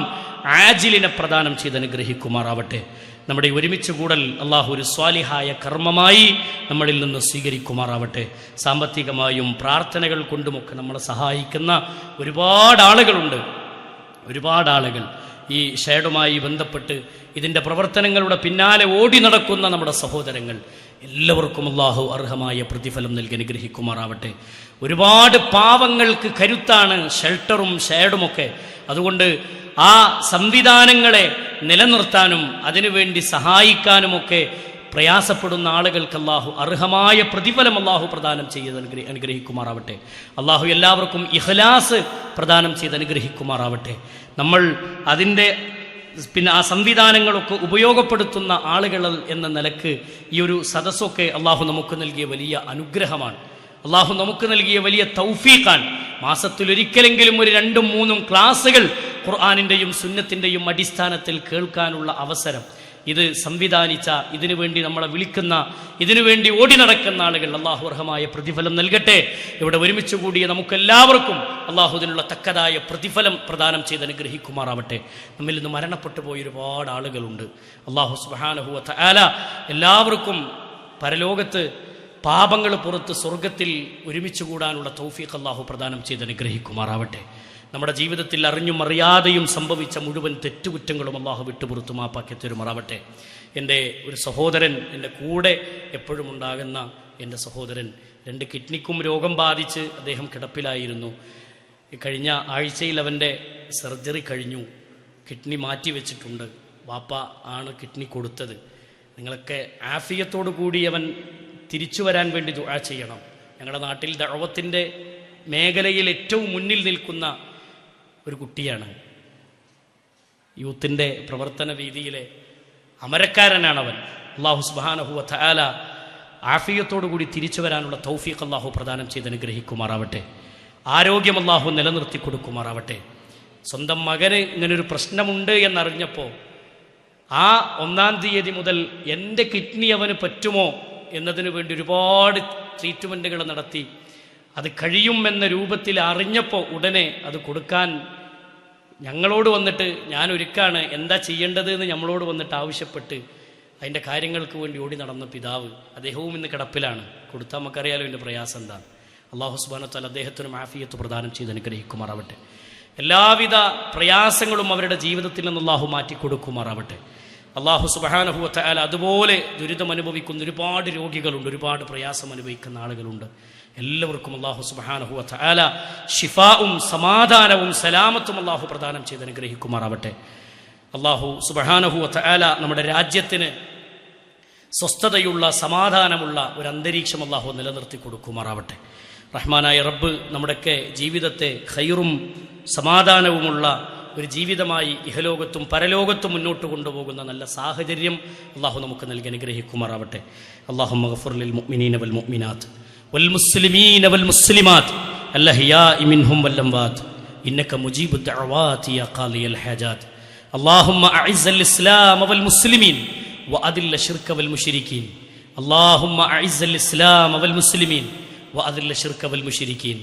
ആജിലിനെ പ്രദാനം ചെയ്ത് അനുഗ്രഹിക്കുമാറാവട്ടെ. നമ്മുടെ ഒരുമിച്ച് കൂടൽ അള്ളാഹു ഒരു സ്വാലിഹായ കർമ്മമായി നമ്മളിൽ നിന്ന് സ്വീകരിക്കുമാറാവട്ടെ. സാമ്പത്തികമായും പ്രാർത്ഥനകൾ കൊണ്ടുമൊക്കെ നമ്മളെ സഹായിക്കുന്ന ഒരുപാട് ആളുകളുണ്ട്. ഒരുപാട് ആളുകൾ ഈ ഷെയറുമായി ബന്ധപ്പെട്ട് ഇതിൻ്റെ പ്രവർത്തനങ്ങളുടെ പിന്നാലെ ഓടി നടക്കുന്ന നമ്മുടെ സഹോദരങ്ങൾ എല്ലാവർക്കും അല്ലാഹു അർഹമായ പ്രതിഫലം നൽകി അനുഗ്രഹിക്കുമാറാവട്ടെ. ഒരുപാട് പാവങ്ങൾക്ക് കരുത്താണ് ഷെൽട്ടറും ഷെയറുമൊക്കെ. അതുകൊണ്ട് ആ സംവിധാനങ്ങളെ നിലനിർത്താനും അതിനുവേണ്ടി സഹായിക്കാനുമൊക്കെ പ്രയാസപ്പെടുന്ന ആളുകൾക്ക് അല്ലാഹു അർഹമായ പ്രതിഫലം അല്ലാഹു പ്രദാനം ചെയ്ത് അനുഗ്രഹിക്കുമാറാവട്ടെ. അല്ലാഹു എല്ലാവർക്കും ഇഖ്ലാസ് പ്രദാനം ചെയ്ത് അനുഗ്രഹിക്കുമാറാവട്ടെ. നമ്മൾ അതിൻ്റെ ആ സംവിധാനങ്ങളൊക്കെ ഉപയോഗപ്പെടുത്തുന്ന ആളുകൾ എന്ന നിലക്ക് ഈ ഒരു സദസ്സൊക്കെ അല്ലാഹു നമുക്ക് നൽകിയ വലിയ അനുഗ്രഹമാണ്, അല്ലാഹു നമുക്ക് നൽകിയ വലിയ തൗഫീഖാണ്. മാസത്തിലൊരിക്കലെങ്കിലും ഒരു 2-3 ക്ലാസ്സുകൾ ഖുർആനിൻ്റെയും സുന്നത്തിൻ്റെയും അടിസ്ഥാനത്തിൽ കേൾക്കാനുള്ള അവസരം ഇത് സംവിധാനിച്ച, ഇതിനു വേണ്ടി നമ്മളെ വിളിക്കുന്ന, ഇതിനു വേണ്ടി ഓടി നടക്കുന്ന ആളുകൾ അല്ലാഹു അർഹമായ പ്രതിഫലം നൽകട്ടെ. ഇവിടെ ഒരുമിച്ച് കൂടിയ നമുക്കെല്ലാവർക്കും അല്ലാഹു ഇതിനുള്ള തക്കതായ പ്രതിഫലം പ്രദാനം ചെയ്ത് അനുഗ്രഹിക്കുമാറാവട്ടെ. നമ്മിൽ നിന്ന് മരണപ്പെട്ടു പോയ ഒരുപാട് ആളുകളുണ്ട്. അല്ലാഹു സുബ്ഹാനഹു വ തആല എല്ലാവർക്കും പരലോകത്ത് പാപങ്ങൾ പുറത്ത് സ്വർഗത്തിൽ ഒരുമിച്ച് കൂടാനുള്ള തൗഫീഖ് അല്ലാഹു പ്രദാനം ചെയ്ത് അനുഗ്രഹിക്കുമാറാവട്ടെ. നമ്മുടെ ജീവിതത്തിൽ അറിഞ്ഞും അറിയാതെയും സംഭവിച്ച മുഴുവൻ തെറ്റുകുറ്റങ്ങളും അല്ലാഹു വിട്ടുപുറത്തു മാപ്പാക്കി തരുമാറാവട്ടെ. എൻ്റെ ഒരു സഹോദരൻ, എൻ്റെ കൂടെ എപ്പോഴും ഉണ്ടാകുന്ന എൻ്റെ സഹോദരൻ 2 കിഡ്നിക്കും രോഗം ബാധിച്ച് അദ്ദേഹം കിടപ്പിലായിരുന്നു. കഴിഞ്ഞ ആഴ്ചയിൽ അവൻ്റെ സർജറി കഴിഞ്ഞു. കിഡ്നി മാറ്റി വെച്ചിട്ടുണ്ട്. വാപ്പ ആണ് കിഡ്നി കൊടുത്തത്. നിങ്ങളൊക്കെ ആഫിയത്തോടു കൂടി അവൻ തിരിച്ചു വരാൻ വേണ്ടി ദുആ ചെയ്യണം. ഞങ്ങളുടെ നാട്ടിൽ ദഅവത്തിൻ്റെ മേഖലയിൽ ഏറ്റവും മുന്നിൽ നിൽക്കുന്ന ഒരു കുട്ടിയാണ്. യൂത്തിൻ്റെ പ്രവർത്തന രീതിയിലെ അമരക്കാരനാണവൻ. അല്ലാഹു സുബ്ഹാനഹു വ തആല ആഫിയത്തോടു കൂടി തിരിച്ചു വരാനുള്ള തൗഫീഖ് അല്ലാഹു പ്രദാനം ചെയ്ത് അനുഗ്രഹിക്കുമാറാവട്ടെ. ആരോഗ്യം അല്ലാഹു നിലനിർത്തി കൊടുക്കുമാറാവട്ടെ. സ്വന്തം മകന് ഇങ്ങനൊരു പ്രശ്നമുണ്ട് എന്നറിഞ്ഞപ്പോൾ ആ 1-ാം തീയതി മുതൽ എൻ്റെ കിഡ്നി അവന് പറ്റുമോ എന്നതിനു വേണ്ടി ഒരുപാട് ട്രീറ്റ്മെൻറ്റുകൾ നടത്തി. അത് കഴിയുമെന്ന രൂപത്തിൽ അറിഞ്ഞപ്പോൾ ഉടനെ അത് കൊടുക്കാൻ ഞങ്ങളോട് വന്നിട്ട്, ഞാൻ ഒരുക്കാണ്, എന്താ ചെയ്യേണ്ടത് എന്ന് നമ്മളോട് വന്നിട്ട് ആവശ്യപ്പെട്ട് അതിൻ്റെ കാര്യങ്ങൾക്ക് വേണ്ടി ഓടി നടന്ന പിതാവ് അദ്ദേഹവും ഇന്ന് കിടപ്പിലാണ്. കൊടുത്താൽ നമുക്കറിയാലോ എൻ്റെ പ്രയാസം എന്താണ്. അല്ലാഹു സുബ്ഹാനഹു വ തആല അദ്ദേഹത്തിനും ആഫിയത്ത് പ്രദാനം ചെയ്ത് അനുഗ്രഹിക്കുമാറാവട്ടെ. എല്ലാവിധ പ്രയാസങ്ങളും അവരുടെ ജീവിതത്തിൽ നിന്ന് അല്ലാഹു മാറ്റിക്കൊടുക്കുമാറാവട്ടെ. അല്ലാഹു സുബ്ഹാനഹു വ തആല അതുപോലെ ദുരിതം അനുഭവിക്കുന്ന ഒരുപാട് രോഗികളുണ്ട്, ഒരുപാട് പ്രയാസം അനുഭവിക്കുന്ന ആളുകളുണ്ട്. എല്ലാവർക്കും അല്ലാഹു സുബ്ഹാനഹു വ തആല ശിഫാഉം സമാധാനവും സലാമത്തും അല്ലാഹു പ്രദാനം ചെയ്ത് അനുഗ്രഹിക്കുമാറാവട്ടെ. അല്ലാഹു സുബ്ഹാനഹു വ തആല നമ്മുടെ രാജ്യത്തിന് സ്വസ്ഥതയുള്ള സമാധാനമുള്ള ഒരു അന്തരീക്ഷം അല്ലാഹു നിലനിർത്തി കൊടുക്കുമാറാവട്ടെ. റഹ്മാനായ റബ്ബ് നമ്മുടെയൊക്കെ ജീവിതത്തെ ഖൈറും സമാധാനവുമുള്ള ഒരു ജീവിതമായി ഇഹലോകത്തും പരലോകത്തും മുന്നോട്ട് കൊണ്ടുപോകുന്ന നല്ല സാഹചര്യം അല്ലാഹു നമുക്ക് നൽകി അനുഗ്രഹിക്കുമാറാവട്ടെ. അല്ലാഹുമ്മ ഗഫിർ ലിൽ മുഅ്മിനീന വൽ മുഅ്മിനാത്ത് വൽ മുസ്ലിമീന വൽ മുസ്ലിമാത്ത് അൽഹയാഇ മിൻഹും വൽ അംവാത്ത് ഇന്നക മുജീബുദ് ദഅവാതി യാ ഖാദിയൽ ഹാജാത്ത്. അല്ലാഹുമ്മ അഇസ്സൽ ഇസ്ലാമ വൽ മുസ്ലിമീൻ വഅദില്ല ശിർക വൽ മുശ്രിക്കീൻ. അല്ലാഹുമ്മ അഇസ്സൽ ഇസ്ലാമ വൽ മുസ്ലിമീൻ വഅദില്ല ശിർക വൽ മുശ്രിക്കീൻ.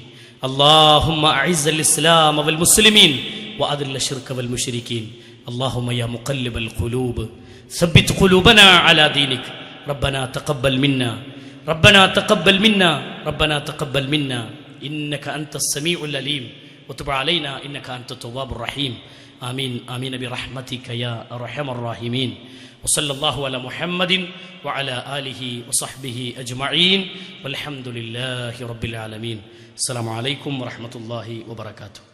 അല്ലാഹുമ്മ അഇസ്സൽ ഇസ്ലാമ വൽ മുസ്ലിമീൻ وأذل الشرك والمشركين. اللهم يا مقلب القلوب ثبت قلوبنا على دينك. ربنا تقبل منا ربنا تقبل منا ربنا تقبل منا إنك أنت السميع العليم وتب علينا إنك أنت التواب الرحيم. ആമീൻ ആമീൻ ബിറഹ്മതിക യാ അർഹമർ റഹീമീൻ. വസല്ലല്ലാഹു അലാ മുഹമ്മദിൻ വഅലാ ആലിഹി വസഹ്ബിഹി അജ്മഈൻ വൽഹംദുലില്ലാഹി റബ്ബിൽ ആലമീൻ. അസ്സലാമു അലൈക്കും വറഹ്മത്തുള്ളാഹി വബറകാതുഹു.